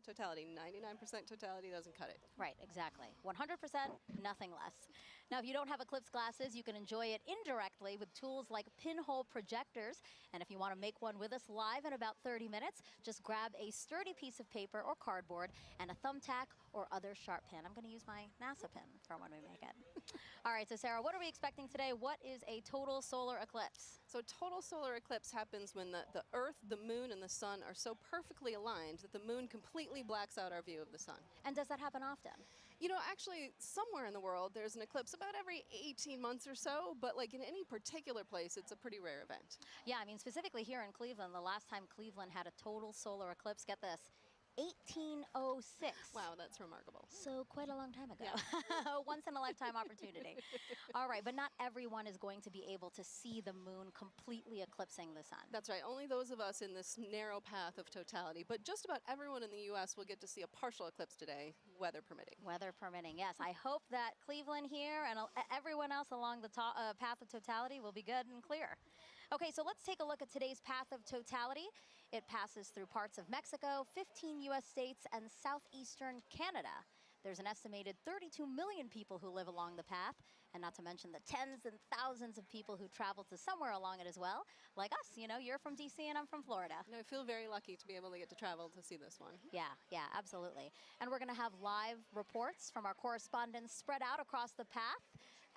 totality. 99% totality doesn't cut it. Right, exactly. 100%, nothing less. Now, if you don't have eclipse glasses, you can enjoy it indirectly with tools like Pinhole projectors. And if you want to make one with us live in about 30 minutes, just grab a sturdy piece of paper or cardboard and a thumbtack or other sharp pen. I'm going to use my NASA pen for when we make it. All right, so Sarah, what are we expecting today? What is a total solar eclipse? So total solar eclipse happens when the Earth, the moon, and the sun are so perfectly aligned that the moon completely blacks out our view of the sun. And does that happen often? You know, actually, somewhere in the world, there's an eclipse about every 18 months or so, but like in any particular place, it's a pretty rare event. Yeah, I mean, specifically here in Cleveland, the last time Cleveland had a total solar eclipse, get this, 1806. Wow, that's remarkable. So quite a long time ago. Yeah. Once in a lifetime opportunity. All right, but not everyone is going to be able to see the moon completely eclipsing the sun. That's right. Only those of us in this narrow path of totality. But just about everyone in the U.S. will get to see a partial eclipse today, weather permitting. Weather permitting, yes. I hope that Cleveland here and everyone else along the path of totality will be good and clear. Okay, so let's take a look at today's path of totality. It passes through parts of Mexico, 15 U.S. states, and southeastern Canada. There's an estimated 32 million people who live along the path, and not to mention the tens and thousands of people who travel to somewhere along it as well, like us. You know, you're from D.C. and I'm from Florida. No, I feel very lucky to be able to get to travel to see this one. Yeah, absolutely. And we're going to have live reports from our correspondents spread out across the path.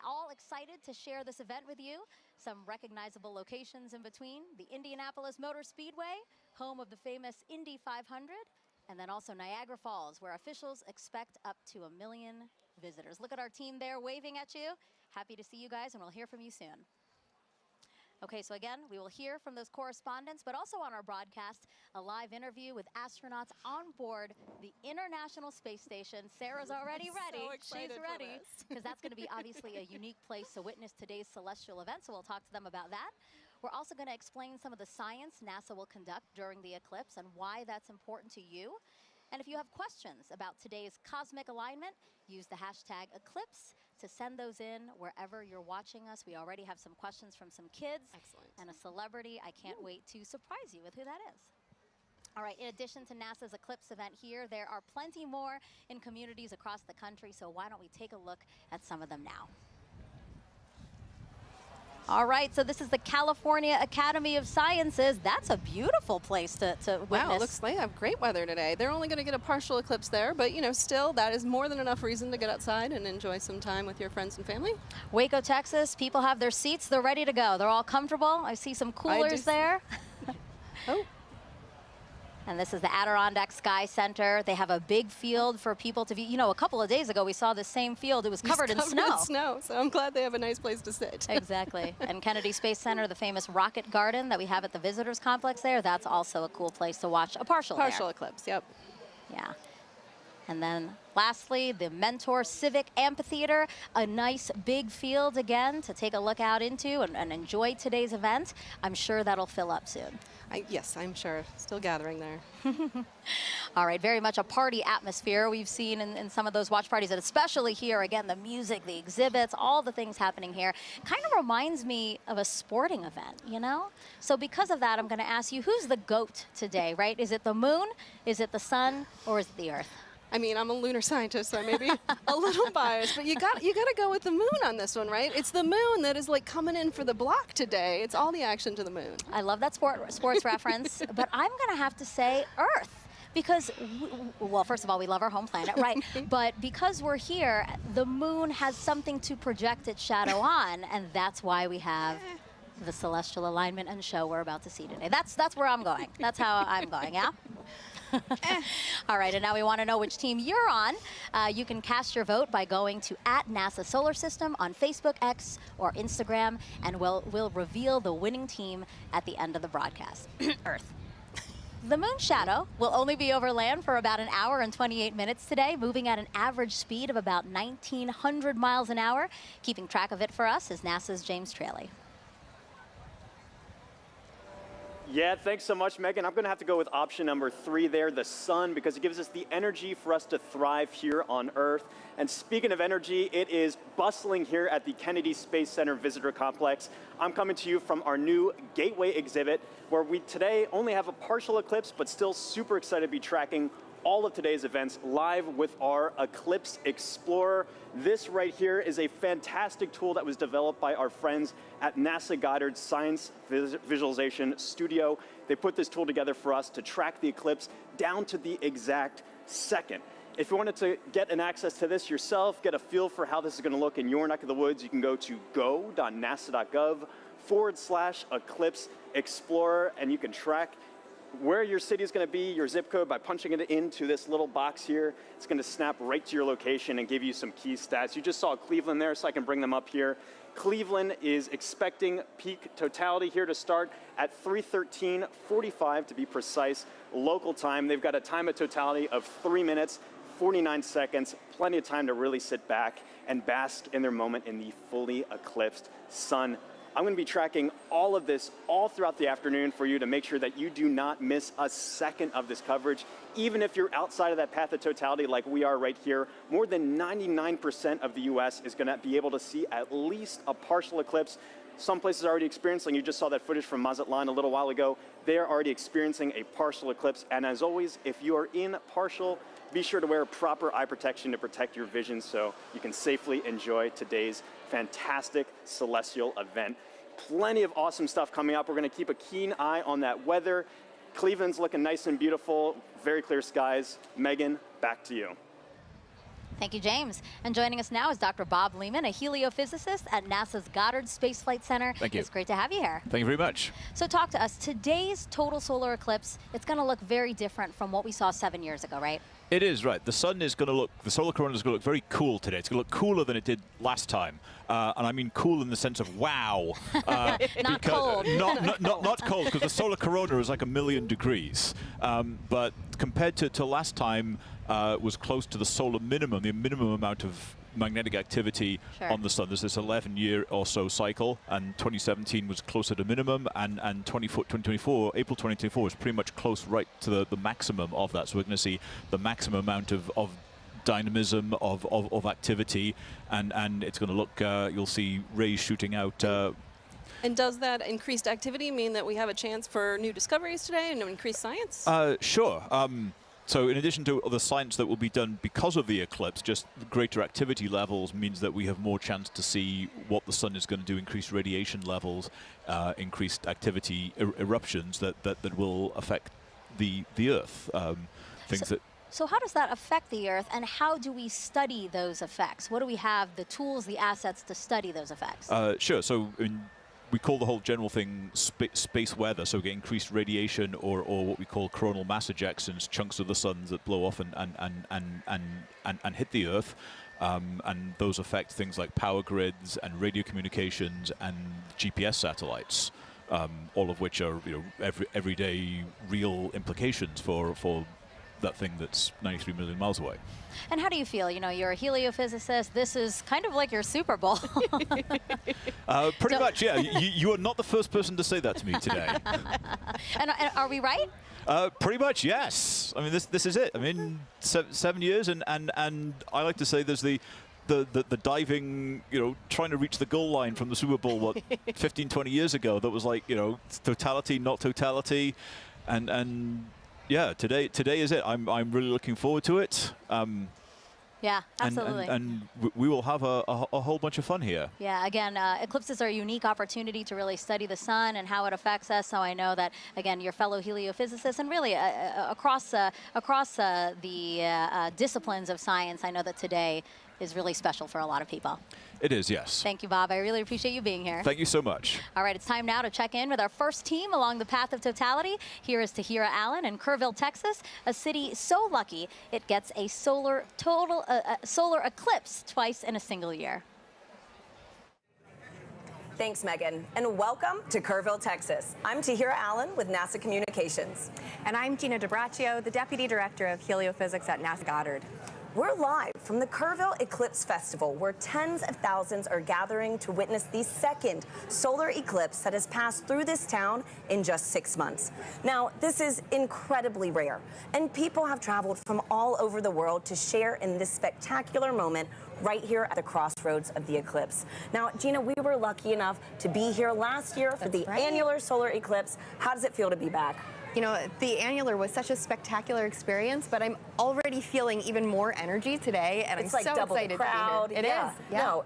All excited to share this event with you. Some recognizable locations in between: the Indianapolis Motor Speedway, home of the famous Indy 500, and then also Niagara Falls, where officials expect up to 1 million visitors. Look at our team there waving at you. Happy to see you guys, and we'll hear from you soon. Okay, so again, we will hear from those correspondents, but also on our broadcast, a live interview with astronauts on board the International Space Station. Sarah's already ready. So excited. She's ready, because that's going to be obviously a unique place to witness today's celestial event, so we'll talk to them about that. We're also going to explain some of the science NASA will conduct during the eclipse and why that's important to you. And if you have questions about today's cosmic alignment, use the hashtag eclipse to send those in wherever you're watching us. We already have some questions from some kids. Excellent. And a celebrity. I can't wait to surprise you with who that is. All right, in addition to NASA's eclipse event here, there are plenty more in communities across the country, so why don't we take a look at some of them now. All right, so this is the California Academy of Sciences. That's a beautiful place to witness. Wow, it looks like they have great weather today. They're only going to get a partial eclipse there, but you know, still, that is more than enough reason to get outside and enjoy some time with your friends and family. Waco, Texas, people have their seats. They're ready to go. They're all comfortable. I see some coolers there. Oh. And this is the Adirondack Sky Center. They have a big field for people to view. You know, a couple of days ago, we saw the same field. It was covered in snow. So I'm glad they have a nice place to sit. Exactly. And Kennedy Space Center, the famous rocket garden that we have at the visitors complex there, that's also a cool place to watch a partial eclipse, yep. Yeah. And then lastly, the Mentor Civic Amphitheater, a nice big field again to take a look out into and enjoy today's event. I'm sure that'll fill up soon. Yes, I'm sure. Still gathering there. All right, very much a party atmosphere we've seen in some of those watch parties, and especially here, again, the music, the exhibits, all the things happening here. Kind of reminds me of a sporting event, you know? So because of that, I'm going to ask you, who's the GOAT today, right? Is it the moon, is it the sun, or is it the Earth? I mean, I'm a lunar scientist, so I may be a little biased, but you got to go with the moon on this one, right? It's the moon that is like coming in for the block today. It's all the action to the moon. I love that sports reference, but I'm going to have to say Earth. Because, well, first of all, we love our home planet, right? But because we're here, the moon has something to project its shadow on, and that's why we have the celestial alignment and show we're about to see today. That's where I'm going. That's how I'm going, yeah? All right, and now we want to know which team you're on. You can cast your vote by going to @NASA Solar System on Facebook, X, or Instagram, and we'll reveal the winning team at the end of the broadcast. Earth. The moon shadow will only be over land for about 1 hour and 28 minutes today, moving at an average speed of about 1,900 miles an hour. Keeping track of it for us is NASA's James Traley. Yeah, thanks so much, Megan. I'm going to have to go with option number 3 there, the sun, because it gives us the energy for us to thrive here on Earth. And speaking of energy, it is bustling here at the Kennedy Space Center Visitor Complex. I'm coming to you from our new Gateway exhibit, where we today only have a partial eclipse, but still super excited to be tracking all of today's events live with our Eclipse Explorer. This right here is a fantastic tool that was developed by our friends at NASA Goddard's Science Visualization Studio. They put this tool together for us to track the eclipse down to the exact second. If you wanted to get an access to this yourself, get a feel for how this is going to look in your neck of the woods, you can go to go.nasa.gov/Eclipse Explorer, and you can track where your city is going to be, your zip code, by punching it into this little box here. It's going to snap right to your location and give you some key stats. You just saw Cleveland there, so I can bring them up here. Cleveland is expecting peak totality here to start at 3:13:45 to be precise, local time. They've got a time of totality of 3 minutes, 49 seconds, plenty of time to really sit back and bask in their moment in the fully eclipsed sun. I'm going to be tracking all of this all throughout the afternoon for you to make sure that you do not miss a second of this coverage. Even if you're outside of that path of totality like we are right here, more than 99% of the U.S. is going to be able to see at least a partial eclipse. Some places are already experiencing, you just saw that footage from Mazatlan a little while ago. They are already experiencing a partial eclipse. And as always, if you are in partial, be sure to wear proper eye protection to protect your vision so you can safely enjoy today's fantastic celestial event. Plenty of awesome stuff coming up. We're going to keep a keen eye on that weather. Cleveland's looking nice and beautiful, very clear skies. Megan, back to you. Thank you, James. And joining us now is Dr. Bob Lehman, a heliophysicist at NASA's Goddard Space Flight Center. Thank you. It's great to have you here. Thank you very much. So talk to us. Today's total solar eclipse, it's going to look very different from what we saw 7 years ago, right? It is, right. The sun is going to look, the solar corona is going to look very cool today. It's going to look cooler than it did last time. And I mean cool in the sense of wow. Not cold. Not cold, because the solar corona is like 1,000,000 degrees. But compared to last time, was close to the solar minimum, the minimum amount of magnetic activity on the sun. There's this 11-year or so cycle, and 2017 was closer to minimum, and 2024, April 2024 was pretty much close right to the maximum of that. So we're going to see the maximum amount of dynamism, of activity, and it's going to look, you'll see rays shooting out. And does that increased activity mean that we have a chance for new discoveries today and increased science? Sure. So in addition to the science that will be done because of the eclipse, just greater activity levels means that we have more chance to see what the sun is going to do, increased radiation levels, increased activity, eruptions that will affect the Earth. So how does that affect the Earth, and how do we study those effects? What do we have, the tools, the assets to study those effects? Sure. So we call the whole general thing space weather, so we get increased radiation or what we call coronal mass ejections, chunks of the sun that blow off and hit the Earth. And those affect things like power grids and radio communications and GPS satellites, all of which are everyday real implications for that thing that's 93 million miles away. And how do you feel? You know, you're a heliophysicist. This is kind of like your Super Bowl. Pretty much, yeah. You are not the first person to say that to me today. and are we right? Pretty much, yes. I mean, this is it. I mean, 7 years, and I like to say there's the diving, trying to reach the goal line from the Super Bowl, what, 15, 20 years ago, that was like, totality, not totality, and yeah, today is it. I'm really looking forward to it. Yeah, absolutely. And we will have a whole bunch of fun here. Yeah, again, eclipses are a unique opportunity to really study the sun and how it affects us. So I know that, again, your fellow heliophysicists and really across the disciplines of science, I know that today is really special for a lot of people. It is, yes. Thank you, Bob. I really appreciate you being here. Thank you so much. All right, it's time now to check in with our first team along the path of totality. Here is Tahira Allen in Kerrville, Texas, a city so lucky it gets a solar eclipse twice in a single year. Thanks, Megan, and welcome to Kerrville, Texas. I'm Tahira Allen with NASA Communications. And I'm Gina DiBraccio, the Deputy Director of Heliophysics at NASA Goddard. We're live from the Kerrville Eclipse Festival, where tens of thousands are gathering to witness the second solar eclipse that has passed through this town in just 6 months. Now, this is incredibly rare, and people have traveled from all over the world to share in this spectacular moment right here at the crossroads of the eclipse. Now, Gina, we were lucky enough to be here last year for the annular solar eclipse. How does it feel to be back? You know, the annular was such a spectacular experience, but I'm already feeling even more energy today, and It's I'm like so double the excited crowd. to be here. It is. Yeah. No,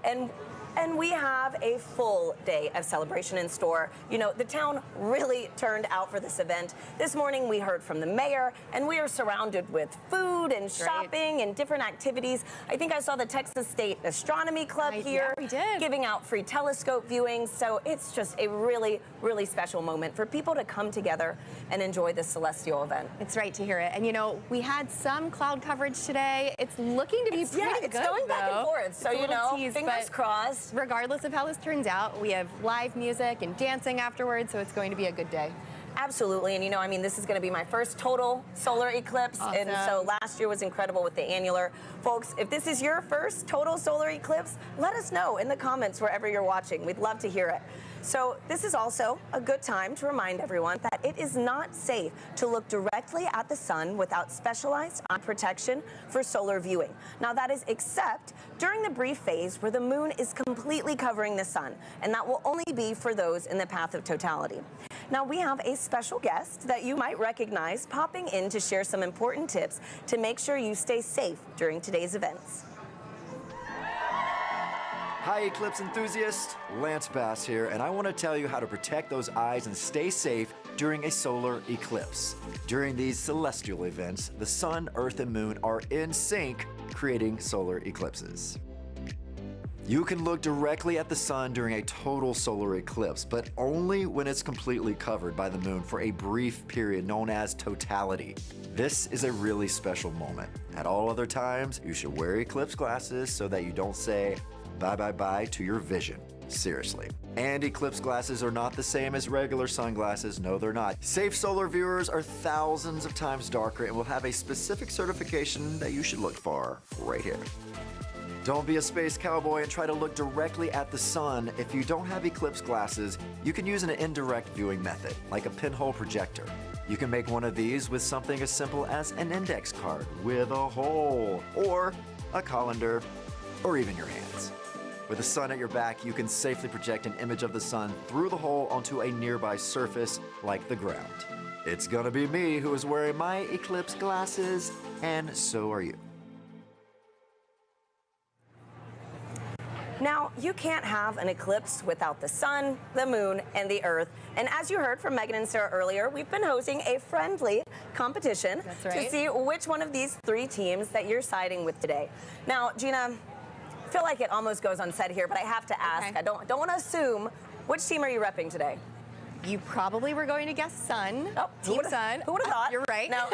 and we have a full day of celebration in store. You know, the town really turned out for this event. This morning we heard from the mayor, and we are surrounded with food and shopping and different activities. I think I saw the Texas State Astronomy Club here we did. giving out free telescope viewings. So it's just a really, really special moment for people to come together and enjoy this celestial event. It's right to hear it. And you know, we had some cloud coverage today. It's looking to be pretty good. It's going back and forth. So, you know, fingers crossed. Regardless of how this turns out, we have live music and dancing afterwards, so it's going to be a good day. Absolutely, and you know, I mean, this is going to be my first total solar eclipse, and so last year was incredible with the annular. Folks, if this is your first total solar eclipse, let us know in the comments wherever you're watching. We'd love to hear it. So this is also a good time to remind everyone that it is not safe to look directly at the sun without specialized eye protection for solar viewing. Now that is except during the brief phase where the moon is completely covering the sun, and that will only be for those in the path of totality. Now we have a special guest that you might recognize popping in to share some important tips to make sure you stay safe during today's events. Hi eclipse enthusiasts, Lance Bass here, and I want to tell you how to protect those eyes and stay safe during a solar eclipse. During these celestial events, the sun, earth, and moon are in sync, creating solar eclipses. You can look directly at the sun during a total solar eclipse, but only when it's completely covered by the moon for a brief period known as totality. This is a really special moment. At all other times, you should wear eclipse glasses so that you don't say bye-bye-bye to your vision. Seriously. And eclipse glasses are not the same as regular sunglasses. No, they're not. Safe solar viewers are thousands of times darker and will have a specific certification that you should look for right here. Don't be a space cowboy and try to look directly at the sun. If you don't have eclipse glasses, you can use an indirect viewing method, like a pinhole projector. You can make one of these with something as simple as an index card with a hole, or a colander, or even your hands. With the sun at your back, you can safely project an image of the sun through the hole onto a nearby surface like the ground. It's gonna be me who is wearing my eclipse glasses, and so are you. Now, you can't have an eclipse without the sun, the moon, and the earth. And as you heard from Megan and Sarah earlier, we've been hosting a friendly competition to see which one of these three teams that you're siding with today. Now, Gina, I feel like it almost goes unsaid here, but I have to ask. I don't want to assume. Which team are you repping today? You probably were going to guess sun. Oh, Team Sun. Who would have thought? You're right. No.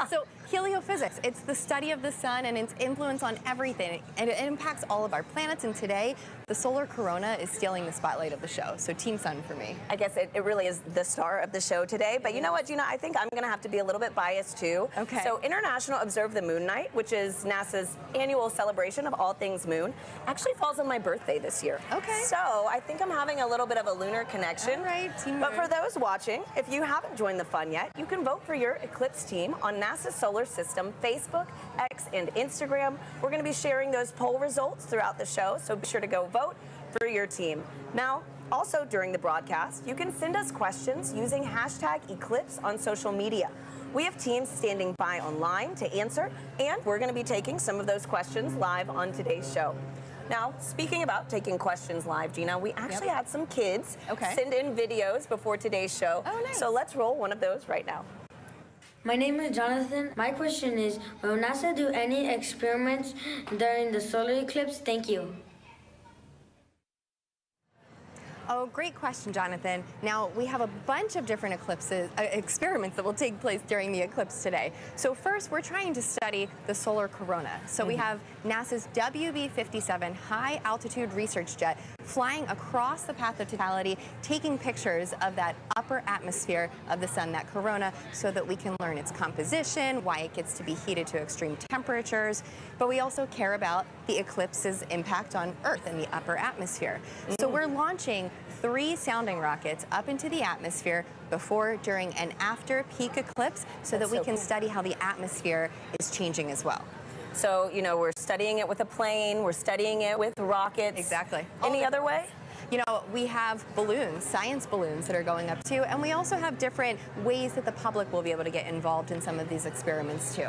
So heliophysics, it's the study of the sun and its influence on everything. And it impacts all of our planets. And today, the solar corona is stealing the spotlight of the show. So Team Sun for me. I guess it really is the star of the show today. But you know what, Gina? I think I'm going to have to be a little bit biased, too. Okay. So International Observe the Moon Night, which is NASA's annual celebration of all things moon, actually falls on my birthday this year. Okay. So I think I'm having a little bit of a lunar connection. All right, Team But Moon. for those watching, if you haven't joined the fun yet, you can vote for your eclipse team on NASA's Solar System Facebook, X, and Instagram. We're going to be sharing those poll results throughout the show, so be sure to go vote for your team. Now, also during the broadcast, you can send us questions using #Eclipse on social media. We have teams standing by online to answer, and we're going to be taking some of those questions live on today's show. Now, speaking about taking questions live, Gina, we actually had some kids send in videos before today's show. Oh, nice. So let's roll one of those right now. My name is Jonathan. My question is, will NASA do any experiments during the solar eclipse? Thank you. Oh, great question, Jonathan. Now, we have a bunch of different experiments that will take place during the eclipse today. So first, we're trying to study the solar corona. So we have NASA's WB-57 high-altitude research jet flying across the path of totality, taking pictures of that upper atmosphere of the sun, that corona, so that we can learn its composition, why it gets to be heated to extreme temperatures. But we also care about the eclipse's impact on Earth and the upper atmosphere. So we're launching 3 sounding rockets up into the atmosphere before, during, and after peak eclipse so that we can study how the atmosphere is changing as well. So, you know, we're studying it with a plane, we're studying it with rockets. Exactly. Any other way? You know, we have balloons, science balloons that are going up too, and we also have different ways that the public will be able to get involved in some of these experiments too.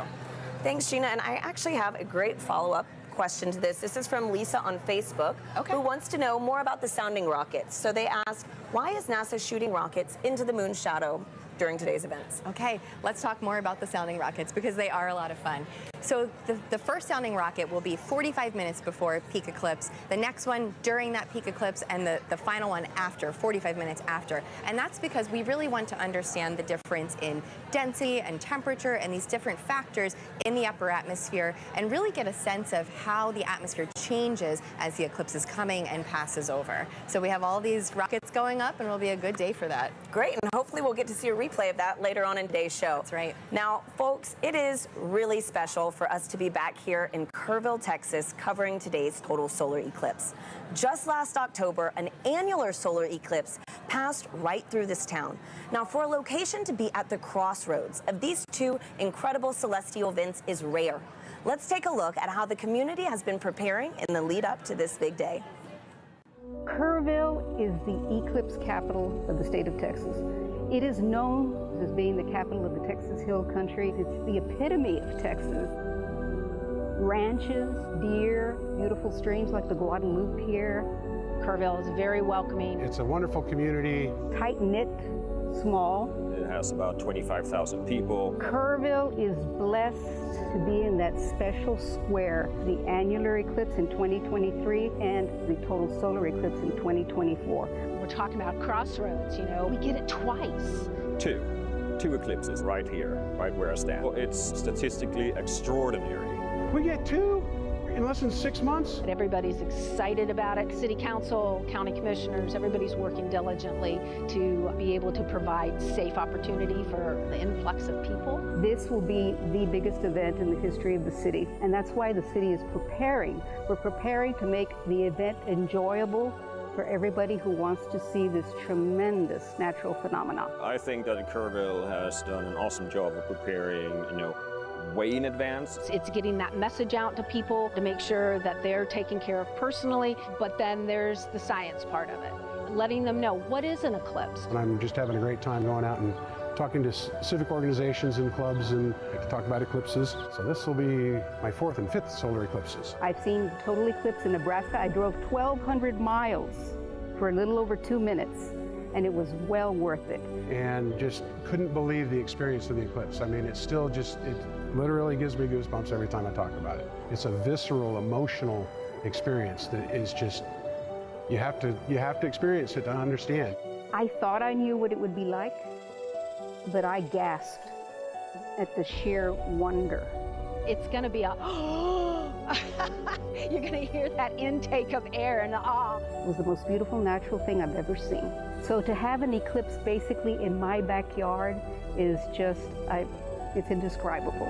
Thanks, Gina. And I actually have a great follow-up question to this. This is from Lisa on Facebook, who wants to know more about the sounding rockets. So they ask, why is NASA shooting rockets into the moon's shadow during today's events? Okay, let's talk more about the sounding rockets because they are a lot of fun. So the first sounding rocket will be 45 minutes before peak eclipse, the next one during that peak eclipse, and the final one after, 45 minutes after. And that's because we really want to understand the difference in density and temperature and these different factors in the upper atmosphere and really get a sense of how the atmosphere changes as the eclipse is coming and passes over. So we have all these rockets going up and it'll be a good day for that. Great, and hopefully we'll get to see a replay of that later on in today's show. That's right. Now, folks, it is really special for us to be back here in Kerrville, Texas, covering today's total solar eclipse. Just last October, an annular solar eclipse passed right through this town. Now, for a location to be at the crossroads of these two incredible celestial events is rare. Let's take a look at how the community has been preparing in the lead up to this big day. Kerrville is the eclipse capital of the state of Texas. It is known as being the capital of the Texas Hill Country. It's the epitome of Texas. Ranches, deer, beautiful streams like the Guadalupe here. Kerrville is very welcoming. It's a wonderful community. Tight-knit, small. It has about 25,000 people. Kerrville is blessed to be in that special square, the annular eclipse in 2023 and the total solar eclipse in 2024. We're talking about crossroads, you know, we get it twice. Two eclipses right here, right where I stand. It's statistically extraordinary. We get two in less than 6 months. Everybody's excited about it. City council, county commissioners, everybody's working diligently to be able to provide safe opportunity for the influx of people. This will be the biggest event in the history of the city, and that's why the city is preparing. We're preparing to make the event enjoyable for everybody who wants to see this tremendous natural phenomenon. I think that Kerrville has done an awesome job of preparing, way in advance. It's getting that message out to people to make sure that they're taken care of personally, but then there's the science part of it, letting them know what is an eclipse. And I'm just having a great time going out and talking to civic organizations and clubs and talk about eclipses. So this will be my 4th and 5th solar eclipses. I've seen total eclipse in Nebraska. I drove 1,200 miles for a little over 2 minutes, and it was well worth it. And just couldn't believe the experience of the eclipse. I mean, it literally gives me goosebumps every time I talk about it. It's a visceral, emotional experience that is just, you have to experience it to understand. I thought I knew what it would be like, but I gasped at the sheer wonder. It's going to be a, you're going to hear that intake of air and awe. It was the most beautiful natural thing I've ever seen. So to have an eclipse basically in my backyard is just, it's indescribable.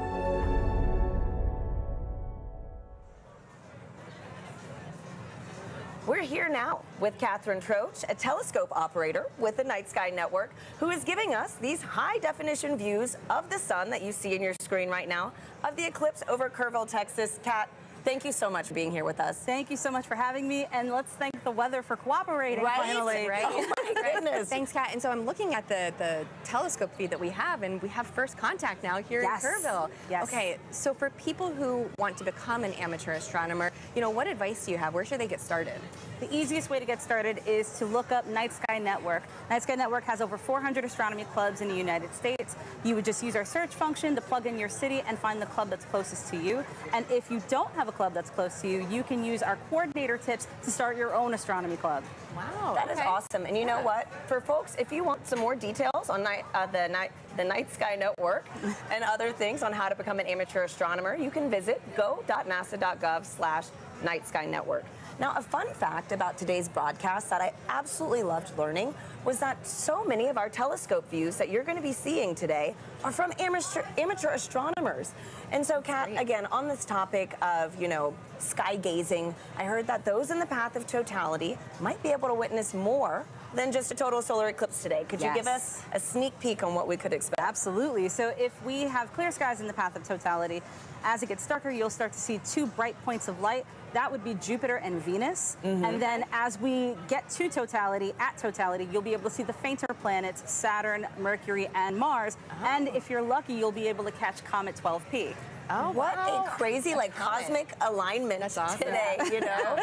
We're here now with Catherine Troach, a telescope operator with the Night Sky Network, who is giving us these high-definition views of the sun that you see in your screen right now, of the eclipse over Kerrville, Texas. Kat, thank you so much for being here with us. Thank you so much for having me, and let's thank the weather for cooperating finally. Right? Oh my goodness. Thanks, Kat. And so I'm looking at the telescope feed that we have, and we have first contact now here in Kerrville. Yes. Okay, so for people who want to become an amateur astronomer, what advice do you have? Where should they get started? The easiest way to get started is to look up Night Sky Network. Night Sky Network has over 400 astronomy clubs in the United States. You would just use our search function to plug in your city and find the club that's closest to you. And if you don't have a club that's close to you, you can use our coordinator tips to start your own astronomy club. Wow, that is awesome. And you know what? For folks, if you want some more details on the Night Sky Network and other things on how to become an amateur astronomer, you can visit go.nasa.gov/Night Sky Network. Now, a fun fact about today's broadcast that I absolutely loved learning was that so many of our telescope views that you're going to be seeing today are from amateur astronomers. And so, Kat, again, on this topic of, sky gazing, I heard that those in the path of totality might be able to witness more than just a total solar eclipse today. Could you give us a sneak peek on what we could expect? Absolutely. So if we have clear skies in the path of totality, as it gets darker, you'll start to see 2 bright points of light that would be Jupiter and Venus. And then as we get to totality, at totality, you'll be able to see the fainter planets, Saturn, Mercury, and Mars. And if you're lucky, you'll be able to catch Comet 12P. Oh, what a crazy, like, cosmic alignment today, you know?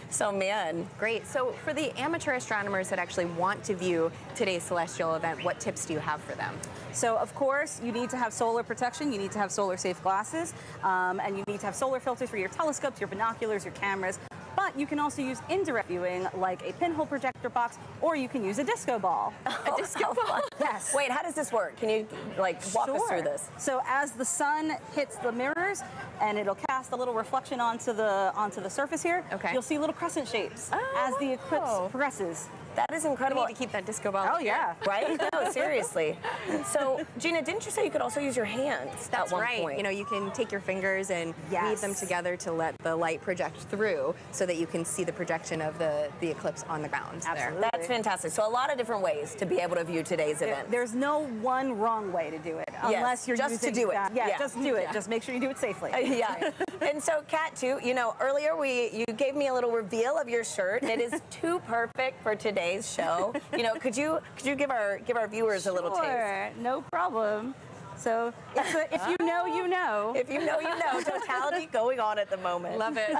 So, man. Great. So for the amateur astronomers that actually want to view today's celestial event, what tips do you have for them? So, of course, you need to have solar protection, you need to have solar-safe glasses, and you need to have solar filters for your telescopes, your binoculars, your cameras. But you can also use indirect viewing, like a pinhole projector box, or you can use a disco ball. A disco ball? Yes. Wait, how does this work? Can you, like, walk us through this? So as the sun hits the mirrors, and it'll cast a little reflection onto the surface here, you'll see little crescent shapes as the eclipse progresses. That is incredible. We need to keep that disco ball. Oh, yeah. Right? No, seriously. So, Gina, didn't you say you could also use your hands That's at one right. point? You know, you can take your fingers and weave them together to let the light project through so that you can see the projection of the eclipse on the ground. Absolutely. There. That's fantastic. So a lot of different ways to be able to view today's event. There's no one wrong way to do it, unless you're just using, to do it. Just do it. Just make sure you do it safely. Yeah. And so, Kat, too, you know, earlier you gave me a little reveal of your shirt. It is too perfect for today's show. You know, could you give our viewers a little taste? Sure, no problem. So if you know, you know. If you know, you know. Totality going on at the moment. Love it.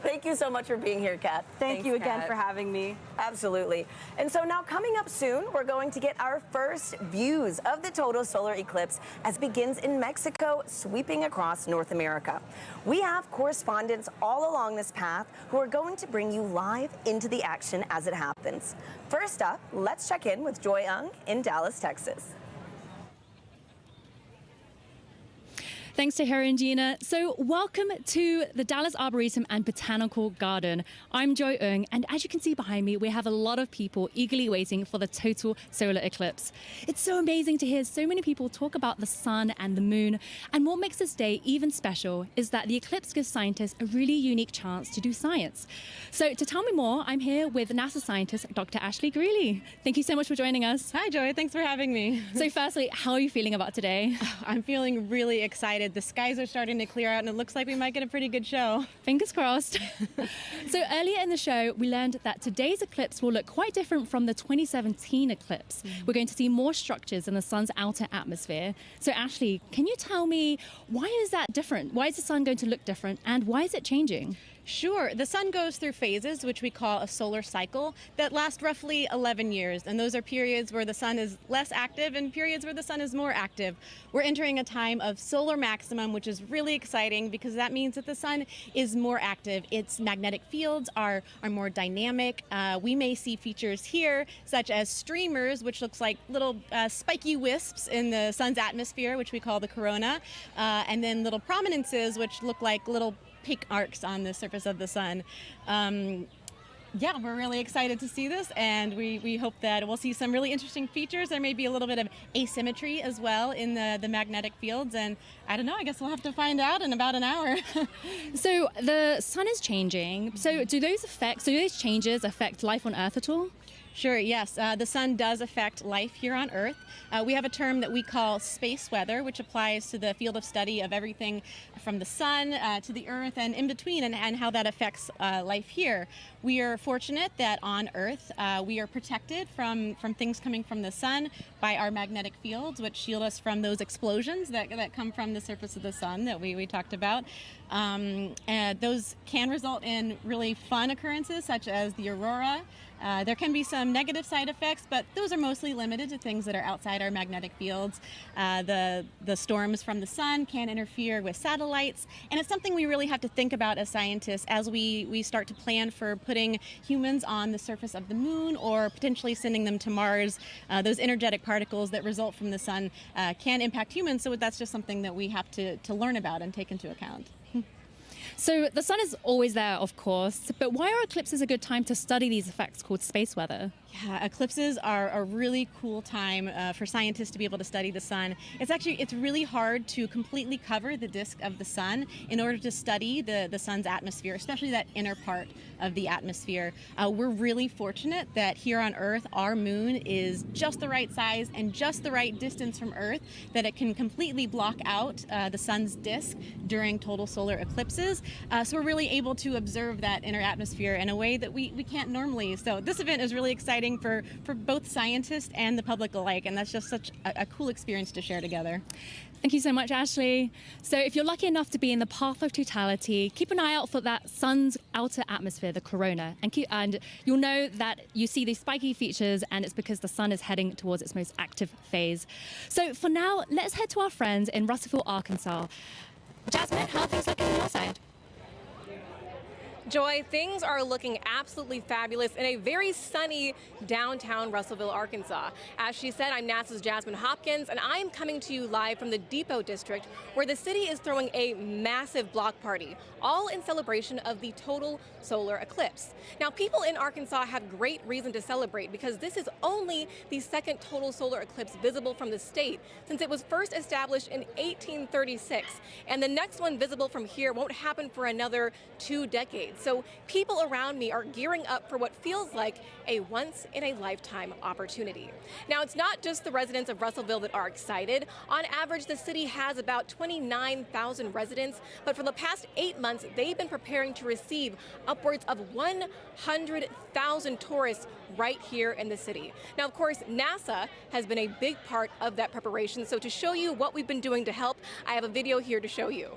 Thank you so much for being here, Kat. Thanks you again for having me. Absolutely. And so now coming up soon, we're going to get our first views of the total solar eclipse as it begins in Mexico, sweeping across North America. We have correspondents all along this path who are going to bring you live into the action as it happens. First up, let's check in with Joy Ung in Dallas, Texas. Thanks to Harry and Gina. So welcome to the Dallas Arboretum and Botanical Garden. I'm Joy Ung, and as you can see behind me, we have a lot of people eagerly waiting for the total solar eclipse. It's so amazing to hear so many people talk about the sun and the moon, and what makes this day even special is that the eclipse gives scientists a really unique chance to do science. So to tell me more, I'm here with NASA scientist Dr. Ashley Greeley. Thank you so much for joining us. Hi Joy, thanks for having me. So firstly, how are you feeling about today? I'm feeling really excited. The skies are starting to clear out and it looks like we might get a pretty good show. Fingers crossed. So earlier in the show, we learned that today's eclipse will look quite different from the 2017 eclipse. We're going to see more structures in the sun's outer atmosphere. So Ashley, can you tell me, why is that different? Why is the sun going to look different and why is it changing? Sure. The sun goes through phases, which we call a solar cycle, that last roughly 11 years. And those are periods where the sun is less active and periods where the sun is more active. We're entering a time of solar maximum, which is really exciting because that means that the sun is more active. Its magnetic fields are more dynamic. We may see features here, such as streamers, which looks like little spiky wisps in the sun's atmosphere, which we call the corona, and then little prominences, which look like little pink arcs on the surface of the sun. Yeah, we're really excited to see this, and we hope that we'll see some really interesting features. There may be a little bit of asymmetry as well in the magnetic fields, and I don't know, I guess we'll have to find out in about an hour. So the sun is changing. So do those changes affect life on Earth at all? Sure, yes. The sun does affect life here on Earth. We have a term that we call space weather, which applies to the field of study of everything from the sun to the Earth and in between, and how that affects life here. We are fortunate that on Earth we are protected from things coming from the sun by our magnetic fields, which shield us from those explosions that come from the surface of the sun that we talked about. And those can result in really fun occurrences, such as the aurora. There can be some negative side effects, but those are mostly limited to things that are outside our magnetic fields. The storms from the sun can interfere with satellites, and it's something we really have to think about as scientists as we start to plan for putting humans on the surface of the moon or potentially sending them to Mars. Those energetic particles that result from the sun can impact humans, so that's just something that we have to learn about and take into account. So the sun is always there, of course, but why are eclipses a good time to study these effects called space weather? Yeah, eclipses are a really cool time for scientists to be able to study the sun. It's really hard to completely cover the disk of the sun in order to study the sun's atmosphere, especially that inner part of the atmosphere. We're really fortunate that here on Earth, our moon is just the right size and just the right distance from Earth that it can completely block out the sun's disk during total solar eclipses. So we're really able to observe that inner atmosphere in a way that we can't normally. So this event is really exciting for both scientists and the public alike, and that's just such a cool experience to share together. Thank you so much, Ashley. So if you're lucky enough to be in the path of totality, keep an eye out for that sun's outer atmosphere, the corona, and you'll know that you see these spiky features, and it's because the sun is heading towards its most active phase. So for now, let's head to our friends in Russellville, Arkansas. Jasmine, how are things looking on your side? Joy, things are looking absolutely fabulous in a very sunny downtown Russellville, Arkansas. As she said, I'm NASA's Jasmine Hopkins, and I am coming to you live from the Depot District, where the city is throwing a massive block party, all in celebration of the total solar eclipse. Now, people in Arkansas have great reason to celebrate because this is only the second total solar eclipse visible from the state since it was first established in 1836, and the next one visible from here won't happen for another 2 decades. So people around me are gearing up for what feels like a once-in-a-lifetime opportunity. Now, it's not just the residents of Russellville that are excited. On average, the city has about 29,000 residents, but for the past 8 months, they've been preparing to receive upwards of 100,000 tourists right here in the city. Now, of course, NASA has been a big part of that preparation, so to show you what we've been doing to help, I have a video here to show you.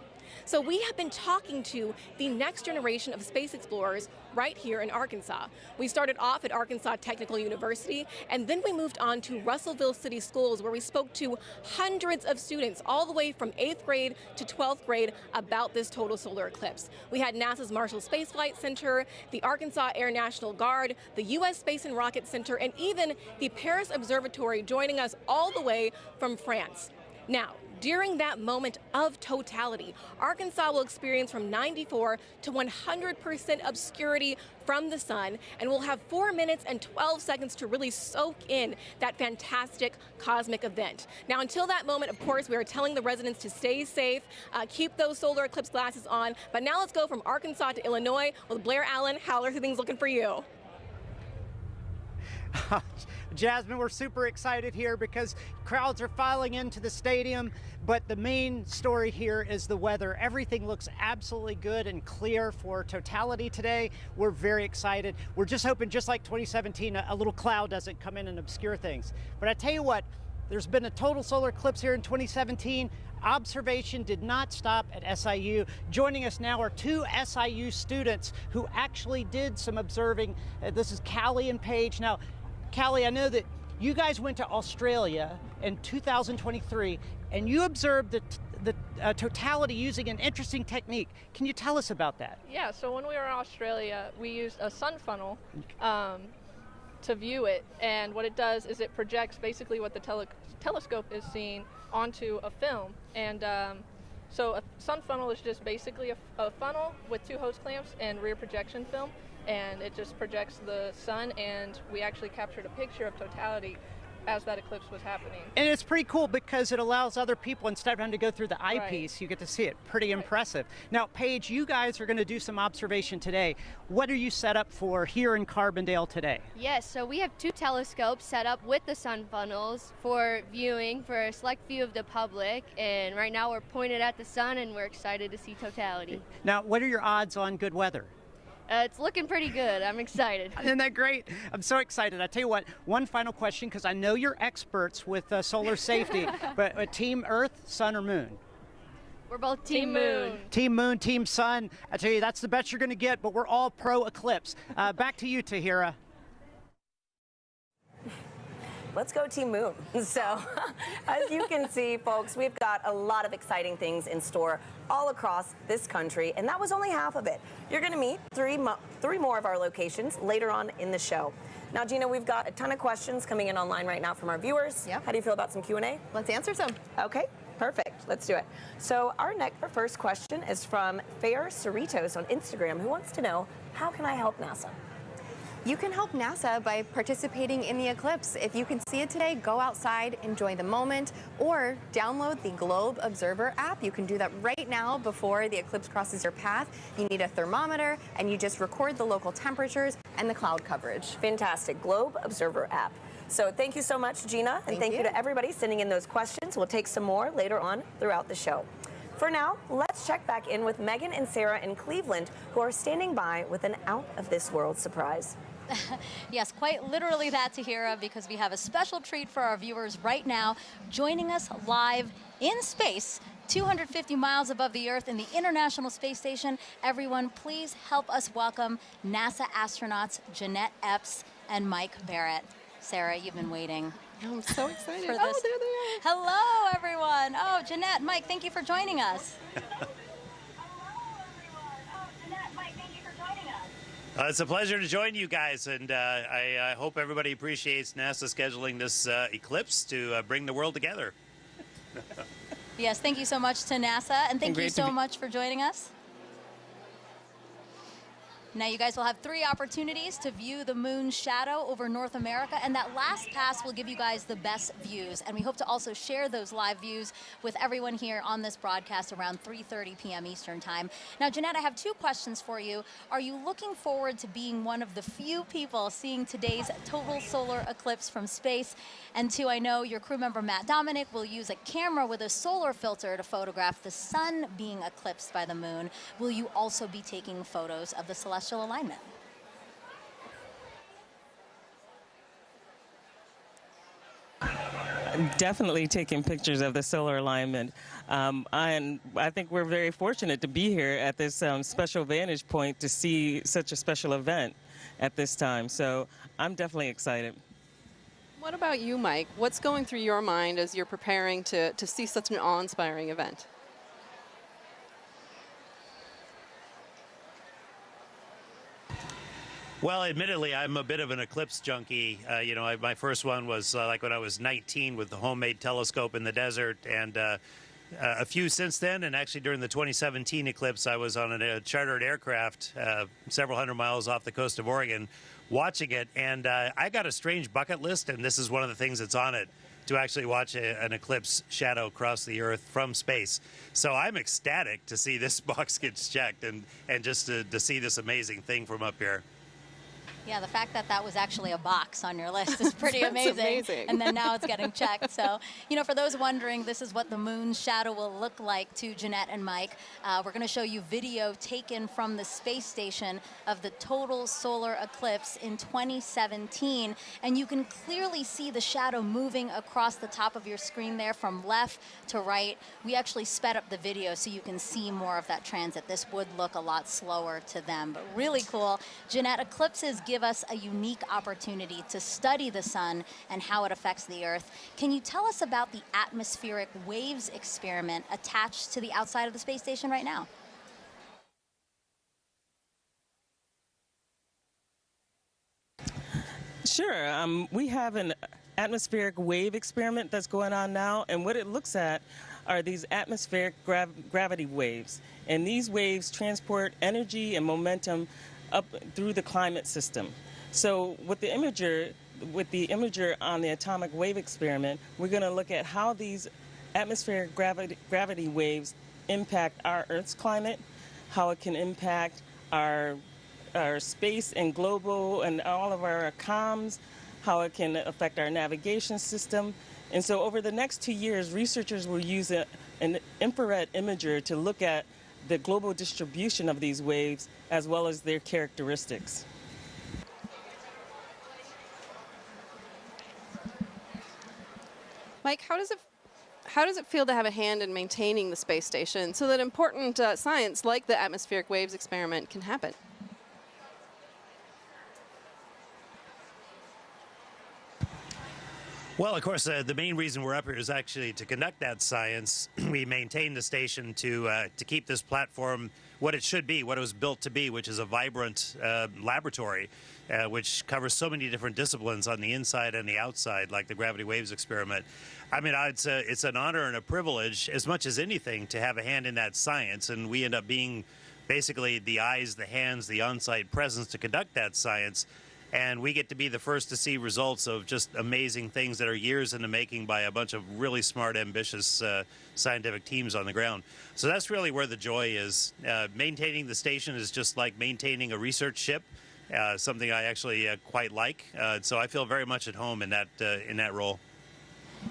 So we have been talking to the next generation of space explorers right here in Arkansas. We started off at Arkansas Technical University, and then we moved on to Russellville City Schools, where we spoke to hundreds of students all the way from 8th grade to 12th grade about this total solar eclipse. We had NASA's Marshall Space Flight Center, the Arkansas Air National Guard, the U.S. Space and Rocket Center, and even the Paris Observatory joining us all the way from France. Now, during that moment of totality, Arkansas will experience from 94 to 100% obscurity from the sun, and we'll have 4 minutes and 12 seconds to really soak in that fantastic cosmic event. Now, until that moment, of course, we are telling the residents to stay safe, keep those solar eclipse glasses on. But now let's go from Arkansas to Illinois with Blair Allen. How are things looking for you? Jasmine, we're super excited here because crowds are filing into the stadium, but the main story here is the weather. Everything looks absolutely good and clear for totality today. We're very excited. We're just hoping, just like 2017, a little cloud doesn't come in and obscure things. But I tell you what, there's been a total solar eclipse here in 2017. Observation did not stop at SIU. Joining us now are 2 SIU students who actually did some observing. This is Callie and Paige. Now, Callie, I know that you guys went to Australia in 2023 and you observed the totality using an interesting technique. Can you tell us about that? Yeah, so when we were in Australia, we used a sun funnel to view it, and what it does is it projects basically what the telescope is seeing onto a film. And so a sun funnel is just basically a funnel with 2 hose clamps and rear projection film, and it just projects the sun, and we actually captured a picture of totality as that eclipse was happening. And it's pretty cool because it allows other people, instead of having to go through the eyepiece, you get to see it. Pretty impressive. Now, Paige, you guys are going to do some observation today. What are you set up for here in Carbondale today? Yes, so we have 2 telescopes set up with the sun funnels for viewing for a select view of the public, and right now we're pointed at the sun and we're excited to see totality. Now, what are your odds on good weather? It's looking pretty good. I'm excited. Isn't that great? I'm so excited. I tell you what, one final question, because I know you're experts with solar safety, but Team Earth, Sun, or Moon? We're both Team Moon. Team Moon, Team Sun. I tell you, that's the best you're going to get, but we're all pro-eclipse. Back to you, Tahira. Let's go Team Moon. So, as you can see, folks, we've got a lot of exciting things in store all across this country, and that was only half of it. You're going to meet three more of our locations later on in the show. Now, Gina, we've got a ton of questions coming in online right now from our viewers. Yep. How do you feel about some Q&A? Let's answer some. Okay, perfect. Let's do it. So our first question is from Fair Cerritos on Instagram, who wants to know, how can I help NASA? You can help NASA by participating in the eclipse. If you can see it today, go outside, enjoy the moment, or download the Globe Observer app. You can do that right now before the eclipse crosses your path. You need a thermometer, and you just record the local temperatures and the cloud coverage. Fantastic. Globe Observer app. So thank you so much, Gina, and thank you to everybody sending in those questions. We'll take some more later on throughout the show. For now, let's check back in with Megan and Sarah in Cleveland, who are standing by with an out-of-this-world surprise. Yes, quite literally that, Tahira, because we have a special treat for our viewers right now, joining us live in space, 250 miles above the Earth in the International Space Station. Everyone, please help us welcome NASA astronauts Jeanette Epps and Mike Barrett. Sarah, you've been waiting. I'm so excited. For this. Oh, there they are. Hello, everyone. Oh, Jeanette, Mike, thank you for joining us. It's a pleasure to join you guys, and I hope everybody appreciates NASA scheduling this eclipse to bring the world together. Yes, thank you so much to NASA, and thank you so much for joining us. Now you guys will have 3 opportunities to view the moon's shadow over North America, and that last pass will give you guys the best views. And we hope to also share those live views with everyone here on this broadcast around 3:30 p.m. Eastern Time. Now, Jeanette, I have 2 questions for you. Are you looking forward to being one of the few people seeing today's total solar eclipse from space? And 2, I know your crew member Matt Dominic will use a camera with a solar filter to photograph the sun being eclipsed by the moon. Will you also be taking photos of the celestial alignment? I'm definitely taking pictures of the solar alignment. And I think we're very fortunate to be here at this special vantage point to see such a special event at this time. So I'm definitely excited. What about you, Mike? What's going through your mind as you're preparing to see such an awe-inspiring event? Well, admittedly, I'm a bit of an eclipse junkie. You know, my first one was like when I was 19 with the homemade telescope in the desert, and a few since then. And actually, during the 2017 eclipse, I was on a chartered aircraft several hundred miles off the coast of Oregon watching it. And I got a strange bucket list, and this is one of the things that's on it, to actually watch an eclipse shadow cross the Earth from space. So I'm ecstatic to see this box gets checked and just to see this amazing thing from up here. Yeah, the fact that that was actually a box on your list is pretty amazing. And then now it's getting checked. So, you know, for those wondering, this is what the moon's shadow will look like to Jeanette and Mike. We're going to show you video taken from the space station of the total solar eclipse in 2017. And you can clearly see the shadow moving across the top of your screen there from left to right. We actually sped up the video so you can see more of that transit. This would look a lot slower to them, but really cool. Jeanette, eclipses give us a unique opportunity to study the sun and how it affects the Earth. Can you tell us about the atmospheric waves experiment attached to the outside of the space station right now? Sure. We have an atmospheric wave experiment that's going on now, and what it looks at are these atmospheric gravity waves. And these waves transport energy and momentum up through the climate system. So with the imager on the atomic wave experiment, we're going to look at how these atmospheric gravity waves impact our Earth's climate, how it can impact our space and global and all of our comms, how it can affect our navigation system. And so over the next 2 years, researchers will use an infrared imager to look at the global distribution of these waves as well as their characteristics. Mike, how does it feel to have a hand in maintaining the space station so that important science like the atmospheric waves experiment can happen? Well, of course, the main reason we're up here is actually to conduct that science. We maintain the station to keep this platform what it should be, what it was built to be, which is a vibrant laboratory, which covers so many different disciplines on the inside and the outside, like the gravity waves experiment. I mean, it's an honor and a privilege, as much as anything, to have a hand in that science, and we end up being basically the eyes, the hands, the on-site presence to conduct that science. And we get to be the first to see results of just amazing things that are years in the making by a bunch of really smart, ambitious scientific teams on the ground. So that's really where the joy is. Maintaining the station is just like maintaining a research ship, something I actually quite like. So I feel very much at home in that role.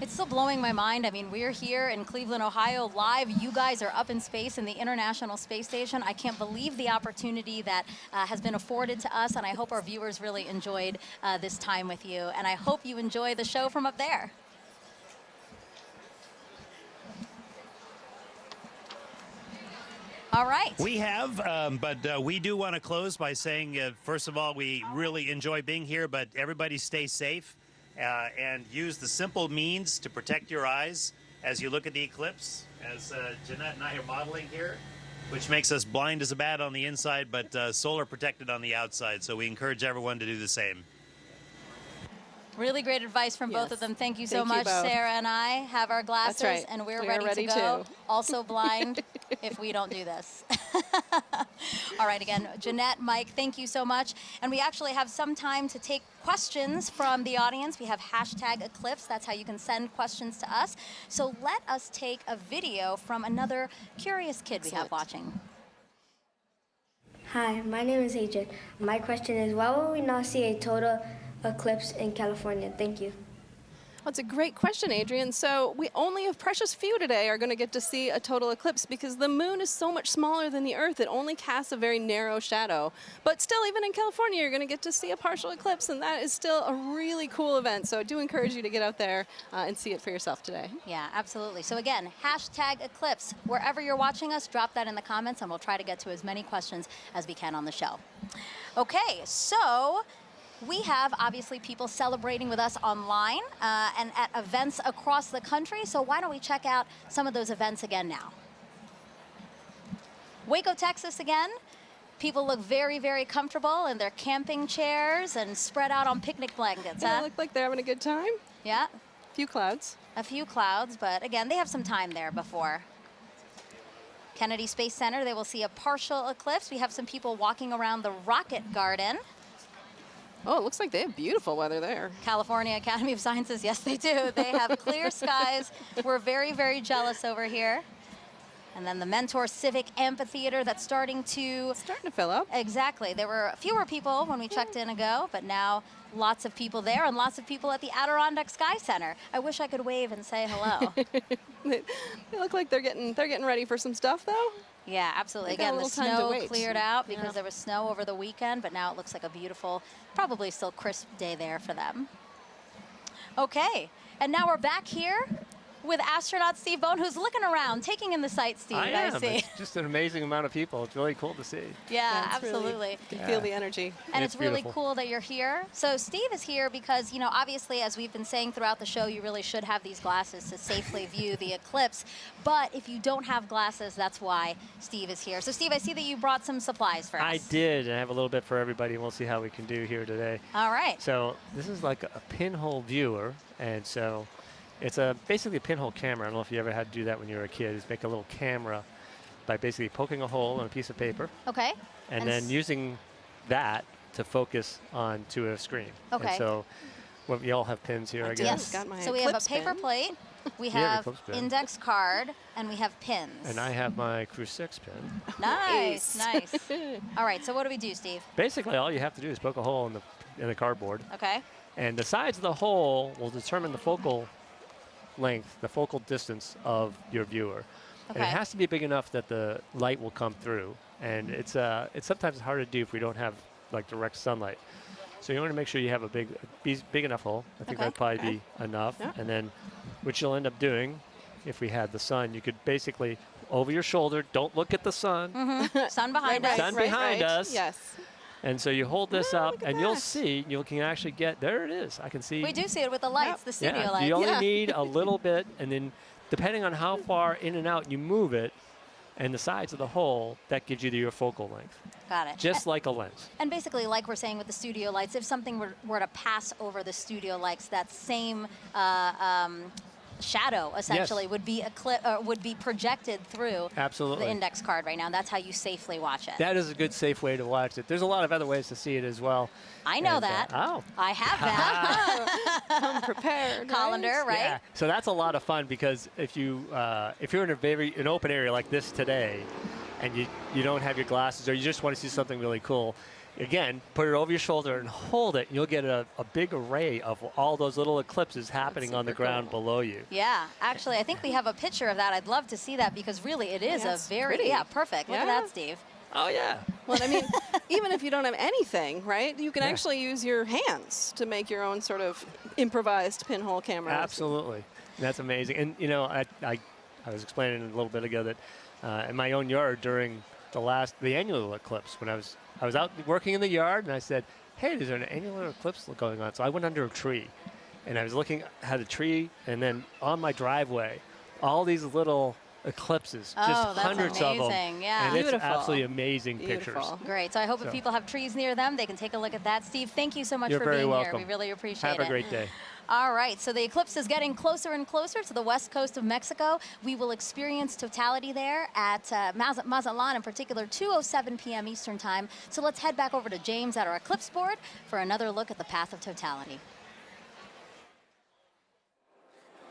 It's still blowing my mind. I mean, we're here in Cleveland, Ohio, live. You guys are up in space in the International Space Station. I can't believe the opportunity that has been afforded to us, and I hope our viewers really enjoyed this time with you. And I hope you enjoy the show from up there. All right. We have, but we do want to close by saying, first of all, we really enjoy being here, but everybody stay safe. And use the simple means to protect your eyes as you look at the eclipse, as Jeanette and I are modeling here, which makes us blind as a bat on the inside, but solar protected on the outside. So we encourage everyone to do the same. Really great advice from both of them. Thank you so much. Sarah and I have our glasses, and we're ready to go. Also blind if we don't do this. All right, again, Jeanette, Mike, thank you so much. And we actually have some time to take questions from the audience. We have #Eclipse. That's how you can send questions to us. So let us take a video from another curious kid we have watching. Hi, my name is Adrian. My question is, why will we not see a total eclipse in California? Thank you. Well, it's a great question, Adrian. So we only a precious few today are going to get to see a total eclipse because the moon is so much smaller than the Earth. It only casts a very narrow shadow. But still, even in California, you're going to get to see a partial eclipse, and that is still a really cool event. So I do encourage you to get out there and see it for yourself today. Yeah, absolutely. So again, #Eclipse. Wherever you're watching us, drop that in the comments, and we'll try to get to as many questions as we can on the show. Okay, so we have, obviously, people celebrating with us online and at events across the country. So why don't we check out some of those events again now? Waco, Texas again. People look very, very comfortable in their camping chairs and spread out on picnic blankets. They look like they're having a good time. Yeah. A few clouds. A few clouds, but again, they have some time there before. Kennedy Space Center, they will see a partial eclipse. We have some people walking around the Rocket Garden. Oh, it looks like they have beautiful weather there. California Academy of Sciences, yes, they do. They have clear skies. We're very, very jealous over here. And then the Mentor Civic Amphitheater that's starting to fill up. Exactly. There were fewer people when we checked in ago, but now lots of people there and lots of people at the Adirondack Sky Center. I wish I could wave and say hello. They look like they're getting ready for some stuff, though. Yeah, absolutely. Again, the snow cleared out because there was snow over the weekend, but now it looks like a beautiful, probably still crisp day there for them. Okay, and now we're back here with astronaut Steve Bone, who's looking around, taking in the sights, Steve, I see. It's just an amazing amount of people. It's really cool to see. Yeah, absolutely. You feel the energy. And it's really cool that you're here. So Steve is here because, you know, obviously, as we've been saying throughout the show, you really should have these glasses to safely view the eclipse. But if you don't have glasses, that's why Steve is here. So Steve, I see that you brought some supplies for us. I did. I have a little bit for everybody, and we'll see how we can do here today. All right. So this is like a pinhole viewer, and so it's basically a pinhole camera. I don't know if you ever had to do that when you were a kid. Is make a little camera by basically poking a hole in a piece of paper. Okay. And then using that to focus onto a screen. Okay. And so we all have pins here, I guess. Yes. So we have a paper plate, we have index card, and we have pins. And I have my Crew 6 pin. Nice, nice. All right, so what do we do, Steve? Basically, all you have to do is poke a hole in the cardboard. Okay. And the sides of the hole will determine the focal length, the focal distance of your viewer. Okay. And it has to be big enough that the light will come through. And it's sometimes hard to do if we don't have like direct sunlight. So you want to make sure you have a big enough hole. I think that'd probably be enough. Yeah. And then what you'll end up doing, if we had the sun, you could basically over your shoulder, don't look at the sun. Mm-hmm. Sun behind us. Sun behind us. Yes. And so you hold this up, and you'll see, you can actually get, there it is. I can see. We do see it with the lights, the studio lights. You only need a little bit, and then depending on how far in and out you move it, and the sides of the hole, that gives you your focal length. Got it. Just like a lens. And basically, like we're saying with the studio lights, if something were to pass over the studio lights, that same shadow essentially would be projected through Absolutely. the index card right now. That's how you safely watch it. That is a good, safe way to watch it. There's a lot of other ways to see it as well. I know that. I have that. Come prepared. Colander, right? Yeah. So that's a lot of fun because if you're in an open area like this today, and you don't have your glasses or you just want to see something really cool, again, put it over your shoulder and hold it. And you'll get a big array of all those little eclipses happening on the ground below you. Yeah, actually, I think we have a picture of that. I'd love to see that because really it is a very, pretty. perfect. Look at that, Steve. Oh, yeah. Well, I mean, even if you don't have anything, right, you can actually use your hands to make your own sort of improvised pinhole cameras. Absolutely. That's amazing. And, you know, I was explaining a little bit ago that in my own yard during the annual eclipse, when I was out working in the yard, and I said, hey, there's an annular eclipse going on. So I went under a tree, and I was looking at a tree, and then on my driveway, all these little eclipses, just hundreds of them. Yeah. And it's absolutely amazing pictures. Great. So I hope if people have trees near them, they can take a look at that. Steve, thank you so much for being here. We really appreciate it. Have a great day. All right, so the eclipse is getting closer and closer to the west coast of Mexico. We will experience totality there at Mazatlan, in particular, 2:07 p.m. Eastern Time. So let's head back over to James at our eclipse board for another look at the path of totality.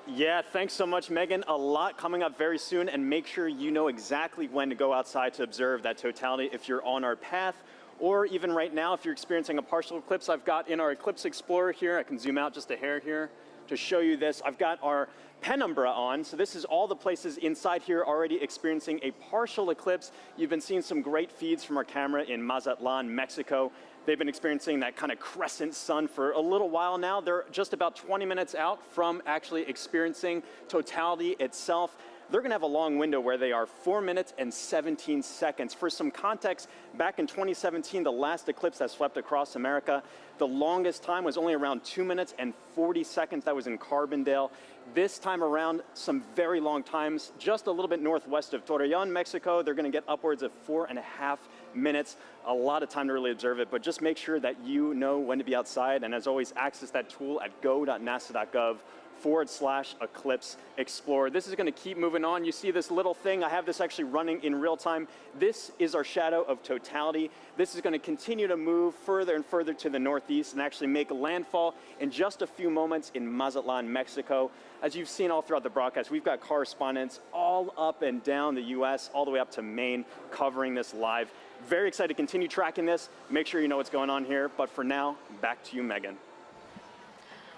Yeah, thanks so much, Megan. A lot coming up very soon, and make sure you know exactly when to go outside to observe that totality if you're on our path. Or even right now, if you're experiencing a partial eclipse, I've got in our Eclipse Explorer here, I can zoom out just a hair here to show you this. I've got our penumbra on, so this is all the places inside here already experiencing a partial eclipse. You've been seeing some great feeds from our camera in Mazatlan, Mexico. They've been experiencing that kind of crescent sun for a little while now. They're just about 20 minutes out from actually experiencing totality itself. They're going to have a long window where they are 4 minutes and 17 seconds. For some context, back in 2017, the last eclipse that swept across America, the longest time was only around 2 minutes and 40 seconds. That was in Carbondale. This time around, some very long times, just a little bit northwest of Torreon, Mexico. They're going to get upwards of 4.5 minutes. A lot of time to really observe it, but just make sure that you know when to be outside. And as always, access that tool at go.nasa.gov/eclipse explorer. This is going to keep moving on. You see this little thing. I have this actually running in real time. This is our shadow of totality. This is going to continue to move further and further to the northeast and actually make landfall in just a few moments in Mazatlan, Mexico. As you've seen all throughout the broadcast, we've got correspondents all up and down the U.S., all the way up to Maine, covering this live. Very excited to continue tracking this. Make sure you know what's going on here. But for now, back to you, Megan.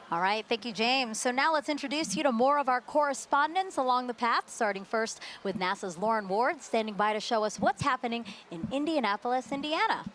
All right, thank you, James. So now let's introduce you to more of our correspondents along the path, starting first with NASA's Lauren Ward, standing by to show us what's happening in Indianapolis, Indiana.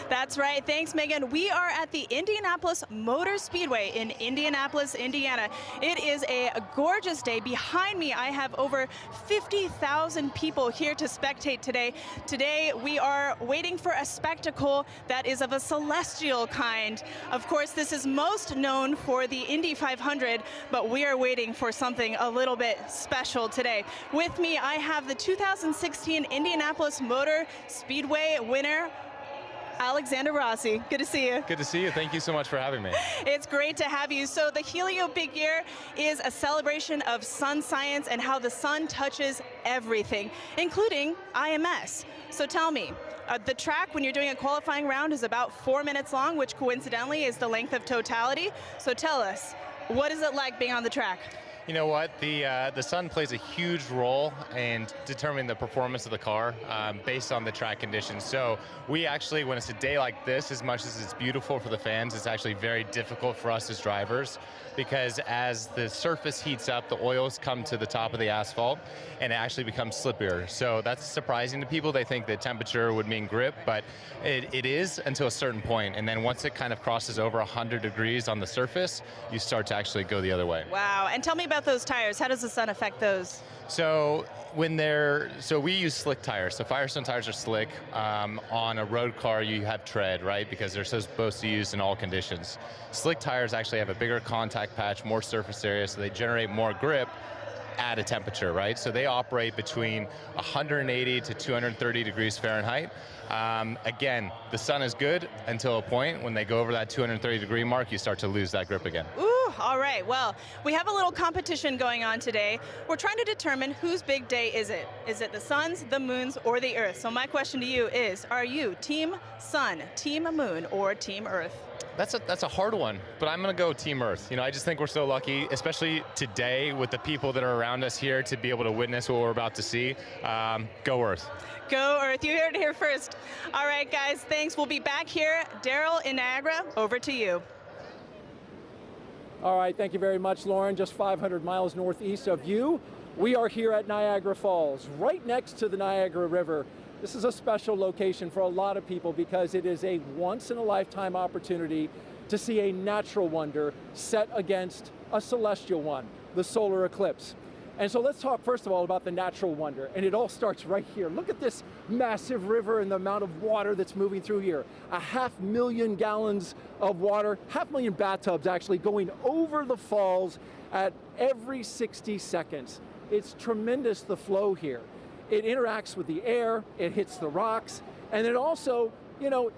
That's right. Thanks, Megan. We are at the Indianapolis Motor Speedway in Indianapolis, Indiana. It is a gorgeous day. Behind me, I have over 50,000 people here to spectate today. Today, we are waiting for a spectacle that is of a celestial kind. Of course, this is most known for the Indy 500, but we are waiting for something a little bit special today. With me, I have the 2016 Indianapolis Motor Speedway winner, Alexander Rossi. Good to see you. Good to see you. Thank you so much for having me. It's great to have you. So the Helio Big Year is a celebration of sun science and how the sun touches everything, including IMS. So tell me, the track when you're doing a qualifying round is about 4 minutes long, which coincidentally is the length of totality. So tell us, what is it like being on the track? You know what? The sun plays a huge role in determining the performance of the car based on the track conditions. So we actually, when it's a day like this, as much as it's beautiful for the fans, it's actually very difficult for us as drivers, because as the surface heats up, the oils come to the top of the asphalt and it actually becomes slippier. So that's surprising to people. They think that temperature would mean grip, but it is until a certain point. And then once it kind of crosses over 100 degrees on the surface, you start to actually go the other way. Wow. And tell me about those tires. How does the sun affect those? So we use slick tires. So Firestone tires are slick. On a road car, you have tread, right? Because they're supposed to be used in all conditions. Slick tires actually have a bigger contact patch, more surface area, so they generate more grip. add a temperature, right? So they operate between 180 to 230 degrees Fahrenheit. Again, the sun is good until a point. When they go over that 230-degree mark, you start to lose that grip again. Ooh, all right. Well, we have a little competition going on today. We're trying to determine whose big day is it. Is it the sun's, the moon's, or the Earth? So my question to you is, are you Team Sun, Team Moon, or Team Earth? That's a hard one, but I'm going to go Team Earth. You know, I just think we're so lucky, especially today with the people that are around us here, to be able to witness what we're about to see. Go Earth. Go Earth. You heard it here first. All right, guys, thanks. We'll be back here. Daryl in Niagara, over to you. All right, thank you very much, Lauren. Just 500 miles northeast of you, we are here at Niagara Falls, right next to the Niagara River. This is a special location for a lot of people because it is a once-in-a-lifetime opportunity to see a natural wonder set against a celestial one, the solar eclipse. And so let's talk first of all about the natural wonder, and it all starts right here. Look at this massive river and the amount of water that's moving through here. 500,000 gallons of water, 500,000 bathtubs actually going over the falls at every 60 seconds. It's tremendous, the flow here. It interacts with the air, it hits the rocks, and it also, you know,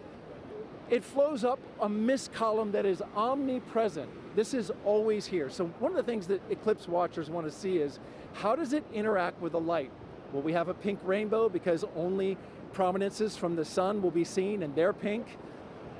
it flows up a mist column that is omnipresent. This is always here. So one of the things that eclipse watchers want to see is, how does it interact with the light? Will we have a pink rainbow because only prominences from the sun will be seen and they're pink?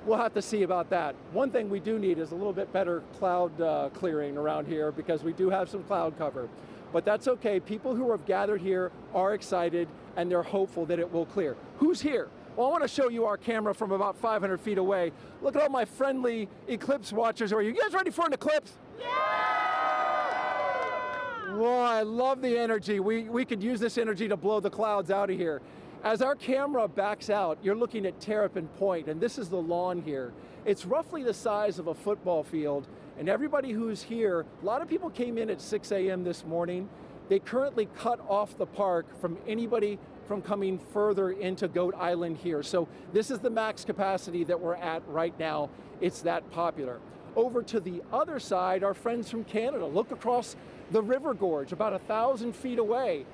We'll have to see about that. One thing we do need is a little bit better cloud clearing around here because we do have some cloud cover. But that's okay. People who have gathered here are excited and they're hopeful that it will clear. Who's here? Well, I want to show you our camera from about 500 feet away. Look at all my friendly eclipse watchers. Are you guys ready for an eclipse? Yeah! Whoa, I love the energy. We could use this energy to blow the clouds out of here. As our camera backs out, you're looking at Terrapin Point, and this is the lawn here. It's roughly the size of a football field, and everybody who's here, a lot of people came in at 6 a.m. this morning. They currently cut off the park from anybody from coming further into Goat Island here. So this is the max capacity that we're at right now. It's that popular. Over to the other side, our friends from Canada. Look across the river gorge, about 1,000 feet away.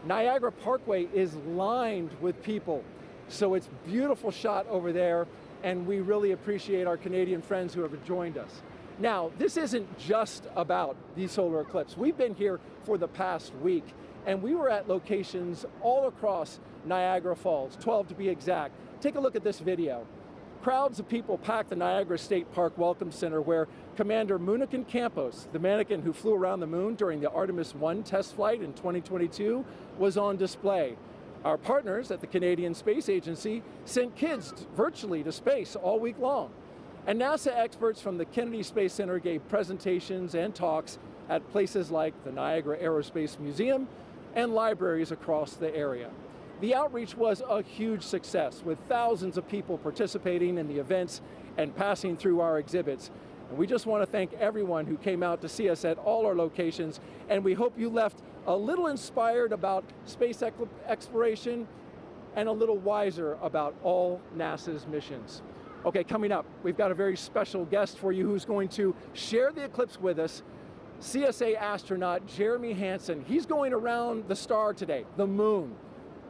Niagara Parkway is lined with people. So it's a beautiful shot over there, and we really appreciate our Canadian friends who have joined us. Now, this isn't just about the solar eclipse. We've been here for the past week, and we were at locations all across Niagara Falls, 12 to be exact. Take a look at this video. Crowds of people packed the Niagara State Park Welcome Center, where Commander Munikin Campos, the mannequin who flew around the moon during the Artemis 1 test flight in 2022, was on display. Our partners at the Canadian Space Agency sent kids virtually to space all week long. And NASA experts from the Kennedy Space Center gave presentations and talks at places like the Niagara Aerospace Museum and libraries across the area. The outreach was a huge success, with thousands of people participating in the events and passing through our exhibits. And we just want to thank everyone who came out to see us at all our locations, and we hope you left a little inspired about space exploration and a little wiser about all NASA's missions. Okay, coming up, we've got a very special guest for you who's going to share the eclipse with us. CSA astronaut Jeremy Hansen. He's going around the star today, the moon.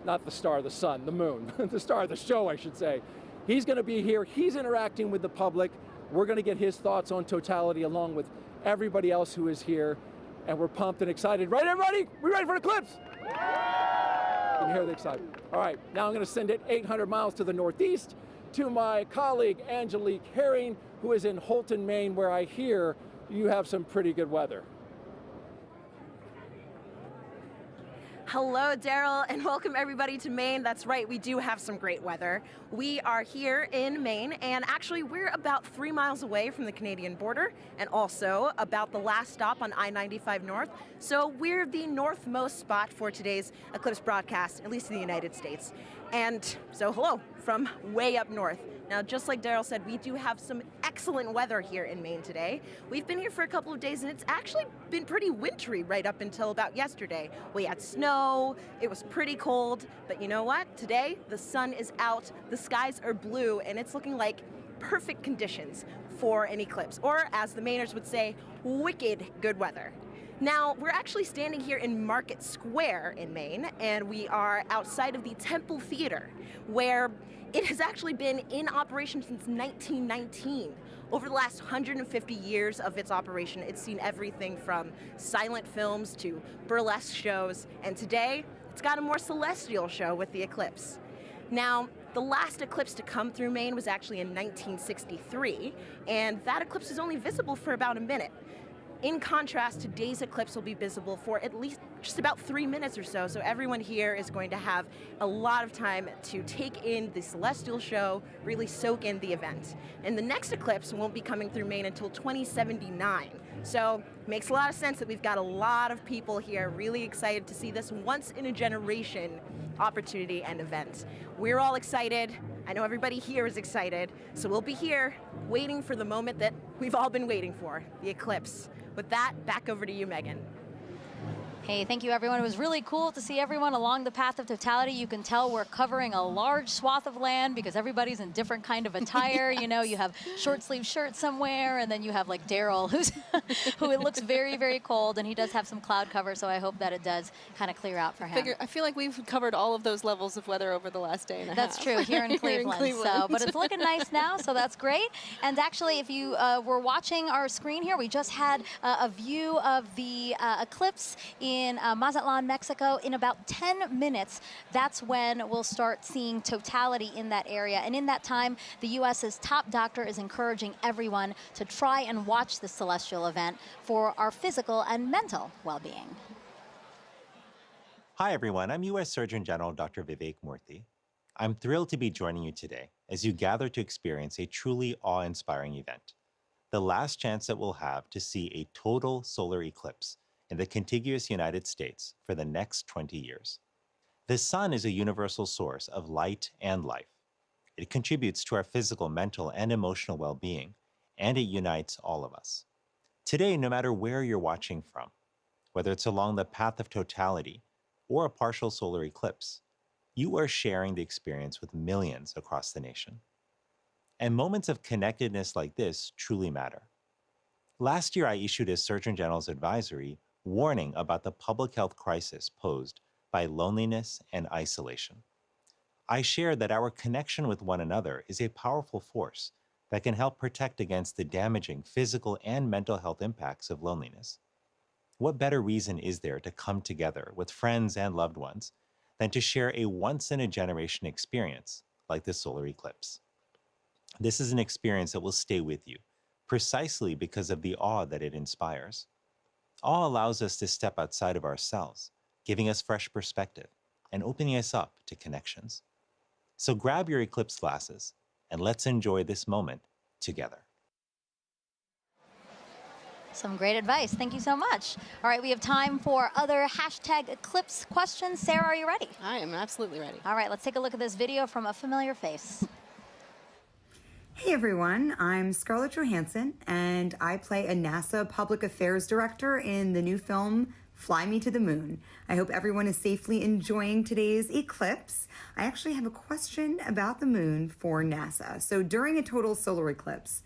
Not the star, the sun, the moon. The star of the show, I should say. He's going to be here. He's interacting with the public. We're going to get his thoughts on totality along with everybody else who is here. And we're pumped and excited. Right, everybody? We ready for an eclipse? Can you hear the excitement? All right, now I'm going to send it 800 miles to the northeast to my colleague Angelique Herring, who is in Holton, Maine, where I hear you have some pretty good weather. Hello, Daryl, and welcome everybody to Maine. That's right, we do have some great weather. We are here in Maine, and actually we're about 3 miles away from the Canadian border, and also about the last stop on I-95 North. So we're the northmost spot for today's eclipse broadcast, at least in the United States. And so hello from way up north. Now, just like Daryl said, we do have some excellent weather here in Maine today. We've been here for a couple of days, and it's actually been pretty wintry right up until about yesterday. We had snow, it was pretty cold, but you know what? Today, the sun is out, the skies are blue, and it's looking like perfect conditions for an eclipse, or as the Mainers would say, wicked good weather. Now, we're actually standing here in Market Square in Maine, and we are outside of the Temple Theater, where it has actually been in operation since 1919. Over the last 150 years of its operation, it's seen everything from silent films to burlesque shows, and today, it's got a more celestial show with the eclipse. Now, the last eclipse to come through Maine was actually in 1963, and that eclipse is only visible for about a minute. In contrast, today's eclipse will be visible for at least just about 3 minutes or so, so everyone here is going to have a lot of time to take in the celestial show, really soak in the event. And the next eclipse won't be coming through Maine until 2079. So it makes a lot of sense that we've got a lot of people here really excited to see this once-in-a-generation opportunity and event. We're all excited. I know everybody here is excited, so we'll be here waiting for the moment that we've all been waiting for, the eclipse. With that, back over to you, Megan. Hey, thank you, everyone. It was really cool to see everyone along the path of totality. You can tell we're covering a large swath of land because everybody's in different kind of attire. You know, you have short sleeve shirts somewhere, and then you have like Daryl, who it looks very, very cold, and he does have some cloud cover, so I hope that it does kind of clear out for him. I feel like we've covered all of those levels of weather over the last day and a half. That's true, here in Cleveland. So, but it's looking nice now, so that's great. And actually, if you were watching our screen here, we just had a view of the eclipse in Mazatlan, Mexico. In about 10 minutes, that's when we'll start seeing totality in that area. And in that time, the U.S.'s top doctor is encouraging everyone to try and watch the celestial event for our physical and mental well-being. Hi, everyone. I'm U.S. Surgeon General Dr. Vivek Murthy. I'm thrilled to be joining you today as you gather to experience a truly awe-inspiring event, the last chance that we'll have to see a total solar eclipse in the contiguous United States for the next 20 years. The sun is a universal source of light and life. It contributes to our physical, mental, and emotional well-being, and it unites all of us. Today, no matter where you're watching from, whether it's along the path of totality or a partial solar eclipse, you are sharing the experience with millions across the nation. And moments of connectedness like this truly matter. Last year, I issued a Surgeon General's advisory warning about the public health crisis posed by loneliness and isolation. I shared that our connection with one another is a powerful force that can help protect against the damaging physical and mental health impacts of loneliness. What better reason is there to come together with friends and loved ones than to share a once-in-a-generation experience like the solar eclipse? This is an experience that will stay with you, precisely because of the awe that it inspires. Awe allows us to step outside of ourselves, giving us fresh perspective and opening us up to connections. So grab your eclipse glasses and let's enjoy this moment together. Some great advice. Thank you so much. All right, we have time for other hashtag eclipse questions. Sarah, are you ready? I am absolutely ready. All right, let's take a look at this video from a familiar face. Hey everyone, I'm Scarlett Johansson, and I play a NASA Public Affairs Director in the new film, Fly Me to the Moon. I hope everyone is safely enjoying today's eclipse. I actually have a question about the moon for NASA. So during a total solar eclipse,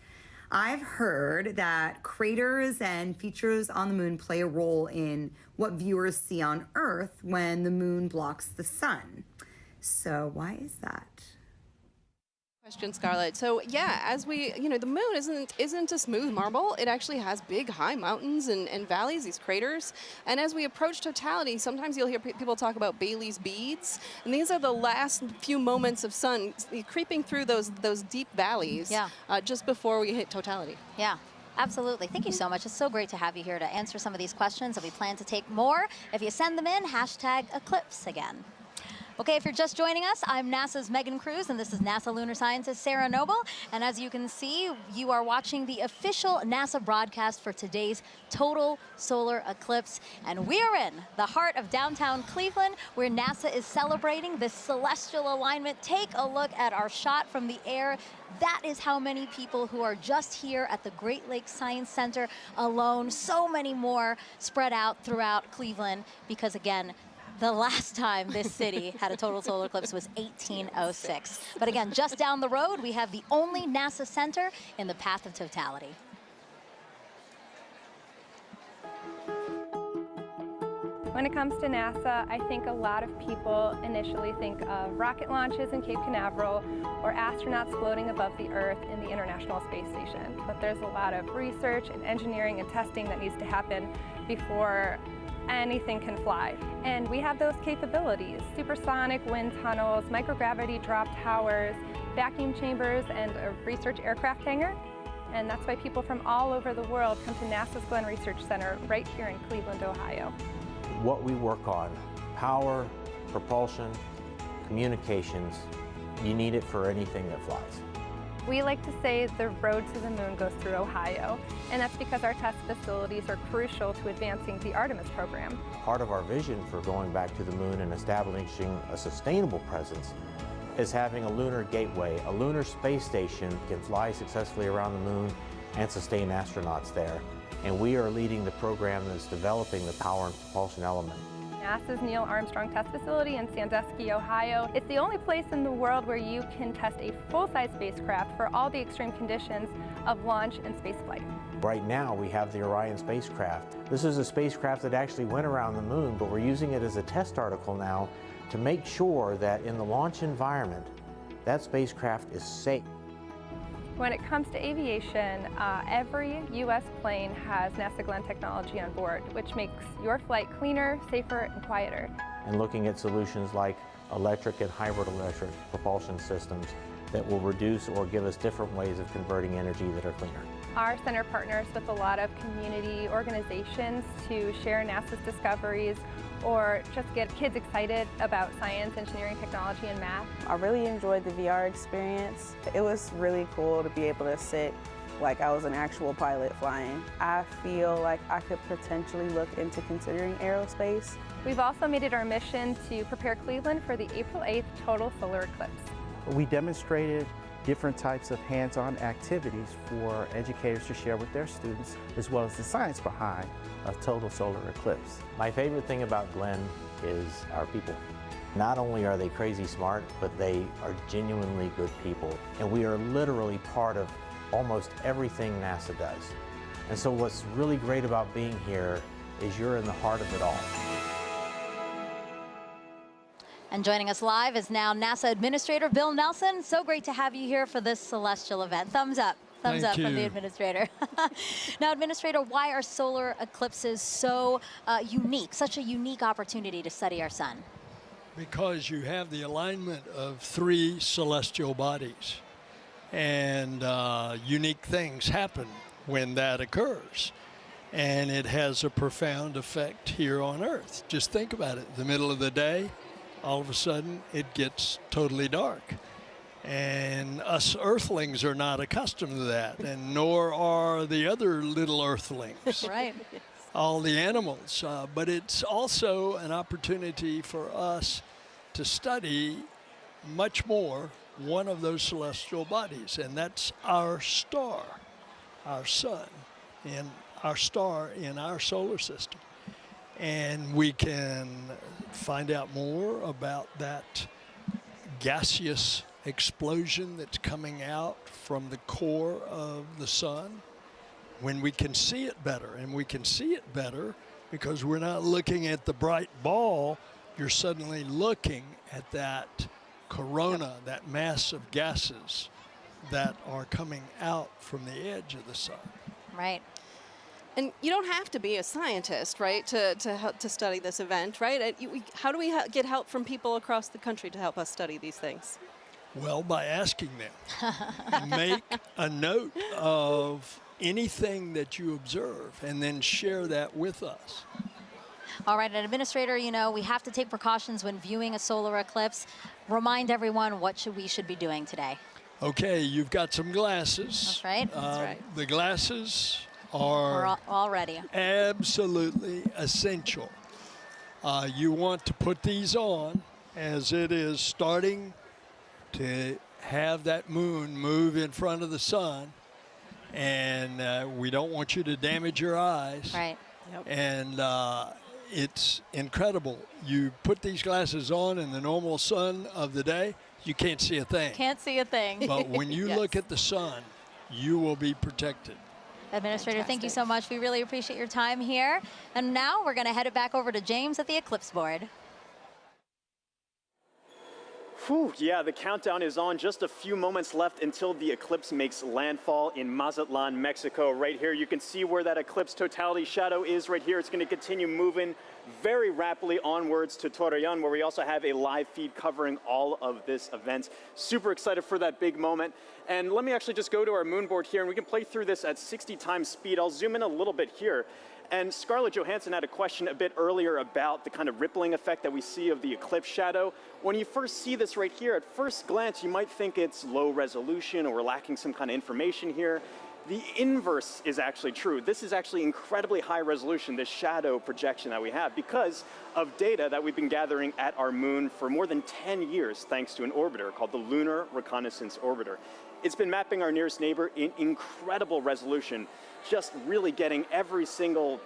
I've heard that craters and features on the moon play a role in what viewers see on Earth when the moon blocks the sun. So why is that? Question, Scarlett. So yeah, as we, the moon isn't a smooth marble. It actually has big, high mountains and valleys, these craters. And as we approach totality, sometimes you'll hear people talk about Bailey's beads, and these are the last few moments of sun creeping through those deep valleys. Yeah. Just before we hit totality. Yeah. Absolutely. Thank you so much. It's so great to have you here to answer some of these questions, and we plan to take more. If you send them in, hashtag eclipse again. Okay, if you're just joining us, I'm NASA's Megan Cruz, and this is NASA lunar scientist Sarah Noble. And as you can see, you are watching the official NASA broadcast for today's total solar eclipse. And we are in the heart of downtown Cleveland, where NASA is celebrating this celestial alignment. Take a look at our shot from the air. That is how many people who are just here at the Great Lakes Science Center alone. So many more spread out throughout Cleveland, because again, the last time this city had a total solar eclipse was 1806. But again, just down the road, we have the only NASA center in the path of totality. When it comes to NASA, I think a lot of people initially think of rocket launches in Cape Canaveral or astronauts floating above the Earth in the International Space Station. But there's a lot of research and engineering and testing that needs to happen before anything can fly. And we have those capabilities: supersonic wind tunnels, microgravity drop towers, vacuum chambers, and a research aircraft hangar. And that's why people from all over the world come to NASA's Glenn Research Center right here in Cleveland, Ohio. What we work on, power, propulsion, communications, you need it for anything that flies. We like to say the road to the moon goes through Ohio, and that's because our test facilities are crucial to advancing the Artemis program. Part of our vision for going back to the moon and establishing a sustainable presence is having a lunar gateway. A lunar space station can fly successfully around the moon and sustain astronauts there. And we are leading the program that's developing the power and propulsion element. NASA's Neil Armstrong Test Facility in Sandusky, Ohio. It's the only place in the world where you can test a full-size spacecraft for all the extreme conditions of launch and spaceflight. Right now we have the Orion spacecraft. This is a spacecraft that actually went around the moon, but we're using it as a test article now to make sure that in the launch environment, that spacecraft is safe. When it comes to aviation, every U.S. plane has NASA Glenn technology on board, which makes your flight cleaner, safer, and quieter. And looking at solutions like electric and hybrid electric propulsion systems that will reduce or give us different ways of converting energy that are cleaner. Our center partners with a lot of community organizations to share NASA's discoveries or just get kids excited about science, engineering, technology, and math. I really enjoyed the VR experience. It was really cool to be able to sit like I was an actual pilot flying. I feel like I could potentially look into considering aerospace. We've also made it our mission to prepare Cleveland for the April 8th total solar eclipse. We demonstrated different types of hands-on activities for educators to share with their students, as well as the science behind a total solar eclipse. My favorite thing about Glenn is our people. Not only are they crazy smart, but they are genuinely good people. And we are literally part of almost everything NASA does. And so what's really great about being here is you're in the heart of it all. And joining us live is now NASA Administrator Bill Nelson. So great to have you here for this celestial event. Thumbs up. Thumbs up from the Administrator. Now, Administrator, why are solar eclipses so unique, such a unique opportunity to study our sun? Because you have the alignment of three celestial bodies, and unique things happen when that occurs. And it has a profound effect here on Earth. Just think about it. The middle of the day, all of a sudden, it gets totally dark. And us Earthlings are not accustomed to that, and nor are the other little Earthlings. Right. All the animals. But it's also an opportunity for us to study much more one of those celestial bodies, and that's our star, our sun, and our star in our solar system. And we can find out more about that gaseous explosion that's coming out from the core of the sun when we can see it better. And we can see it better because we're not looking at the bright ball. You're suddenly looking at that corona, that mass of gases that are coming out from the edge of the sun. Right. And you don't have to be a scientist, right, to study this event, right? How do we get help from people across the country to help us study these things? Well, by asking them. Make a note of anything that you observe and then share that with us. All right, Administrator, you know, we have to take precautions when viewing a solar eclipse. Remind everyone what we should be doing today. Okay, you've got some glasses. That's right. That's right. The glasses are all ready. Absolutely essential. You want to put these on as it is starting to have that moon move in front of the sun, and we don't want you to damage your eyes. Right. Yep. And it's incredible. You put these glasses on in the normal sun of the day, you can't see a thing. Can't see a thing. But when you Yes. look at the sun, you will be protected. Administrator, thank you so much. We really appreciate your time here. And now we're going to head it back over to James at the eclipse board. Whew, yeah, the countdown is on. Just a few moments left until the eclipse makes landfall in Mazatlan, Mexico. Right here, you can see where that eclipse totality shadow is right here. It's going to continue moving very rapidly onwards to Torreon, where we also have a live feed covering all of this event. Super excited for that big moment. And let me actually just go to our moon board here, and we can play through this at 60 times speed. I'll zoom in a little bit here. And Scarlett Johansson had a question a bit earlier about the kind of rippling effect that we see of the eclipse shadow. When you first see this right here, at first glance, you might think it's low resolution or we're lacking some kind of information here. The inverse is actually true. This is actually incredibly high resolution, this shadow projection that we have, because of data that we've been gathering at our moon for more than 10 years, thanks to an orbiter called the Lunar Reconnaissance Orbiter. It's been mapping our nearest neighbor in incredible resolution, just really getting every single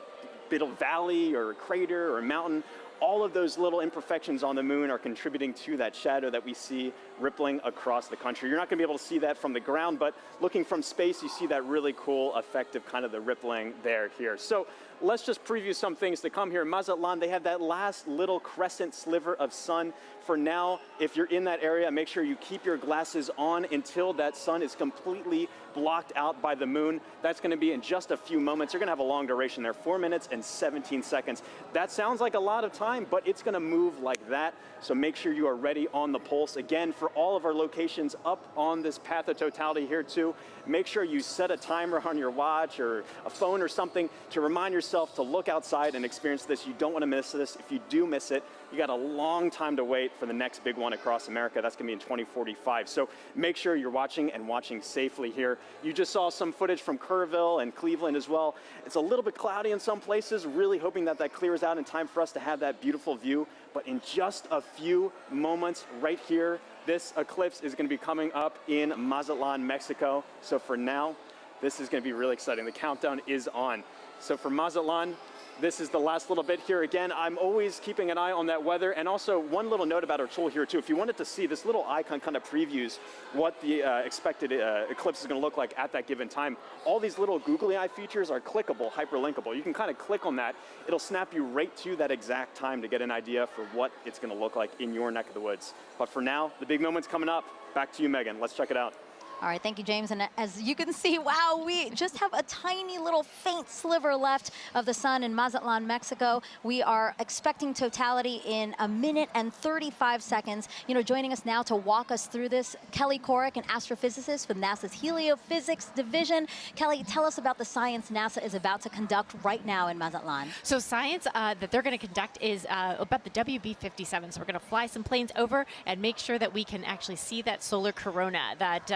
bit of valley or crater or mountain. All of those little imperfections on the moon are contributing to that shadow that we see rippling across the country. You're not going to be able to see that from the ground, but looking from space, you see that really cool effect of kind of the rippling there here. So let's just preview some things to come here. Mazatlan, they have that last little crescent sliver of sun. For now, if you're in that area, make sure you keep your glasses on until that sun is completely blocked out by the moon. That's going to be in just a few moments. You're going to have a long duration there, 4 minutes and 17 seconds. That sounds like a lot of time, but it's going to move like that. So make sure you are ready on the pulse. Again, for all of our locations up on this path of totality here too, make sure you set a timer on your watch or a phone or something to remind yourself to look outside and experience this. You don't want to miss this. If you do miss it, you got a long time to wait for the next big one across America. That's going to be in 2045. So make sure you're watching and watching safely here. You just saw some footage from Kerrville and Cleveland as well. It's a little bit cloudy in some places, really hoping that that clears out in time for us to have that beautiful view. But in just a few moments right here, this eclipse is going to be coming up in Mazatlan, Mexico. So for now, this is going to be really exciting. The countdown is on. So for Mazatlan, this is the last little bit here. Again, I'm always keeping an eye on that weather. And also one little note about our tool here too. If you wanted to see, this little icon kind of previews what the expected eclipse is going to look like at that given time. All these little googly eye features are clickable, hyperlinkable. You can kind of click on that. It'll snap you right to that exact time to get an idea for what it's going to look like in your neck of the woods. But for now, the big moment's coming up. Back to you, Megan. Let's check it out. All right, thank you, James. And as you can see, wow, we just have a tiny little faint sliver left of the sun in Mazatlan, Mexico. We are expecting totality in 1 minute and 35 seconds. You know, joining us now to walk us through this, Kelly Corrick, an astrophysicist with NASA's Heliophysics Division. Kelly, tell us about the science NASA is about to conduct right now in Mazatlan. So science that they're going to conduct is about the WB-57. So we're going to fly some planes over and make sure that we can actually see that solar corona, that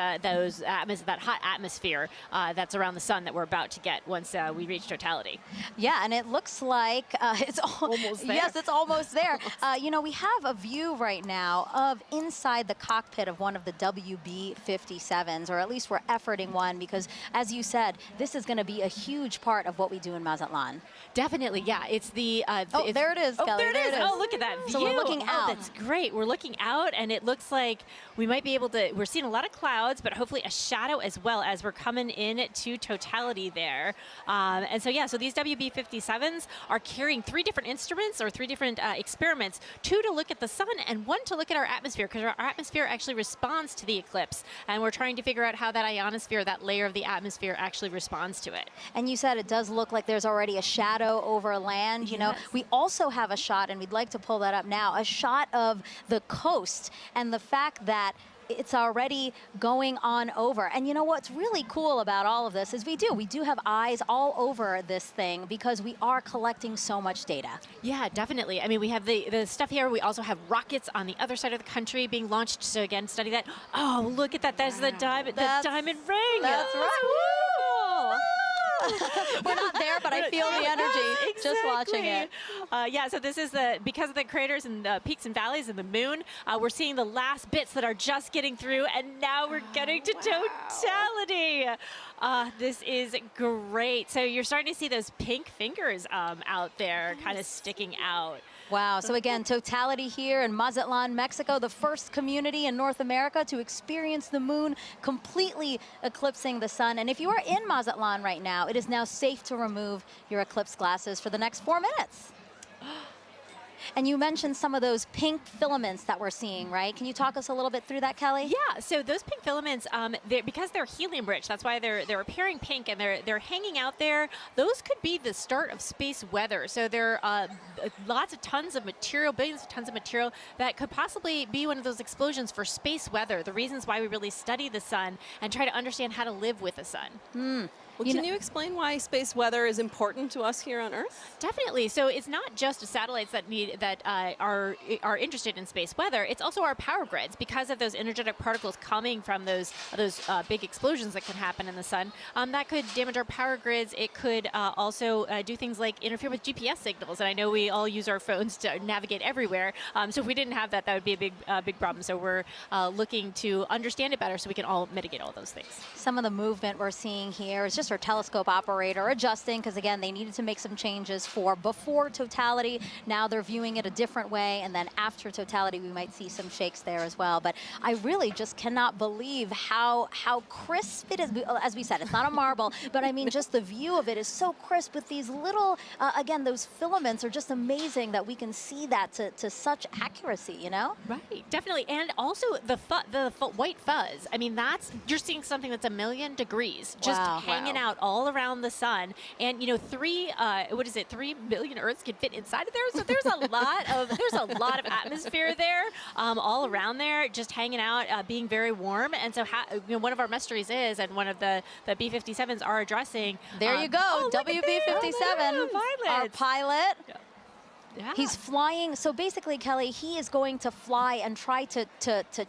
hot atmosphere that's around the sun that we're about to get once we reach totality. Yeah, and it looks like it's almost there. Yes, it's almost there. You know, we have a view right now of inside the cockpit of one of the WB-57s, or at least we're efforting one, because as you said, this is going to be a huge part of what we do in Mazatlan. Definitely, yeah. It's the there it is, oh, Kelly. There it is. Oh, look at that view. So we're looking out. That's great. We're looking out, and it looks like we might be able to. We're seeing a lot of clouds, but hopefully a shadow as well as we're coming in to totality there. And so, yeah, so these WB-57s are carrying 3 different instruments or 3 different experiments, 2 to look at the sun and 1 to look at our atmosphere, because our atmosphere actually responds to the eclipse. And we're trying to figure out how that ionosphere, that layer of the atmosphere, actually responds to it. And you said it does look like there's already a shadow over land. You know, we also have a shot, and we'd like to pull that up now, a shot of the coast and the fact that it's already going on over. And you know what's really cool about all of this is we do have eyes all over this thing because we are collecting so much data. Yeah, definitely. I mean, we have the stuff here. We also have rockets on the other side of the country being launched to, again, study that. Oh, look at that. There's the diamond ring. That's right. We're not there, but I feel the energy just watching it. Yeah, so this is because of the craters and the peaks and valleys of the moon, we're seeing the last bits that are just getting through, and now we're getting to totality. This is great. So you're starting to see those pink fingers out there kind of sticking out. Wow. So again, totality here in Mazatlan, Mexico, the first community in North America to experience the moon completely eclipsing the sun. And if you are in Mazatlan right now, it is now safe to remove your eclipse glasses for the next 4 minutes. And you mentioned some of those pink filaments that we're seeing, right? Can you talk us a little bit through that, Kelly? Yeah, so those pink filaments, because they're helium rich, that's why they're appearing pink and they're hanging out there. Those could be the start of space weather. So there are lots of tons of material, billions of tons of material that could possibly be one of those explosions for space weather, the reasons why we really study the sun and try to understand how to live with the sun. Well, can you explain why space weather is important to us here on Earth? Definitely. So it's not just satellites that are interested in space weather. It's also our power grids because of those energetic particles coming from those big explosions that can happen in the sun. That could damage our power grids. It could also do things like interfere with GPS signals. And I know we all use our phones to navigate everywhere. So if we didn't have that, that would be a big problem. So we're looking to understand it better so we can all mitigate all those things. Some of the movement we're seeing here is just our telescope operator adjusting because, again, they needed to make some changes for before totality. Now they're viewing it a different way, and then after totality, we might see some shakes there as well. But I really just cannot believe how crisp it is. As we said, it's not a marble, but I mean, just the view of it is so crisp with these little, again, those filaments are just amazing that we can see that to such accuracy, you know? Right, definitely. And also the white fuzz. I mean, you're seeing something that's 1,000,000 degrees just hanging out all around the sun. And, you know, 3 billion Earths can fit inside of there. So there's a lot of atmosphere there, all around there, just hanging out, being very warm. And so, one of our mysteries is, and one of the B-57s are addressing. There you go, WB-57, our pilot. Yeah. He's flying. So basically, Kelly, he is going to fly and try to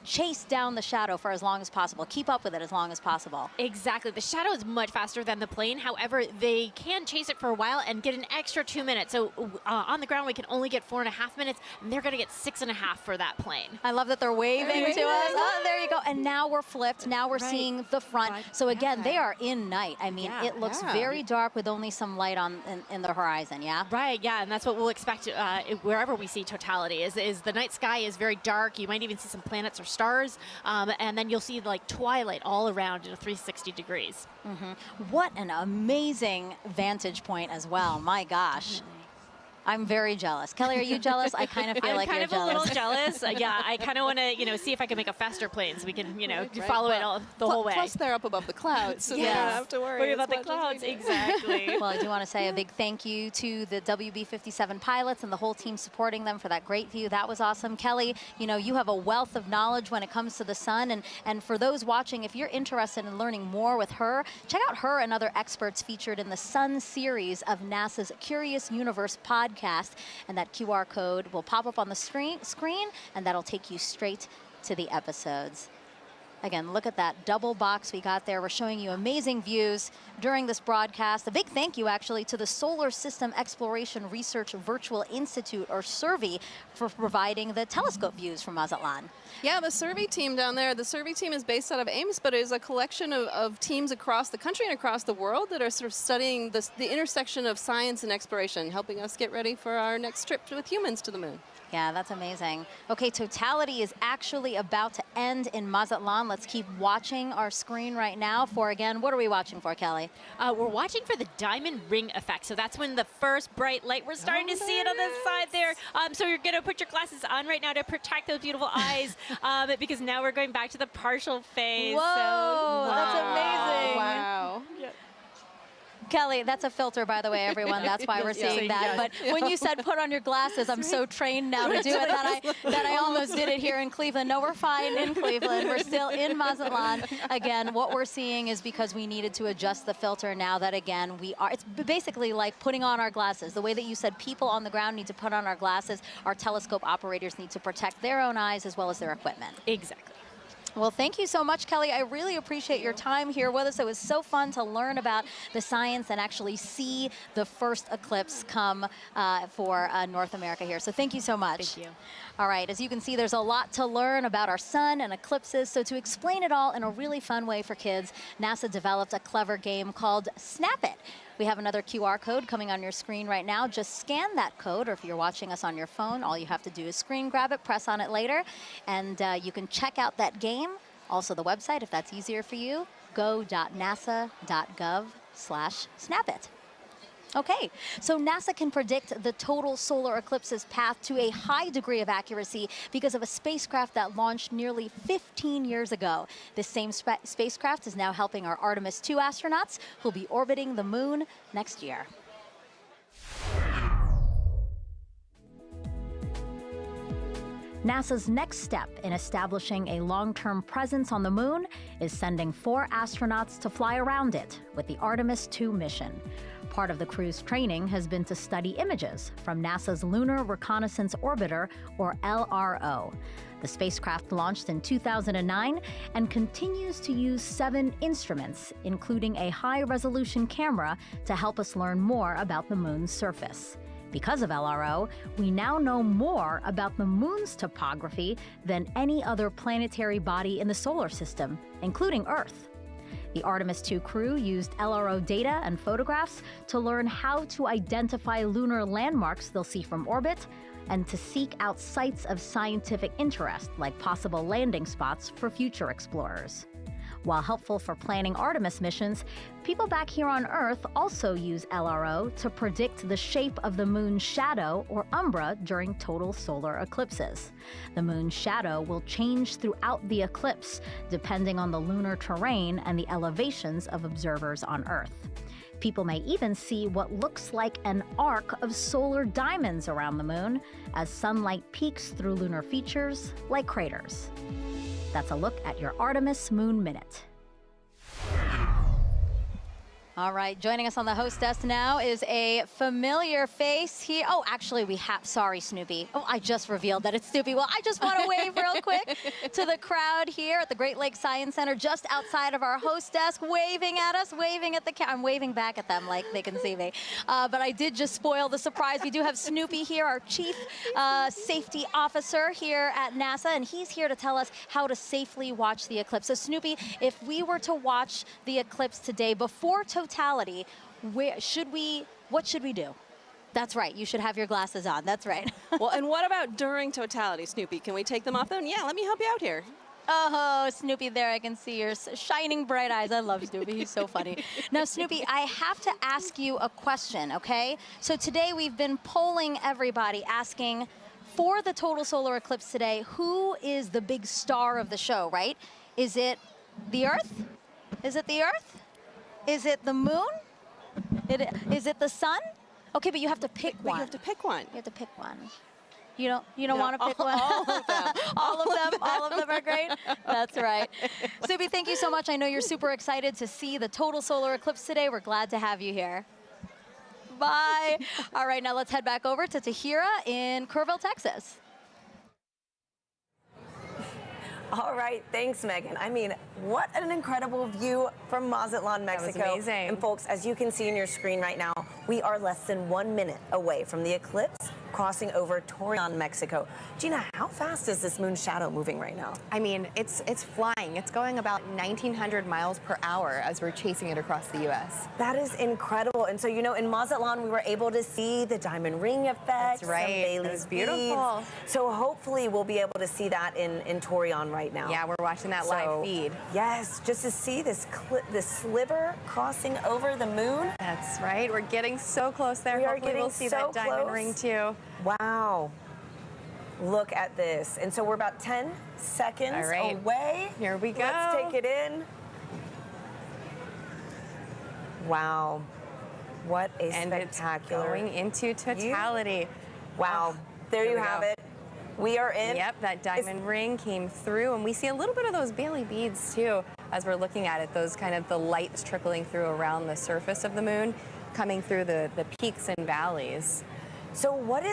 chase down the shadow for as long as possible, keep up with it as long as possible. Exactly. The shadow is much faster than the plane. However, they can chase it for a while and get an extra 2 minutes. So on the ground, we can only get 4.5 minutes, and they're going to get 6.5 for that plane. I love that they're waving to us. Oh, there you go. And now we're flipped. Now we're seeing the front. So again, they are in night. I mean, it looks very dark with only some light in the horizon, yeah? Right, yeah, and that's what we'll expect wherever we see totality is the night sky is very dark. You might even see some planets or stars, and then you'll see like twilight all around in 360 degrees. What an amazing vantage point as well. My gosh. I'm very jealous. Kelly, are you jealous? I kind of feel like you're jealous. I'm kind of a little jealous. Yeah, I kind of want to, see if I can make a faster plane so we can, follow it the whole way. Plus, they're up above the clouds, so they don't have to worry about the clouds. Exactly. Well, I do want to say a big thank you to the WB-57 pilots and the whole team supporting them for that great view. That was awesome. Kelly, you have a wealth of knowledge when it comes to the sun. And for those watching, if you're interested in learning more with her, check out her and other experts featured in the Sun series of NASA's Curious Universe podcast. And that QR code will pop up on the screen, and that'll take you straight to the episodes. Again, look at that double box we got there. We're showing you amazing views during this broadcast. A big thank you, actually, to the Solar System Exploration Research Virtual Institute, or SERVI, for providing the telescope views from Mazatlan. Yeah, the SERVI team down there, the SERVI team is based out of Ames, but it is a collection of teams across the country and across the world that are sort of studying the intersection of science and exploration, helping us get ready for our next trip with humans to the moon. Yeah, that's amazing. Okay, totality is actually about to end in Mazatlan. Let's keep watching our screen right now for, again, what are we watching for, Kelly? We're watching for the diamond ring effect. So that's when the first bright light, we're starting to see it on the side there. So you're going to put your glasses on right now to protect those beautiful eyes, because now we're going back to the partial phase. Whoa, that's amazing. Wow. Yeah. Kelly, that's a filter, by the way, everyone. That's why we're seeing that. But when you said put on your glasses, I'm so trained now to do it that I almost did it here in Cleveland. No, we're fine in Cleveland. We're still in Mazatlan. Again, what we're seeing is because we needed to adjust the filter. Now that, again, it's basically like putting on our glasses. The way that you said people on the ground need to put on our glasses, our telescope operators need to protect their own eyes as well as their equipment. Exactly. Well, thank you so much, Kelly. I really appreciate your time here with us. It was so fun to learn about the science and actually see the first eclipse come for North America here. So thank you so much. Thank you. All right, as you can see, there's a lot to learn about our sun and eclipses. So to explain it all in a really fun way for kids, NASA developed a clever game called Snap It. We have another QR code coming on your screen right now. Just scan that code, or if you're watching us on your phone, all you have to do is screen grab it, press on it later, and you can check out that game. Also the website, if that's easier for you, go.nasa.gov/snapit. Okay, so NASA can predict the total solar eclipse's path to a high degree of accuracy because of a spacecraft that launched nearly 15 years ago. This same spacecraft is now helping our Artemis 2 astronauts who'll be orbiting the moon next year. NASA's next step in establishing a long-term presence on the moon is sending 4 astronauts to fly around it with the Artemis 2 mission. Part of the crew's training has been to study images from NASA's Lunar Reconnaissance Orbiter, or LRO. The spacecraft launched in 2009 and continues to use 7 instruments, including a high-resolution camera, to help us learn more about the moon's surface. Because of LRO, we now know more about the moon's topography than any other planetary body in the solar system, including Earth. The Artemis 2 crew used LRO data and photographs to learn how to identify lunar landmarks they'll see from orbit and to seek out sites of scientific interest, like possible landing spots for future explorers. While helpful for planning Artemis missions, people back here on Earth also use LRO to predict the shape of the moon's shadow, or umbra, during total solar eclipses. The moon's shadow will change throughout the eclipse, depending on the lunar terrain and the elevations of observers on Earth. People may even see what looks like an arc of solar diamonds around the moon as sunlight peeks through lunar features like craters. That's a look at your Artemis Moon Minute. All right, joining us on the host desk now is a familiar face here. Oh, actually, we have, sorry, Snoopy. Oh, I just revealed that it's Snoopy. Well, I just want to wave real quick to the crowd here at the Great Lakes Science Center, just outside of our host desk, waving at us, waving at the I'm waving back at them like they can see me. But I did just spoil the surprise. We do have Snoopy here, our Chief Safety Officer here at NASA, and he's here to tell us how to safely watch the eclipse. So, Snoopy, if we were to watch the eclipse today before totality, what should we do? That's right, you should have your glasses on, that's right. Well, and what about during totality, Snoopy? Can we take them off then? Yeah, let me help you out here. Oh, Snoopy, there I can see your shining bright eyes. I love Snoopy, he's so funny. Now, Snoopy, I have to ask you a question, okay? So today we've been polling everybody, asking for the total solar eclipse today, who is the big star of the show, right? Is it the Earth? Is it the Earth? Is it the moon? Is it the sun? Okay, but you have to pick one. You have to pick one. You have to pick one. You don't want to pick one? All of them. All of them are great? That's right. Snoopy, thank you so much. I know you're super excited to see the total solar eclipse today. We're glad to have you here. Bye. All right, now let's head back over to Tahira in Kerrville, Texas. All right, thanks, Megan. I mean, what an incredible view from Mazatlan, Mexico. That was amazing. And folks, as you can see in your screen right now, we are less than 1 minute away from the eclipse crossing over Torreon, Mexico. Gina, how fast is this moon shadow moving right now? I mean, it's flying. It's going about 1,900 miles per hour as we're chasing it across the U.S. That is incredible. And so, you know, in Mazatlan, we were able to see the diamond ring effect. That's right. It was beautiful. Beads. So hopefully we'll be able to see that in Torreon right now. Yeah, we're watching that live feed. Yes, just to see this sliver crossing over the moon. That's right. We're getting so close there. Hopefully we'll see that diamond ring too. Wow. Look at this. And so we're about 10 seconds away. Here we go. Let's take it in. Wow. What a spectacular. It's going into totality. Wow. There you have it. We are in. Yep, that diamond ring came through, and we see a little bit of those Bailey beads too as we're looking at it, those kind of the lights trickling through around the surface of the moon, coming through the peaks and valleys. So what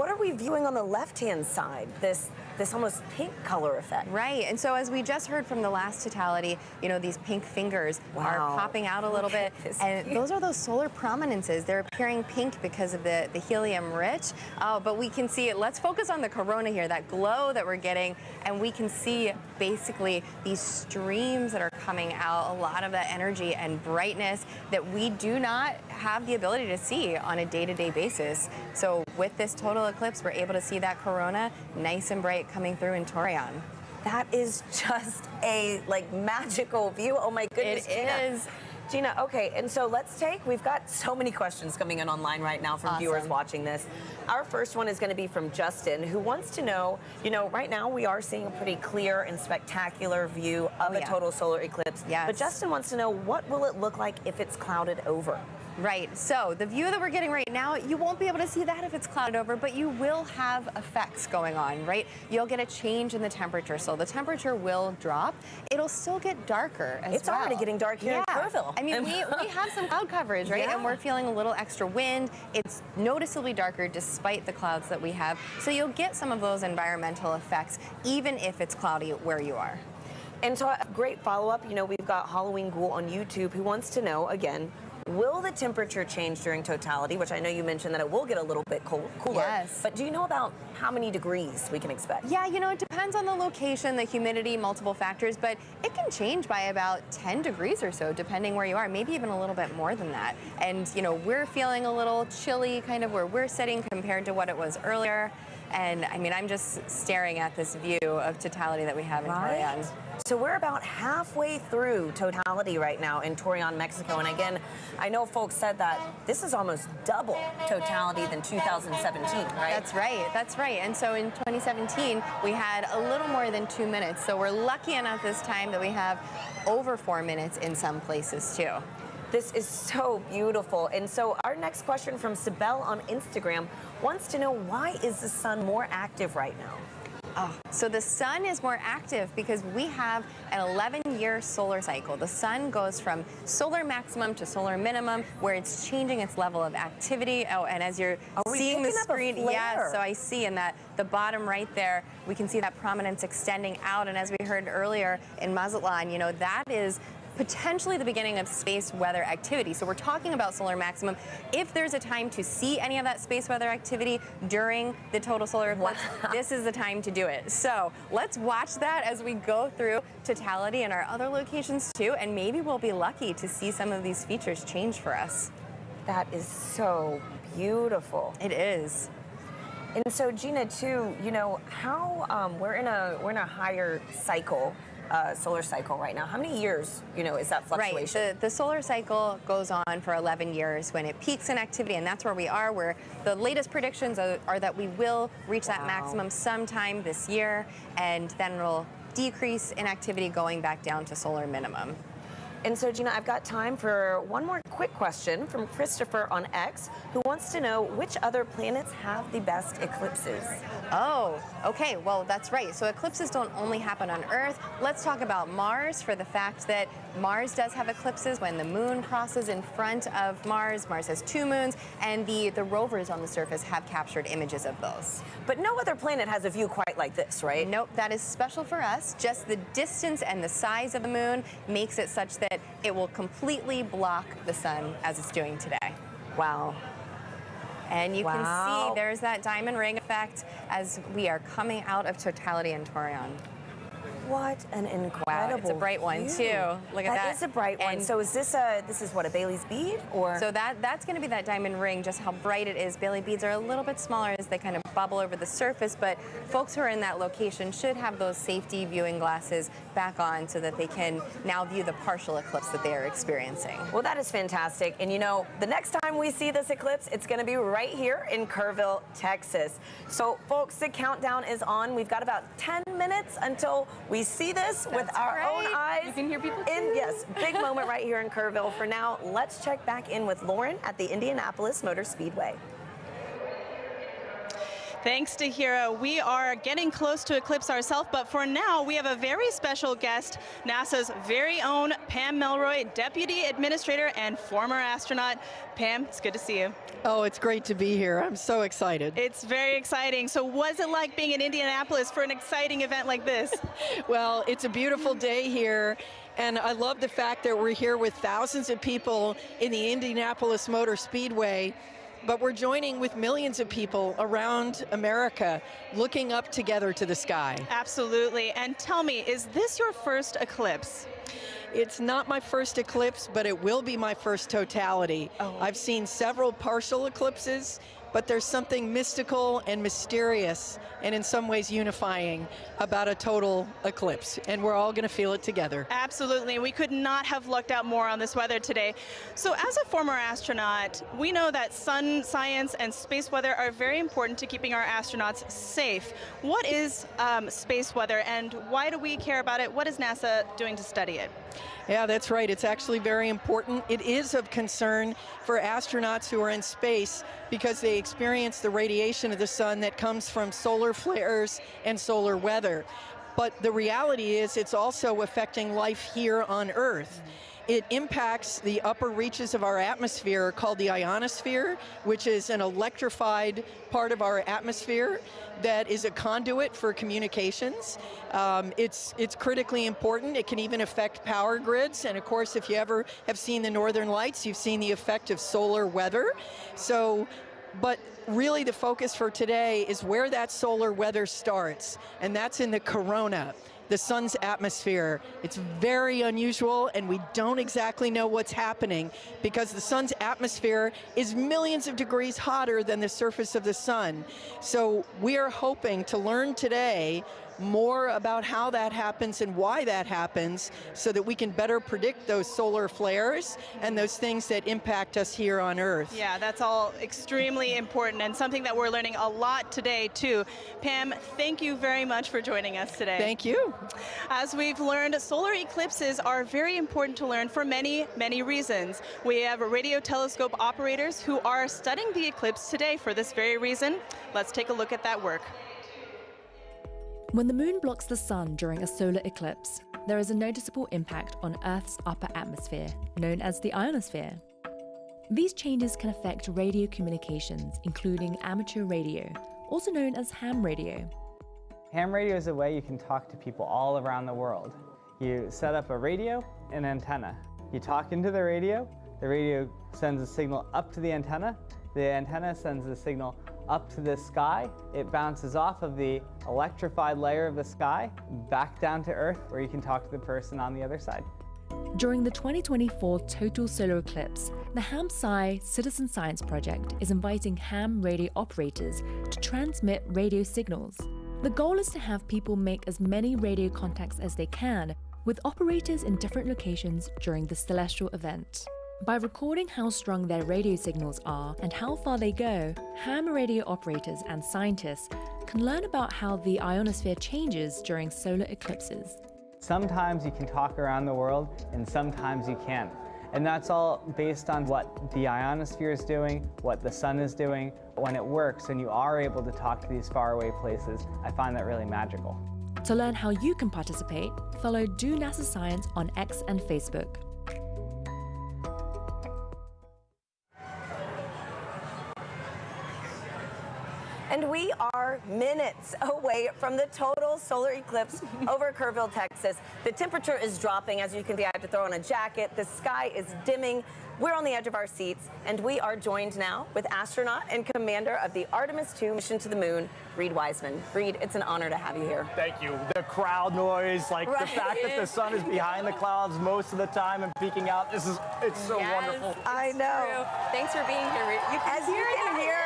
are we viewing on the left-hand side? This this almost pink color effect. Right, and so as we just heard from the last totality, you know, these pink fingers are popping out a little bit, and those are those solar prominences. They're appearing pink because of the helium rich, but we can see it. Let's focus on the corona here, that glow that we're getting, and we can see basically these streams that are coming out, a lot of that energy and brightness that we do not have the ability to see on a day-to-day basis. So with this total eclipse, we're able to see that corona nice and bright coming through in Torreon. That is just a magical view. Oh my goodness. It is. Gina, okay, and so we've got so many questions coming in online right now from viewers watching this. Our first one is going to be from Justin, who wants to know, right now we are seeing a pretty clear and spectacular view of a total solar eclipse. Yes. But Justin wants to know, what will it look like if it's clouded over? Right, so the view that we're getting right now, you won't be able to see that if it's clouded over, but you will have effects going on, right? You'll get a change in the temperature, so the temperature will drop. It'll still get darker as well. It's already getting dark here in Kerrville. I mean, we have some cloud coverage, right? And we're feeling a little extra wind. It's noticeably darker despite the clouds that we have. So you'll get some of those environmental effects, even if it's cloudy where you are. And so a great follow-up, we've got Halloween Ghoul on YouTube who wants to know, again, will the temperature change during totality, which I know you mentioned that it will get a little bit cooler. Yes. But do you know about how many degrees we can expect? Yeah, it depends on the location, the humidity, multiple factors, but it can change by about 10 degrees or so, depending where you are, maybe even a little bit more than that. And, we're feeling a little chilly kind of where we're sitting compared to what it was earlier. And, I mean, I'm just staring at this view of totality that we have in Torreon. So we're about halfway through totality right now in Torreon, Mexico. And again, I know folks said that this is almost double totality than 2017, right? That's right. And so in 2017, we had a little more than 2 minutes. So we're lucky enough this time that we have over 4 minutes in some places too. This is so beautiful. And so our next question from Sibel on Instagram wants to know, why is the sun more active right now? So the sun is more active because we have an 11-year solar cycle. The sun goes from solar maximum to solar minimum, where it's changing its level of activity. Oh, and as you're seeing the screen, yeah, so I see in that the bottom right there, we can see that prominence extending out. And as we heard earlier in Mazatlan, that is potentially the beginning of space weather activity. So we're talking about solar maximum. If there's a time to see any of that space weather activity during the total solar eclipse, this is the time to do it. So let's watch that as we go through totality in our other locations too, and maybe we'll be lucky to see some of these features change for us. That is so beautiful. It is. And so Gina, too, how we're in a higher cycle. Solar cycle right now. How many years, is that fluctuation? Right. The solar cycle goes on for 11 years when it peaks in activity, and that's where we are, where the latest predictions are that we will reach that maximum sometime this year, and then it'll decrease in activity going back down to solar minimum. And so, Gina, I've got time for one more quick question from Christopher on X, who wants to know which other planets have the best eclipses. Oh, okay. Well, that's right. So eclipses don't only happen on Earth. Let's talk about Mars, for the fact that Mars does have eclipses when the moon crosses in front of Mars. Mars has 2 moons, and the rovers on the surface have captured images of those. But no other planet has a view quite like this, right? Nope, that is special for us. Just the distance and the size of the moon makes it such that it will completely block the sun as it's doing today. Wow. And you can see there's that diamond ring effect as we are coming out of totality in Torreon. What an incredible Wow, it's a bright one view. too. Look at that. That is a bright one. So is this what, a Bailey's bead? Or so that's going to be that diamond ring, just how bright it is. Bailey beads are a little bit smaller as they kind of bubble over the surface, but folks who are in that location should have those safety viewing glasses back on so that they can now view the partial eclipse that they are experiencing. Well, that is fantastic. And the next time we see this eclipse, it's going to be right here in Kerrville, Texas. So folks, the countdown is on. We've got about 10 minutes until we see this with our own eyes. You can hear people too. Yes, big moment right here in Kerrville. For now, let's check back in with Lauren at the Indianapolis Motor Speedway. Thanks to Hira. We are getting close to eclipse ourselves, but for now, we have a very special guest, NASA's very own Pam Melroy, Deputy Administrator and former astronaut. Pam, it's good to see you. Oh, it's great to be here. I'm so excited. It's very exciting. So what's it like being in Indianapolis for an exciting event like this? Well, it's a beautiful day here. And I love the fact that we're here with thousands of people in the Indianapolis Motor Speedway, but we're joining with millions of people around America looking up together to the sky. Absolutely. And tell me, is this your first eclipse? It's not my first eclipse, but it will be my first totality. Oh. I've seen several partial eclipses, but there's something mystical and mysterious and in some ways unifying about a total eclipse, and we're all going to feel it together. Absolutely. We could not have lucked out more on this weather today. So as a former astronaut, we know that sun science and space weather are very important to keeping our astronauts safe. What is space weather, and why do we care about it? What is NASA doing to study it? Yeah, that's right. It's actually very important. It is of concern for astronauts who are in space because they experience the radiation of the sun that comes from solar flares and solar weather. But the reality is it's also affecting life here on Earth. It impacts the upper reaches of our atmosphere called the ionosphere, which is an electrified part of our atmosphere that is a conduit for communications. It's critically important. It can even affect power grids. And of course, if you ever have seen the Northern Lights, you've seen the effect of solar weather. But really the focus for today is where that solar weather starts, and that's in the corona, the sun's atmosphere. It's very unusual, and we don't exactly know what's happening because the sun's atmosphere is millions of degrees hotter than the surface of the sun. So we are hoping to learn today more about how that happens and why that happens so that we can better predict those solar flares and those things that impact us here on Earth. Yeah, that's all extremely important and something that we're learning a lot today too. Pam, thank you very much for joining us today. Thank you. As we've learned, solar eclipses are very important to learn for many, many reasons. We have radio telescope operators who are studying the eclipse today for this very reason. Let's take a look at that work. When the moon blocks the sun during a solar eclipse, there is a noticeable impact on Earth's upper atmosphere, known as the ionosphere. These changes can affect radio communications, including amateur radio, also known as ham radio. Ham radio is a way you can talk to people all around the world. You set up a radio and antenna. You talk into the radio sends a signal up to the antenna sends a signal up to the sky. It bounces off of the electrified layer of the sky back down to Earth, where you can talk to the person on the other side. During the 2024 total solar eclipse, the Ham-Sci Citizen Science Project is inviting ham radio operators to transmit radio signals. The goal is to have people make as many radio contacts as they can with operators in different locations during the celestial event. By recording how strong their radio signals are and how far they go, ham radio operators and scientists can learn about how the ionosphere changes during solar eclipses. Sometimes you can talk around the world and sometimes you can't. And that's all based on what the ionosphere is doing, what the sun is doing. When it works and you are able to talk to these faraway places, I find that really magical. To learn how you can participate, follow Do NASA Science on X and Facebook. And we are minutes away from the total solar eclipse over Kerrville, Texas. The temperature is dropping. As you can see, I had to throw on a jacket. The sky is dimming. We're on the edge of our seats, and we are joined now with astronaut and commander of the Artemis II mission to the moon, Reed Wiseman. Reed, it's an honor to have you here. Thank you. The crowd noise, the fact that the sun is behind the clouds most of the time and peeking out, it's so wonderful. I know. True. Thanks for being here, Reed. As you can hear,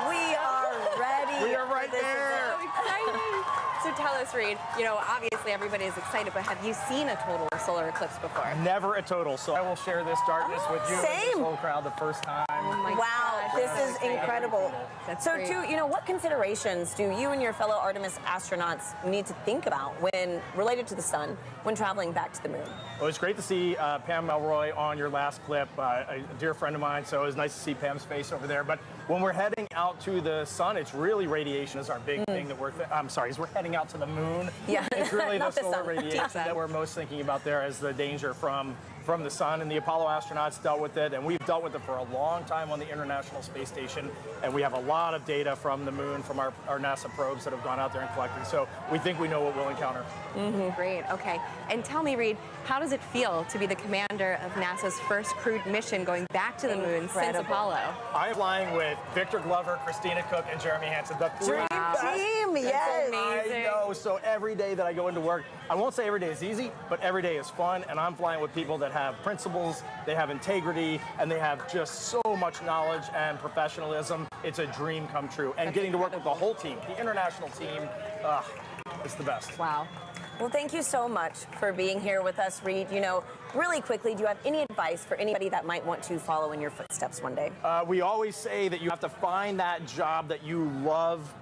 we are ready. We are right there. So exciting. So tell us, Reed, you know, obviously everybody is excited, but have you seen a total solar eclipse before? Never a total, so I will share this darkness with you and this whole crowd the first time. Oh my Wow, gosh, this that's is exciting. incredible. That's So, great. too, you know, what considerations do you and your fellow Artemis astronauts need to think about when related to the sun when traveling back to the moon? Well, it's great to see Pam Melroy on your last clip, a dear friend of mine, so it was nice to see Pam's face over there. But when we're heading out to the sun, it's really radiation is our big thing that as we're heading out to the moon. Yeah. It's really the Not the solar sun. radiation that we're most thinking about there as the danger from the sun, and the Apollo astronauts dealt with it, and we've dealt with it for a long time on the International Space Station, and we have a lot of data from the moon, from our NASA probes that have gone out there and collected, so we think we know what we'll encounter. Great, okay. And tell me, Reed, how does it feel to be the commander of NASA's first crewed mission going back to the moon since Apollo? I'm flying with Victor Glover, Christina Cook, and Jeremy Hansen, the three best. Team, yes. I know, so every day that I go into work, I won't say every day is easy, but every day is fun, and I'm flying with people that have principles, they have integrity, and they have just so much knowledge and professionalism. It's a dream come true. And getting to work with the whole team, the international team, it's the best. Wow. Well, thank you so much for being here with us, Reed. You know, really quickly, do you have any advice for anybody that might want to follow in your footsteps one day? We always say that you have to find that job that you love,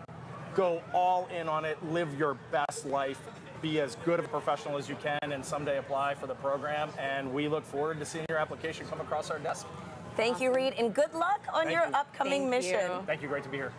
go all in on it, live your best life, be as good of a professional as you can, and someday apply for the program. And we look forward to seeing your application come across our desk. Thank you, Reed, and good luck on your upcoming mission. Thank you, great to be here.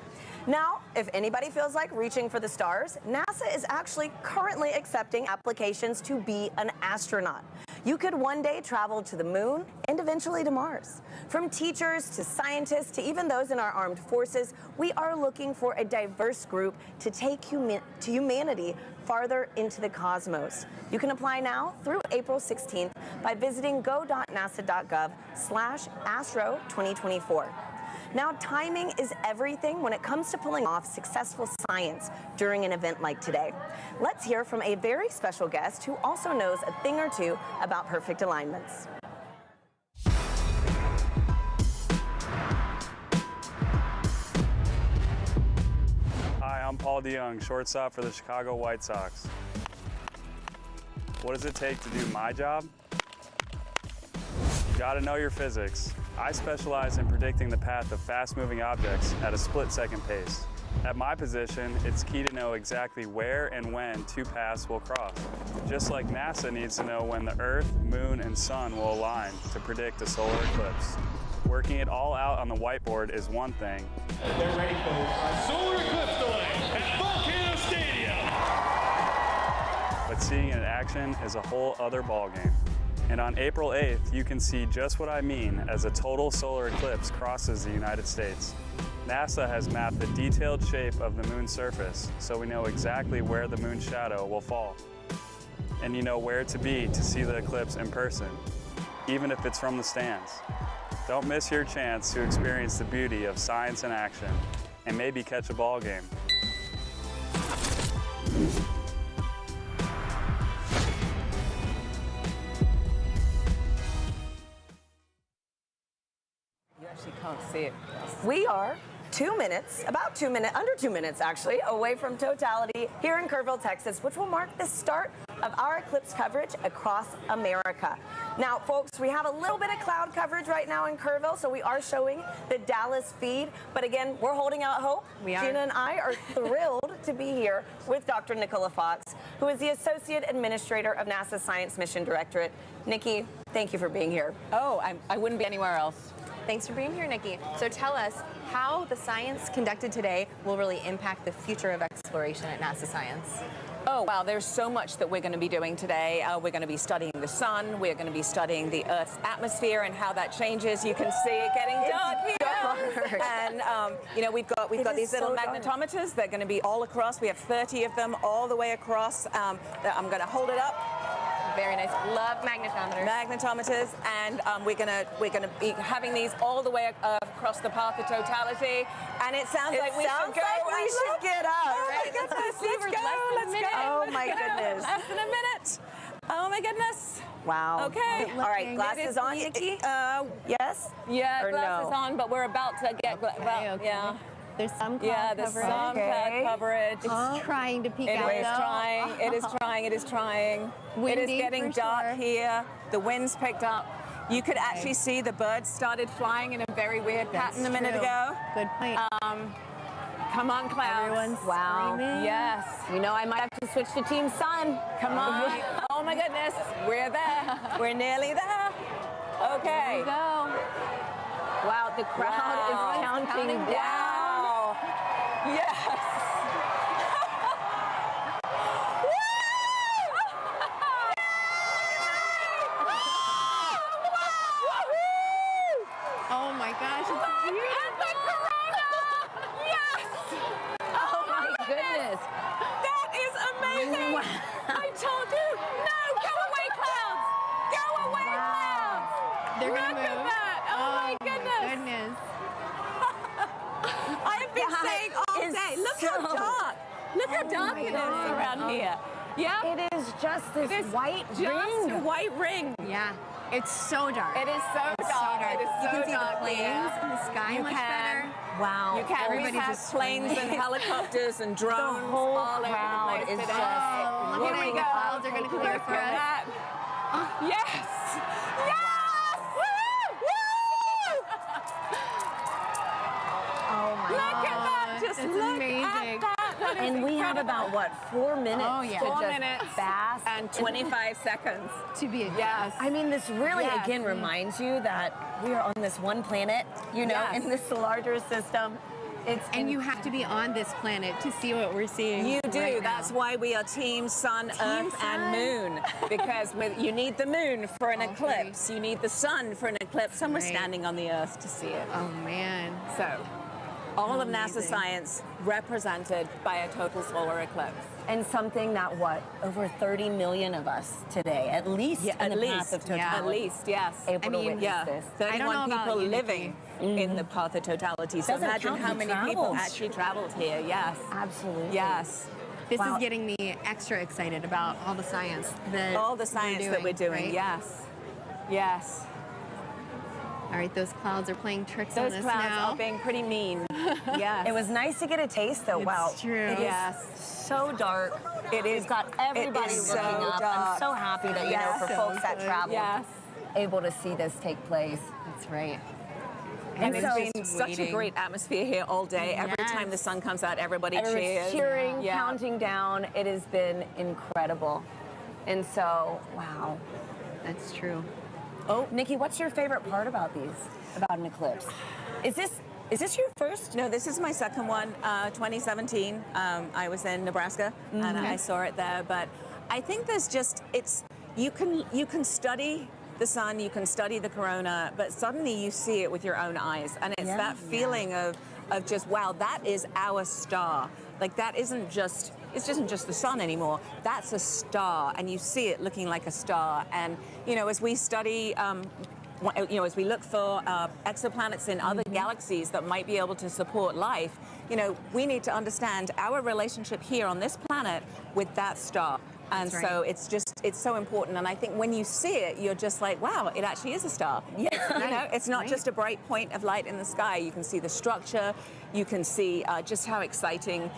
Now, if anybody feels like reaching for the stars, NASA is actually currently accepting applications to be an astronaut. You could one day travel to the moon and eventually to Mars. From teachers to scientists to even those in our armed forces, we are looking for a diverse group to take humanity farther into the cosmos. You can apply now through April 16th by visiting go.nasa.gov/astro2024. Now, timing is everything when it comes to pulling off successful science during an event like today. Let's hear from a very special guest who also knows a thing or two about perfect alignments. Hi, I'm Paul DeYoung, shortstop for the Chicago White Sox. What does it take to do my job? You gotta know your physics. I specialize in predicting the path of fast-moving objects at a split-second pace. At my position, it's key to know exactly where and when two paths will cross. Just like NASA needs to know when the Earth, Moon, and Sun will align to predict a solar eclipse. Working it all out on the whiteboard is one thing. They're ready for a solar eclipse delay at Volcano Stadium. But seeing it in action is a whole other ballgame. And on April 8th, you can see just what I mean as a total solar eclipse crosses the United States. NASA has mapped the detailed shape of the moon's surface, so we know exactly where the moon's shadow will fall. And you know where to be to see the eclipse in person, even if it's from the stands. Don't miss your chance to experience the beauty of science in action and maybe catch a ball game. You actually can't see it. We are under 2 minutes actually, away from totality here in Kerrville, Texas, which will mark the start of our eclipse coverage across America. Now, folks, we have a little bit of cloud coverage right now in Kerrville, so we are showing the Dallas feed. But again, we're holding out hope. We are. Gina and I are thrilled to be here with Dr. Nicola Fox, who is the Associate Administrator of NASA's Science Mission Directorate. Nikki, thank you for being here. Oh, I wouldn't be anywhere else. Thanks for being here, Nikki. So tell us how the science conducted today will really impact the future of exploration at NASA Science. Oh, wow, there's so much that we're going to be doing today. We're going to be studying the sun. We're going to be studying the Earth's atmosphere and how that changes. You can see it getting dark here. And, you know, we've got these little magnetometers. They're going to be all across. We have 30 of them all the way across. I'm going to hold it up. Very nice. Love magnetometers. Magnetometers, and we're gonna be having these all the way across the path of totality. And it sounds like we should go. We should get up. All right, let's go. Oh my goodness. Less than a minute. Oh my goodness. Wow. Okay. All right, glasses on, Nikki? Yes? Yeah, or glasses no? on, but we're about to get. Yeah. There's some cloud Yeah, there's coverage. some cloud coverage. It's trying to peek out, It is though. trying. It is trying. It is trying. It Windy, is getting for dark sure. here. The wind's picked up. You could actually see the birds started flying in a very weird pattern a minute true. ago. Good point. Come on, clouds. Everyone's Wow. screaming. Yes. You know, I might have to switch to Team Sun. Come on. Oh my goodness. We're there. We're nearly there. Okay. There you go. Wow, the crowd is counting down. Wow. Yes. Oh my gosh, it's beautiful. Yes. Oh my goodness. That is amazing. I told you. No, go away, clouds. Go away, clouds. They're Look gonna move. at that. Oh my goodness. I have been saying all day. Look how dark. Look how dark it is around here. Yeah. It is just this white ring. White ring. Yeah. It's so dark. It is so dark. It is You so can see dark the planes here. and the sky You much can. better. Wow. You can. Everybody We have just planes and screaming. helicopters and drones The whole all over crowd the place is today. just Look Here at we it. go. The clouds are gonna clear Look for at us. that. Yes. Yes. Woo! Oh my Look at that. Just It's look amazing. at that. That is And we have incredible. about, what, 4 minutes Oh, yeah. to 4 just minutes bask. and 25 seconds. To be exact. Yes. I mean, this really, Yes. again, reminds you that we are on this one planet, you know, Yes. in this larger system. And you have to be on this planet to see what we're seeing. You do. right now. That's why we are Team Sun, Earth, and Moon. Because you need the moon for an eclipse. You need the sun for an eclipse. And we're Right. standing on the Earth to see it. Oh man. So, all of Amazing. NASA science represented by a total solar eclipse. And something that, what, over 30 million of us today, at least in at the least, path of totality. At least, yes. Able to witness this. I don't 31 know about people you, living in the path of totality. So Doesn't imagine count how who many people travels. actually traveled here. Yes. Absolutely. Yes. This Wow. is getting me extra excited about all the science that All the science that we're doing. right? Yes. Yes. All right, those clouds are playing tricks Those on us clouds now. are being pretty mean. Yes. It was nice to get a taste, though. Wow. true. It is Yes. so dark. It is. We've got everybody is looking so up. dark. I'm so happy that, you Yes. know, for folks that travel, Yes. able to see this take place. That's right. And so- it's been such a great atmosphere here all day. Every time the sun comes out, everybody Everyone's cheers. cheering, Yeah. counting down. It has been incredible. And so, wow. That's true. Oh, Nikki, what's your favorite part about these? About an eclipse? Is this your first? No, this is my second one. 2017. I was in Nebraska and I saw it there. But I think there's just you can study the sun, you can study the corona, but suddenly you see it with your own eyes, and it's that feeling of just wow, that is our star. Like that isn't just. It isn't just the sun anymore. That's a star, and you see it looking like a star. And you know, as we study, as we look for exoplanets in other galaxies that might be able to support life, you know, we need to understand our relationship here on this planet with that star. And That's so right. it's so important. And I think when you see it, you're just like, wow, it actually is a star. Yeah. You know, it's not just a bright point of light in the sky. You can see the structure. You can see just how exciting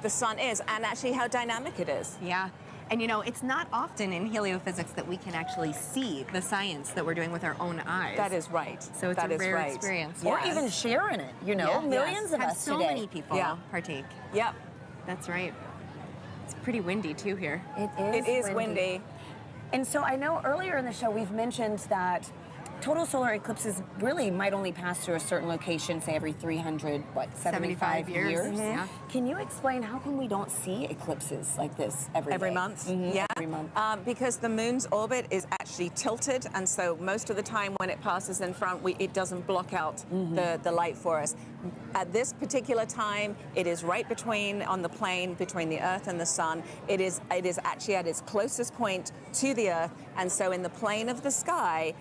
the sun is, and actually how dynamic it is. Yeah. And you know, it's not often in heliophysics that we can actually see the science that we're doing with our own eyes. That is right. So it's That a is rare right. experience. Or even sharing it, you know? Yeah. Millions of Have us so today. many people partake. Yep. That's right. It's pretty windy too here. It is windy. And so I know earlier in the show we've mentioned that total solar eclipses really might only pass through a certain location, say every 375 years. years? Yeah. Can you explain how come we don't see eclipses like this every day? month? Yeah. Every month. Because the moon's orbit is actually tilted, and so most of the time when it passes in front, it doesn't block out the light for us. At this particular time, it is right on the plane between the Earth and the Sun. It is actually at its closest point to the Earth, and so in the plane of the sky,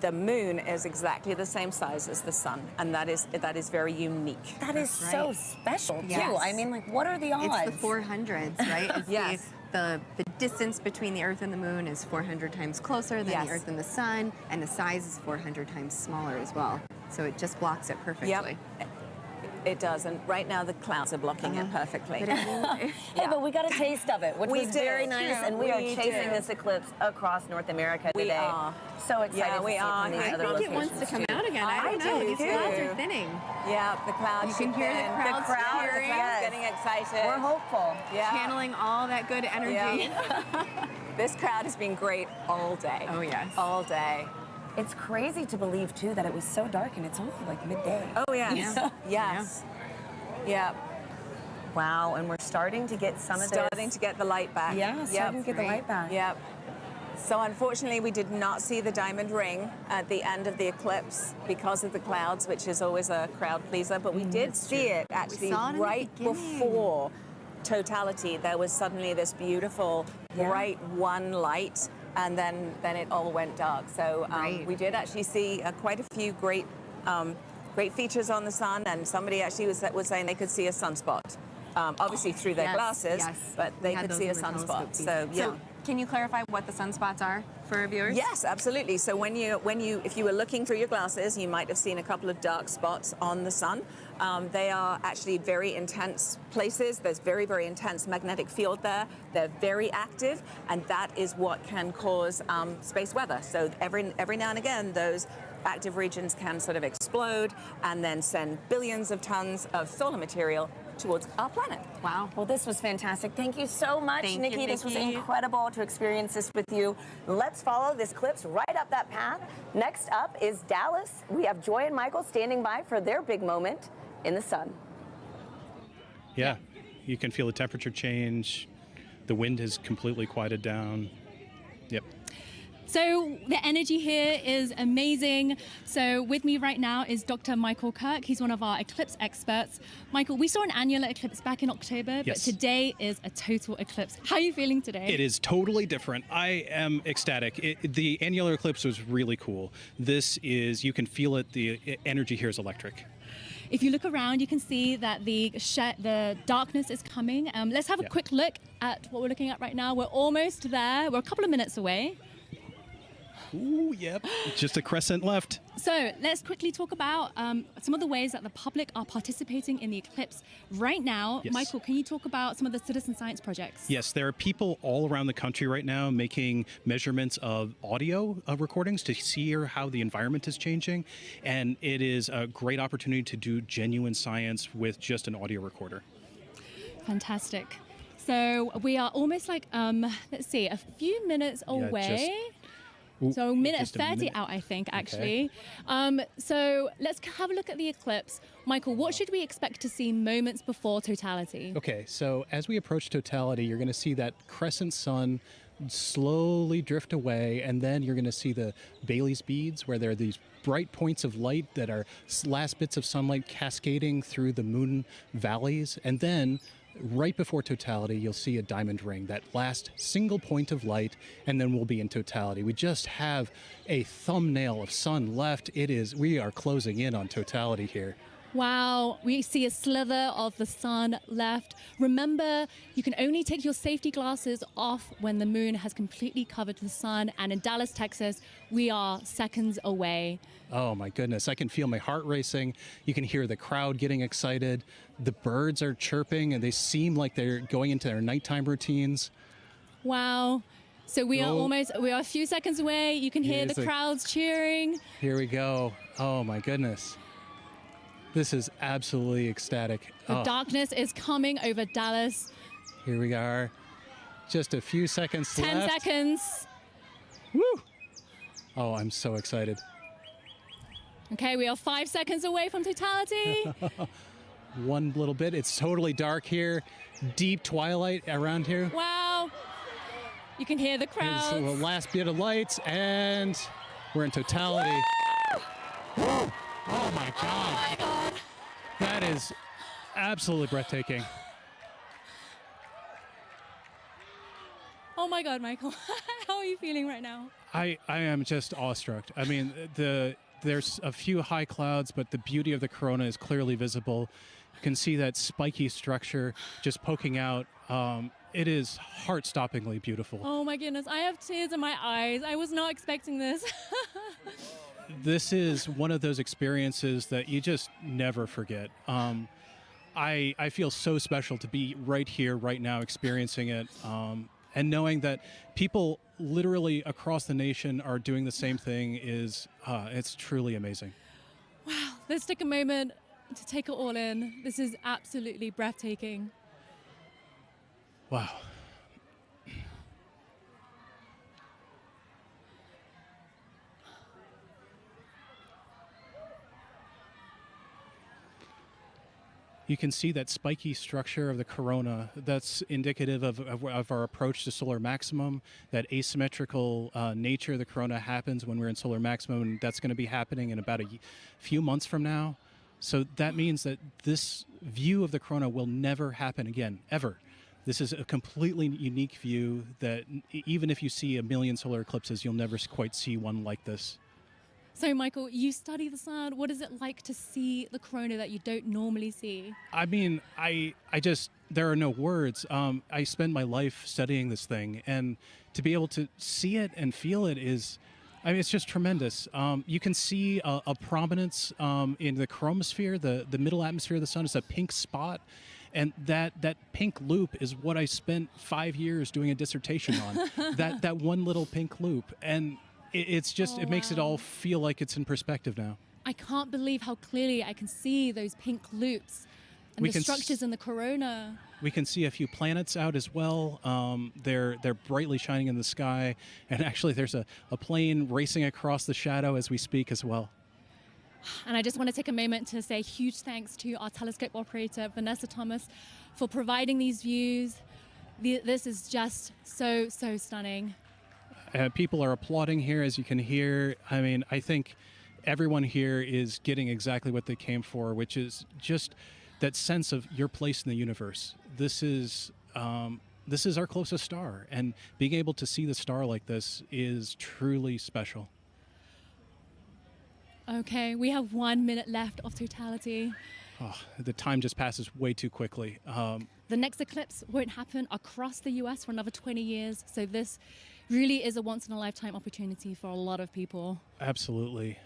the moon is exactly the same size as the sun, and that is very unique. That is so special, too. Yes. I mean, like, what are the odds? It's the 400s, right? It's Yes. The distance between the Earth and the Moon is 400 times closer than the Earth and the Sun, and the size is 400 times smaller as well. So it just blocks it perfectly. It does, and right now the clouds are blocking it perfectly. Hey, but we got a taste of it, which We was did. very nice, and we are We chasing did. this eclipse across North America We today. are. So excited Yeah, to we see it are. from these I other think it locations wants to come too. out again. I don't know. These clouds are thinning. Yeah, the clouds. You can hear the crowds cheering. The crowd's getting excited. We're hopeful. Yeah. Channeling all that good energy. Yeah. This crowd has been great all day. Oh, yes. All day. It's crazy to believe, too, that it was so dark and it's only like midday. Oh, yes. Yes. Yeah. Wow, and we're starting to get some of this. Starting to get the light back. Yeah, starting to get the light back. Yep. So unfortunately, we did not see the diamond ring at the end of the eclipse because of the clouds, which is always a crowd pleaser. But we did see it actually saw it in the right beginning. before totality. There was suddenly this beautiful bright one light, and then it all went dark. So we did actually see quite a few great features on the sun, and somebody actually was saying they could see a sunspot. Obviously through their glasses, but they could see a sunspot. So yeah. So can you clarify what the sunspots are for our viewers? Yes, absolutely. So if you were looking through your glasses, you might have seen a couple of dark spots on the sun. They are actually very intense places. There's very, very intense magnetic field there. They're very active, and that is what can cause space weather. So every now and again, those active regions can sort of explode and then send billions of tons of solar material towards our planet. Wow. Well, this was fantastic. Thank you so much, Thank Nikki. you, This was Nikki. incredible to experience this with you. Let's follow this eclipse right up that path. Next up is Dallas. We have Joy and Michael standing by for their big moment in the sun. Yeah, you can feel the temperature change. The wind has completely quieted down. Yep. So the energy here is amazing. So with me right now is Dr. Michael Kirk. He's one of our eclipse experts. Michael, we saw an annular eclipse back in October, but Yes. today is a total eclipse. How are you feeling today? It is totally different. I am ecstatic. The annular eclipse was really cool. This is, you can feel it, the energy here is electric. If you look around, you can see that the darkness is coming. Let's have a quick look at what we're looking at right now. We're almost there. We're a couple of minutes away. Ooh, yep. Just a crescent left. So let's quickly talk about some of the ways that the public are participating in the eclipse right now. Yes. Michael, can you talk about some of the citizen science projects? Yes, there are people all around the country right now making measurements of audio recordings to see how the environment is changing. And it is a great opportunity to do genuine science with just an audio recorder. Fantastic. So we are almost like, let's see, a few minutes away. So minute just a 30 minute. out, I think, actually. So let's have a look at the eclipse. Michael, what should we expect to see moments before totality? Okay, so as we approach totality, you're going to see that crescent sun slowly drift away, and then you're going to see the Bailey's beads, where there are these bright points of light that are last bits of sunlight cascading through the moon valleys, and then right before totality, you'll see a diamond ring, that last single point of light, and then we'll be in totality. We just have a thumbnail of sun left. We are closing in on totality here. Wow, we see a slither of the sun left. Remember, you can only take your safety glasses off when the moon has completely covered the sun. And in Dallas, Texas, we are seconds away. Oh my goodness, I can feel my heart racing. You can hear the crowd getting excited. The birds are chirping and they seem like they're going into their nighttime routines. Wow. So we are a few seconds away. You can hear the crowds cheering. Here we go. Oh my goodness. This is absolutely ecstatic. The darkness is coming over Dallas. Here we are. Just a few seconds 10 left. seconds. Woo! Oh, I'm so excited. Okay, we are 5 seconds away from totality. One little bit. It's totally dark here. Deep twilight around here. Wow. You can hear the Here's crowds. the last bit of lights, and we're in totality. Oh my God. That is absolutely breathtaking. Oh my God, Michael. How are you feeling right now? I am just awestruck. I mean, there's a few high clouds, but the beauty of the corona is clearly visible. You can see that spiky structure just poking out It is heart-stoppingly beautiful. Oh my goodness, I have tears in my eyes. I was not expecting this. This is one of those experiences that you just never forget. I feel so special to be right here, right now, experiencing it, and knowing that people literally across the nation are doing the same thing is, it's truly amazing. Wow, let's take a moment to take it all in. This is absolutely breathtaking. Wow. You can see that spiky structure of the corona. That's indicative of our approach to solar maximum. That asymmetrical nature of the corona happens when we're in solar maximum, and that's going to be happening in about a few months from now. So that means that this view of the corona will never happen again, ever. This is a completely unique view that even if you see a million solar eclipses, you'll never quite see one like this. So, Michael, you study the sun. What is it like to see the corona that you don't normally see? I mean, I just, there are no words. I spend my life studying this thing, and to be able to see it and feel it is, I mean, it's just tremendous. You can see a prominence in the chromosphere, the middle atmosphere of the sun is a pink spot. And that pink loop is what I spent 5 years doing a dissertation on, that one little pink loop. And it's just, it makes it all feel like it's in perspective now. I can't believe how clearly I can see those pink loops and the structures in the corona. We can see a few planets out as well. They're brightly shining in the sky. And actually there's a plane racing across the shadow as we speak as well. And I just want to take a moment to say huge thanks to our telescope operator, Vanessa Thomas, for providing these views. This is just so, so stunning. People are applauding here, as you can hear. I mean, I think everyone here is getting exactly what they came for, which is just that sense of your place in the universe. This is our closest star, and being able to see the star like this is truly special. Okay, we have 1 minute left of totality. Oh, the time just passes way too quickly. The next eclipse won't happen across the US for another 20 years, so this really is a once-in-a-lifetime opportunity for a lot of people. Absolutely.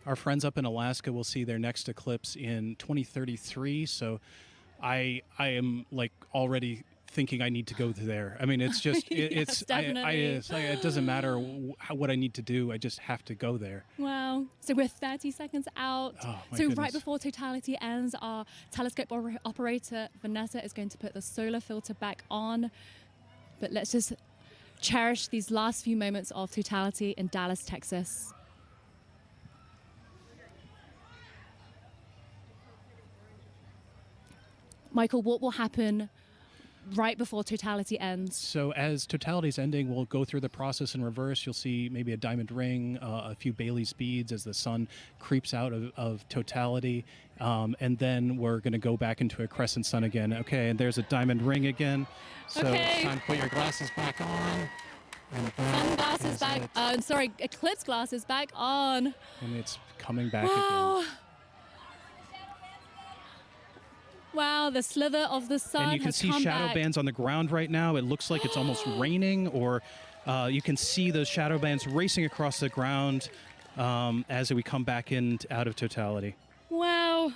Our friends up in Alaska will see their next eclipse in 2033, so I am like already thinking I need to go there. I mean, it's just, Yes, it doesn't matter what I need to do. I just have to go there. Wow. So we're 30 seconds out. Oh, my so goodness. right before totality ends, our telescope operator, Vanessa, is going to put the solar filter back on. But let's just cherish these last few moments of totality in Dallas, Texas. Michael, what will happen right before totality ends? So as totality's ending, we'll go through the process in reverse. You'll see maybe a diamond ring, a few Bailey's beads as the sun creeps out of totality. And then we're going to go back into a crescent sun again. Okay, and there's a diamond ring again. So it's time to put your glasses back on. Sunglasses back, sorry, eclipse glasses back on. And it's coming back wow. again. Wow, the slither of the sun And you can see shadow bands on the ground right now. It looks like it's almost raining, or you can see those shadow bands racing across the ground as we come back in out of totality. Wow.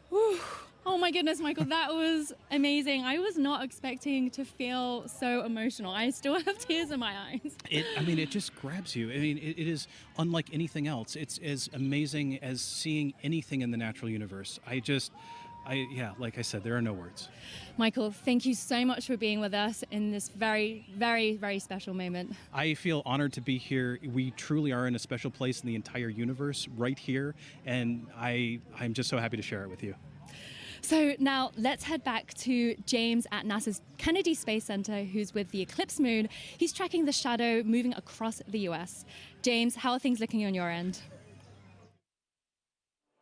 Whew. Oh my goodness, Michael, that was amazing. I was not expecting to feel so emotional. I still have tears in my eyes. It just grabs you. I mean, it is unlike anything else. It's as amazing as seeing anything in the natural universe. Yeah, like I said, there are no words. Michael, thank you so much for being with us in this very, very, very special moment. I feel honored to be here. We truly are in a special place in the entire universe right here, and I'm just so happy to share it with you. So now let's head back to James at NASA's Kennedy Space Center, who's with the eclipse moon. He's tracking the shadow moving across the US. James, how are things looking on your end?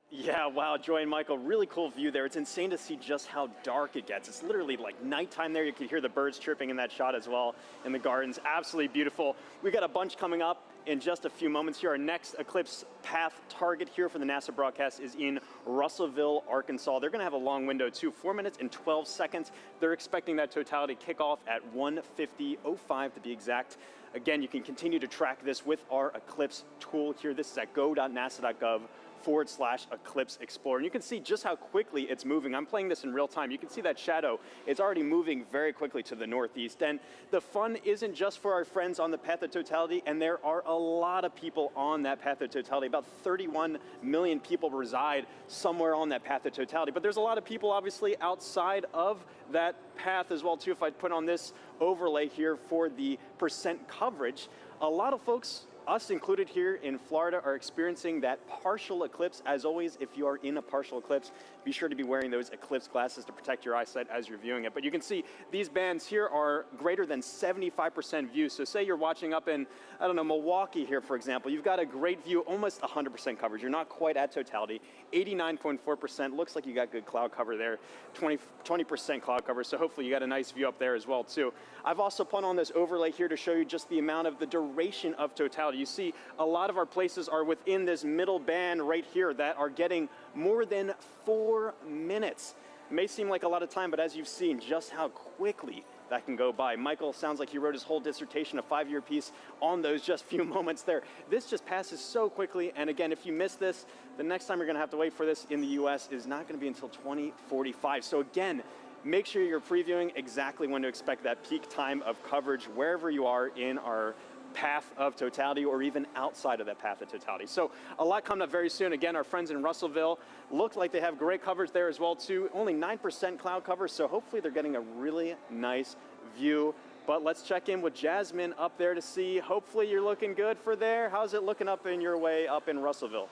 Yeah, wow, Joy and Michael, really cool view there. It's insane to see just how dark it gets. It's literally like nighttime there. You can hear the birds chirping in that shot as well in the gardens. Absolutely beautiful. We got a bunch coming up. in just a few moments here. Our next eclipse path target here for the NASA broadcast is in Russellville, Arkansas. They're going to have a long window too, 4 minutes and 12 seconds. They're expecting that totality kickoff at 1:50:05 to be exact. Again, you can continue to track this with our eclipse tool here. This is at go.nasa.gov/eclipse explorer. And you can see just how quickly it's moving. I'm playing this in real time. You can see that shadow. It's already moving very quickly to the northeast. And the fun isn't just for our friends on the path of totality, and there are a lot of people on that path of totality. About 31 million people reside somewhere on that path of totality. But there's a lot of people obviously outside of that path as well too. If I put on this overlay here for the percent coverage, a lot of folks, us included here in Florida, are experiencing that partial eclipse. As always, if you are in a partial eclipse, be sure to be wearing those eclipse glasses to protect your eyesight as you're viewing it. But you can see these bands here are greater than 75% view. So say you're watching up in, I don't know, Milwaukee here, for example. You've got a great view, almost 100% coverage. You're not quite at totality. 89.4%. Looks like you got good cloud cover there. 20% cloud cover. So hopefully you got a nice view up there as well, too. I've also put on this overlay here to show you just the amount of the duration of totality. You see a lot of our places are within this middle band right here that are getting more than 4 minutes. It may seem like a lot of time, but as you've seen just how quickly that can go by. Michael sounds like he wrote his whole dissertation, a 5-year piece on those just few moments there. This just passes so quickly. And again, if you miss this, the next time you're gonna have to wait for this in the US is not gonna be until 2045. So again, make sure you're previewing exactly when to expect that peak time of coverage wherever you are in our path of totality or even outside of that path of totality. So a lot coming up very soon. Again, our friends in Russellville look like they have great coverage there as well too. Only 9% cloud cover, so hopefully they're getting a really nice view. But let's check in with Jasmine up there to see. Hopefully you're looking good for there. How's it looking up in your way up in Russellville?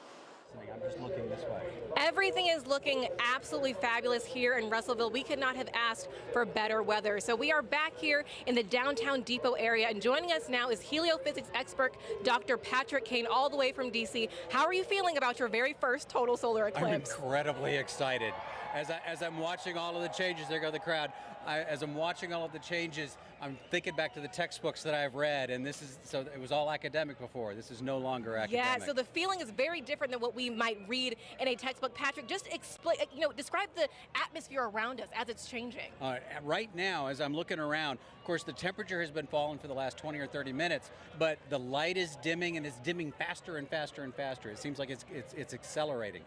I'm just looking this way. Everything is looking absolutely fabulous here in Russellville. We could not have asked for better weather. So we are back here in the downtown depot area, and joining us now is heliophysics expert Dr. Patrick Kane, all the way from DC. How are you feeling about your very first total solar eclipse? I'm incredibly excited. As I'm watching all of the changes, there go the crowd. As I'm watching all of the changes, I'm thinking back to the textbooks that I've read, and this is, so it was all academic before. This is no longer academic. Yeah, so the feeling is very different than what we might read in a textbook. Patrick, just explain, describe the atmosphere around us as it's changing. Right now, as I'm looking around, of course, the temperature has been falling for the last 20 or 30 minutes, but the light is dimming, and it's dimming faster and faster and faster. It seems like it's accelerating.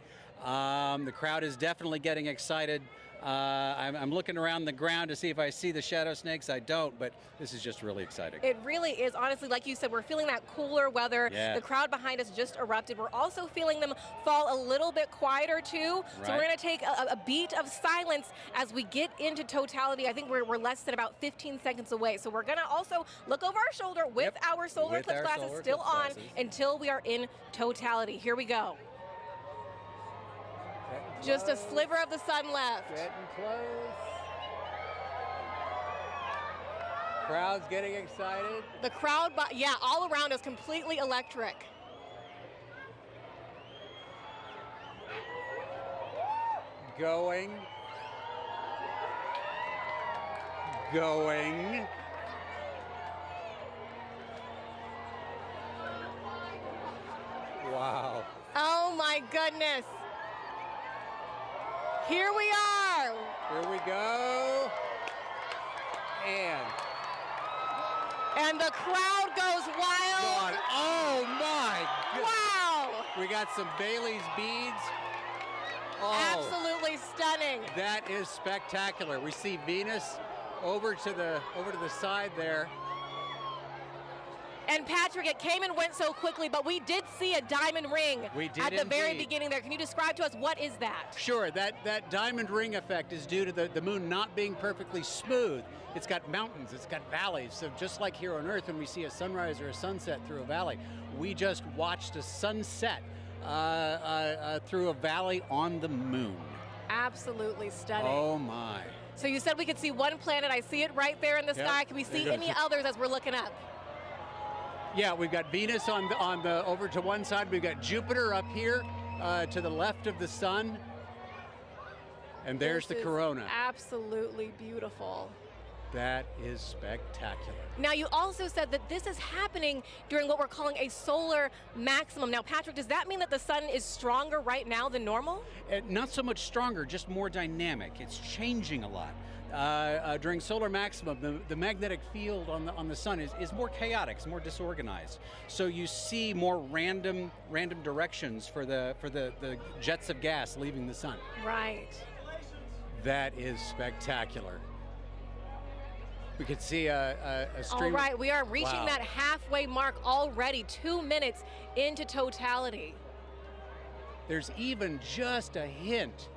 The crowd is definitely getting excited. I'm looking around the ground to see if I see the shadow snakes. I don't, but this is just really exciting. It really is. Honestly, like you said, we're feeling that cooler weather. Yeah. The crowd behind us just erupted. We're also feeling them fall a little bit quieter too. Right. So we're going to take a beat of silence as we get into totality. I think we're less than about 15 seconds away. So we're going to also look over our shoulder with our solar eclipse glasses still on until we are in totality. Here we go. Just a sliver of the sun left. Getting close. Crowd's getting excited. The crowd, yeah, all around us, completely electric. Going. Wow. Oh my goodness. Here we are. Here we go. And the crowd goes wild. Oh my goodness. Wow. We got some Bailey's beads. Absolutely stunning. That is spectacular. We see Venus over to the side there. And Patrick, it came and went so quickly, but we did see a diamond ring at the very beginning there. Can you describe to us what is that? Sure, that diamond ring effect is due to the moon not being perfectly smooth. It's got mountains, it's got valleys. So just like here on Earth, when we see a sunrise or a sunset through a valley, we just watched a sunset through a valley on the moon. Absolutely stunning. Oh my. So you said we could see one planet. I see it right there in the sky. Can we see any others as we're looking up? Yeah, we've got Venus on the over to one side. We've got Jupiter up here to the left of the sun. And there's the corona. Absolutely beautiful. That is spectacular. Now, you also said that this is happening during what we're calling a solar maximum. Now, Patrick, does that mean that the sun is stronger right now than normal? Not so much stronger, just more dynamic. It's changing a lot. During solar maximum, the magnetic field on the sun is more chaotic, it's more disorganized. So you see more random directions for the jets of gas leaving the sun. Right. That is spectacular. We could see a stream. All right, we are reaching Wow. that halfway mark already, 2 minutes into totality. There's even just a hint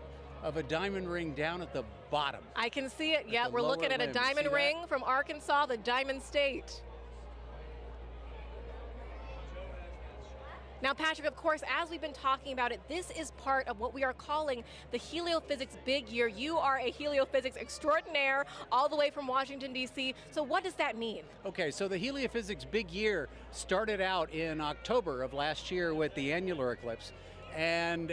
of a diamond ring down at the bottom. I can see it. Yeah, the we're looking lower at a limb. diamond See that? ring from Arkansas, the Diamond State. Now, Patrick, of course, as we've been talking about it, this is part of what we are calling the heliophysics big year. You are a heliophysics extraordinaire all the way from Washington, D.C. So what does that mean? Okay, so the heliophysics big year started out in October of last year with the annular eclipse. And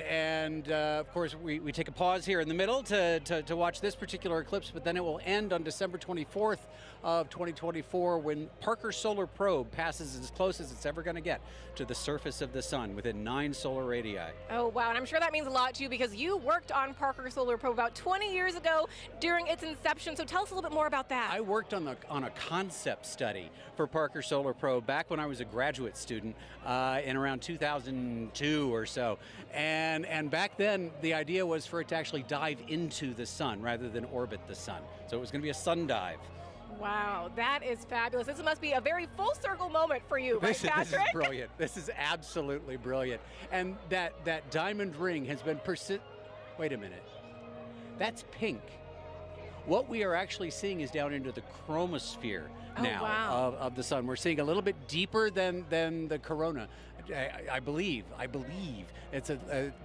of course, we take a pause here in the middle to watch this particular eclipse, but then it will end on December 24th of 2024 when Parker Solar Probe passes as close as it's ever going to get to the surface of the sun within 9 solar radii. Oh, wow. And I'm sure that means a lot to you because you worked on Parker Solar Probe about 20 years ago during its inception. So tell us a little bit more about that. I worked on a concept study for Parker Solar Probe back when I was a graduate student in around 2002 or so. And back then, the idea was for it to actually dive into the sun rather than orbit the sun. So it was going to be a sun dive. Wow, that is fabulous. This must be a very full circle moment for you, right, Patrick? This is brilliant. This is absolutely brilliant. And that diamond ring has been Wait a minute. That's pink. What we are actually seeing is down into the chromosphere now of the sun. We're seeing a little bit deeper than the corona. I believe it's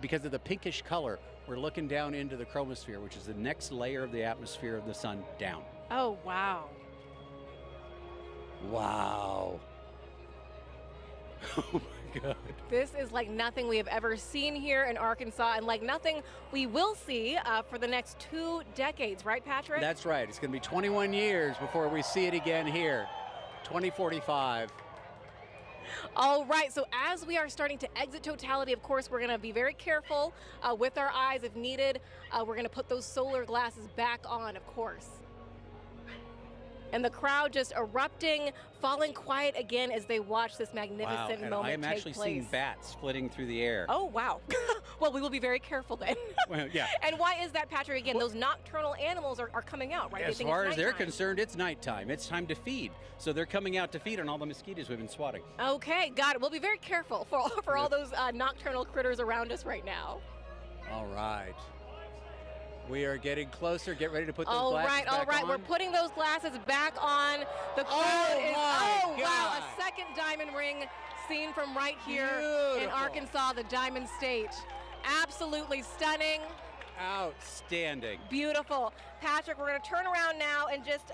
because of the pinkish color. We're looking down into the chromosphere, which is the next layer of the atmosphere of the sun down. Oh, wow. Wow. Oh my God. This is like nothing we have ever seen here in Arkansas and like nothing we will see for the next 2 decades, right, Patrick? That's right. It's going to be 21 years before we see it again here. 2045. All right, so as we are starting to exit totality, of course, we're going to be very careful with our eyes if needed. We're going to put those solar glasses back on, of course. And the crowd just erupting, falling quiet again as they watch this magnificent and moment I am take actually place. seeing bats flitting through the air. Oh, wow. Well, we will be very careful then. Well, yeah. And why is that, Patrick? Again, those nocturnal animals are coming out, right? As far as they're concerned, it's nighttime. It's time to feed. So they're coming out to feed on all the mosquitoes we've been swatting. Okay, got it. We'll be very careful for all those nocturnal critters around us right now. All right. We are getting closer. Get ready to put those glasses back on. All right. We're putting those glasses back on. The crowd is, wow, a second diamond ring seen from right here in Arkansas, the Diamond State. Absolutely stunning. Outstanding. Beautiful. Patrick, we're going to turn around now and just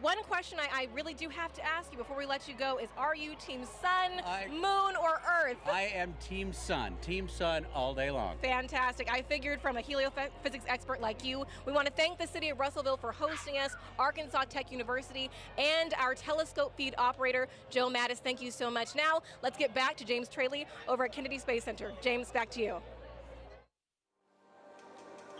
one question I really do have to ask you before we let you go is, are you Team Sun, Moon, or Earth? I am Team Sun. Team Sun all day long. Fantastic. I figured from a heliophysics expert like you. We want to thank the city of Russellville for hosting us, Arkansas Tech University, and our telescope feed operator, Joe Mattis. Thank you so much. Now, let's get back to James Traley over at Kennedy Space Center. James, back to you.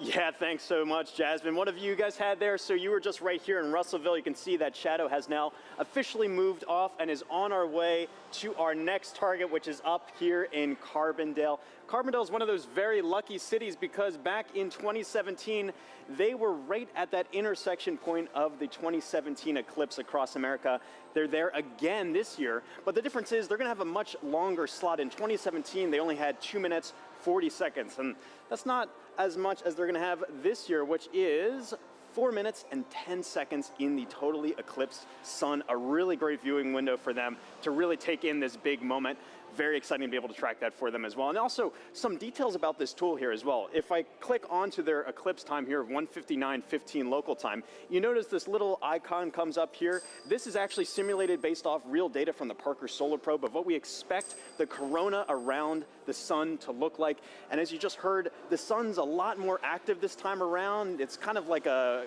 Yeah, thanks so much, Jasmine. What have you guys had there? So you were just right here in Russellville. You can see that shadow has now officially moved off and is on our way to our next target, which is up here in Carbondale. Carbondale is one of those very lucky cities because back in 2017, they were right at that intersection point of the 2017 eclipse across America. They're there again this year, but the difference is they're going to have a much longer slot. In 2017, they only had 2 minutes, 40 seconds, and that's not as much as they're going to have this year, which is 4 minutes and 10 seconds in the totally eclipsed sun. A really great viewing window for them to really take in this big moment. very exciting to be able to track that for them as well. And also some details about this tool here as well. If I click onto their eclipse time here of 1:59:15 local time, you notice this little icon comes up here. This is actually simulated based off real data from the Parker Solar Probe of what we expect the corona around the sun to look like. And as you just heard, the sun's a lot more active this time around. It's kind of like a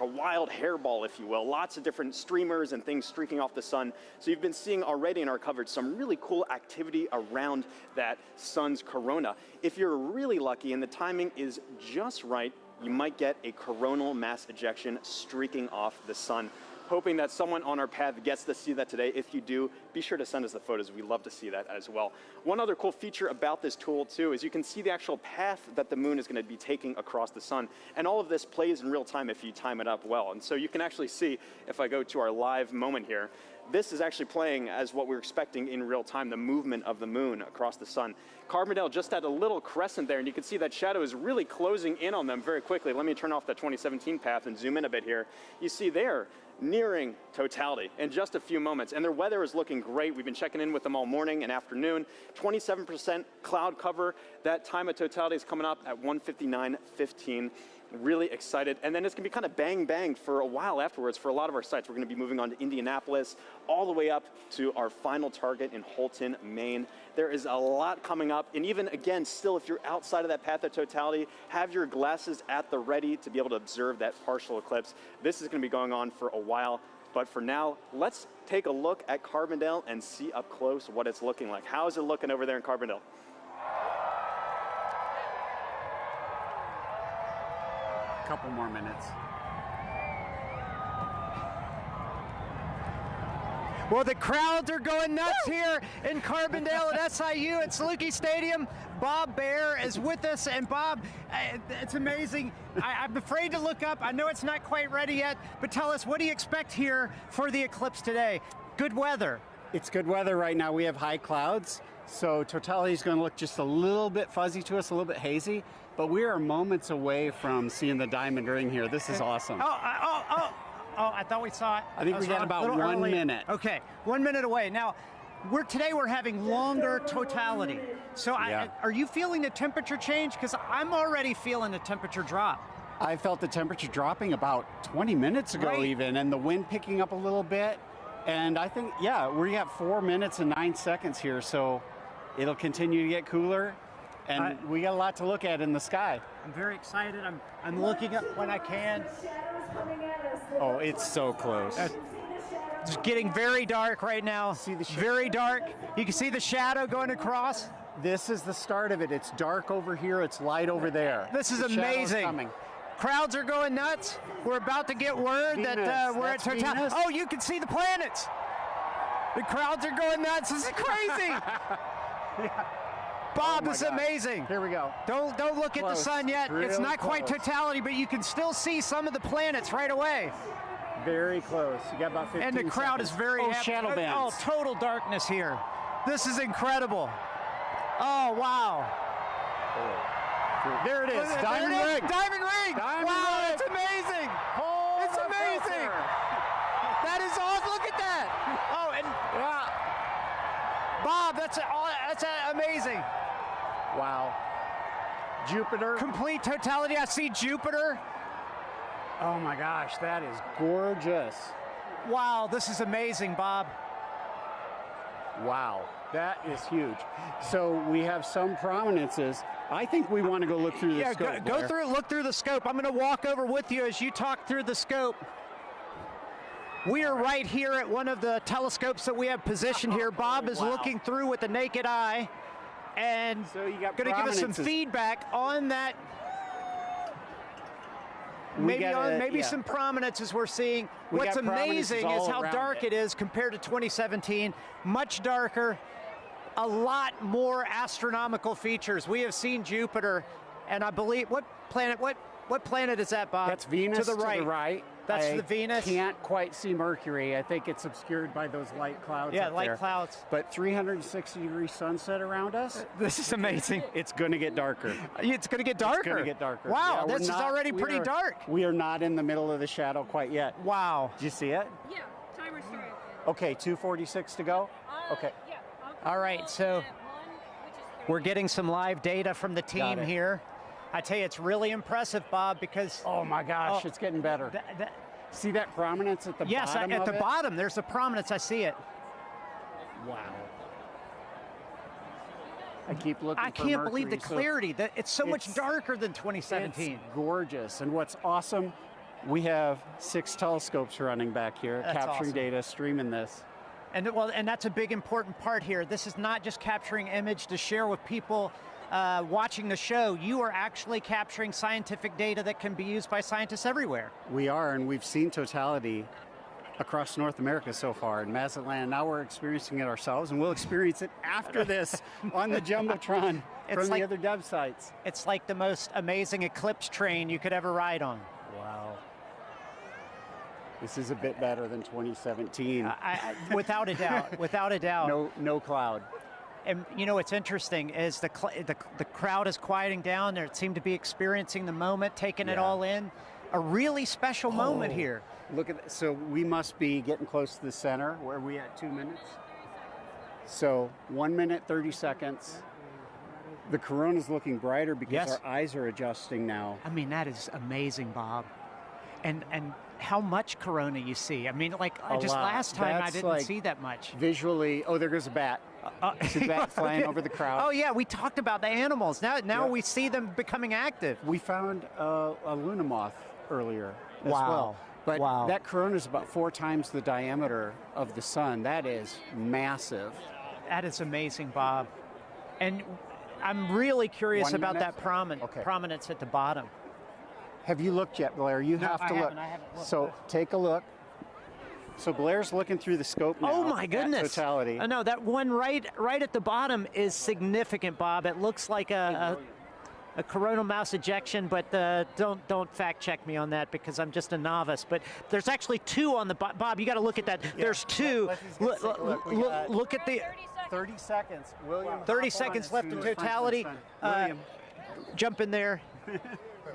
wild hairball, if you will. Lots of different streamers and things streaking off the sun. So you've been seeing already in our coverage some really cool activity around that sun's corona. If you're really lucky and the timing is just right, you might get a coronal mass ejection streaking off the sun. Hoping that someone on our path gets to see that today. If you do, be sure to send us the photos. We love to see that as well. One other cool feature about this tool too is you can see the actual path that the moon is going to be taking across the sun. And all of this plays in real time if you time it up well. And so you can actually see, if I go to our live moment here, this is actually playing as what we're expecting in real time, the movement of the moon across the sun. Carbondale just had a little crescent there, and you can see that shadow is really closing in on them very quickly. Let me turn off the 2017 path and zoom in a bit here. You see there, nearing totality in just a few moments, and their weather is looking great. We've been checking in with them all morning and afternoon. 27% cloud cover. That time of totality is coming up at 1:59:15. Really excited. And then it's going to be kind of bang bang for a while afterwards for a lot of our sites. We're going to be moving on to Indianapolis, all the way up to our final target in Holton, Maine. There is a lot coming up. And even again, still, if you're outside of that path of totality, have your glasses at the ready to be able to observe that partial eclipse. This is going to be going on for a while. But for now, let's take a look at Carbondale and see up close what it's looking like. How is it looking over there in Carbondale? Couple more minutes. Well, the crowds are going nuts here in Carbondale at SIU at Saluki Stadium. Bob Baer is with us, and Bob, it's amazing. I'm afraid to look up. I know it's not quite ready yet, but tell us, what do you expect here for the eclipse today? Good weather. It's good weather right now. We have high clouds, so totality is going to look just a little bit fuzzy to us, a little bit hazy, but we are moments away from seeing the diamond ring here. This is awesome. Oh, I thought we saw it. I think we got about 1 minute. Okay, 1 minute away. Now, today we're having longer totality. So are you feeling the temperature change? Because I'm already feeling the temperature drop. I felt the temperature dropping about 20 minutes ago even, and the wind picking up a little bit. And I think, we have 4 minutes and 9 seconds here, so it'll continue to get cooler. And we got a lot to look at in the sky. I'm very excited. I'm looking up when I can. Oh, it's so close. It's getting very dark right now. See the very dark. You can see the shadow going across. This is the start of it. It's dark over here. It's light over there. This is amazing. Crowds are going nuts. We're about to get word that we're at totality. Oh, you can see the planets. The crowds are going nuts. This is crazy. Bob, this is amazing. Here we go. Don't look at the sun yet. Really it's not quite totality, but you can still see some of the planets right away. Very close. You got about 15 And the crowd seconds. is very happy. Shadow bands. Oh, total darkness here. This is incredible. Oh, wow. There it is. Diamond ring. Diamond ring. Wow, ring. it's amazing. It's amazing. That is awesome. Look at that. Oh, and Bob, that's amazing. Wow. Jupiter. Complete totality. I see Jupiter. Oh my gosh, that is gorgeous. Wow, this is amazing, Bob. Wow, that is huge. So we have some prominences. I think we want to go look through the scope. Look through the scope. I'm going to walk over with you as you talk through the scope. We are right here at one of the telescopes that we have positioned here. Bob is looking through with the naked eye and going to give us some feedback on that. Maybe some prominences we're seeing. What's amazing is how dark it is compared to 2017. Much darker, a lot more astronomical features. We have seen Jupiter, and I believe what planet is that, Bob? That's Venus to the right. That's the Venus. Can't quite see Mercury. I think it's obscured by those light clouds. Yeah, light clouds. But 360-degree sunset around us. This is amazing. It's going to get darker. It's going to get darker. It's going to get darker. Wow, this is already pretty dark. We are not in the middle of the shadow quite yet. Wow. Did you see it? Yeah, timer started. Okay, 2:46 to go. Okay. Yeah. All right, so we're getting some live data from the team here. I tell you, it's really impressive, Bob, because... Oh my gosh, it's getting better. See that prominence at the bottom Yes, at the bottom, there's the prominence, I see it. Wow. I keep looking I for can't Mercury, believe the clarity. It's so much darker than 2017. It's gorgeous. And what's awesome, we have 6 telescopes running back here, That's capturing awesome. data, streaming this. And that's a big important part here. This is not just capturing image to share with people watching the show. You are actually capturing scientific data that can be used by scientists everywhere. We are, and we've seen totality across North America so far in Mazatlan. Now we're experiencing it ourselves, and we'll experience it after this on the Jumbotron from the other dev sites. It's like the most amazing eclipse train you could ever ride on. Wow. This is a bit better than 2017. Without a doubt, without a doubt. No cloud. And you know what's interesting is the crowd is quieting down. They seem to be experiencing the moment, taking it all in. A really special moment here. Look at that. So we must be getting close to the center. Where are we at? 2 minutes? So 1 minute, 30 seconds. The corona's looking brighter because our eyes are adjusting now. I mean, that is amazing, Bob. And how much corona you see. I mean, like just last time I didn't see that much. Visually, oh, there goes a bat. See a bat flying over the crowd. Oh yeah, we talked about the animals. Now we see them becoming active. We found a Luna moth earlier as Wow. well. But that corona is about 4 times the diameter of the sun. That is massive. That is amazing, Bob. And I'm really curious 1 about minute? that prominence at the bottom. Have you looked yet, Blair? You No, have to I look. haven't, I haven't looked. So take a look. So Blair's looking through the scope now. Oh my goodness! Totality. No, that one right at the bottom is significant, Bob. It looks like a coronal mass ejection, but don't fact check me on that because I'm just a novice. But there's actually 2 on the Bob. You got to look at that. Yeah. There's 2. Look at the 30 seconds. William. 30 seconds left in totality. Jump in there.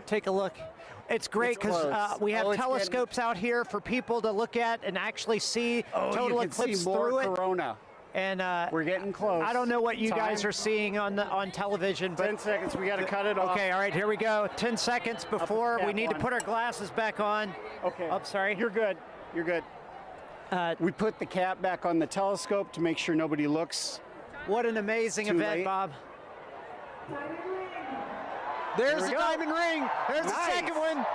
Take a look. It's great because we have telescopes out here for people to look at and actually see total eclipse through it. Corona. And we're getting close. I don't know what you guys are seeing on television. 10 seconds. We got to cut it off. Okay. All right. Here we go. 10 seconds before we need to put our glasses back on. Okay. Oh, sorry. You're good. You're good. We put the cap back on the telescope to make sure nobody looks. What an amazing event, Bob. There's the diamond ring. There's the second one.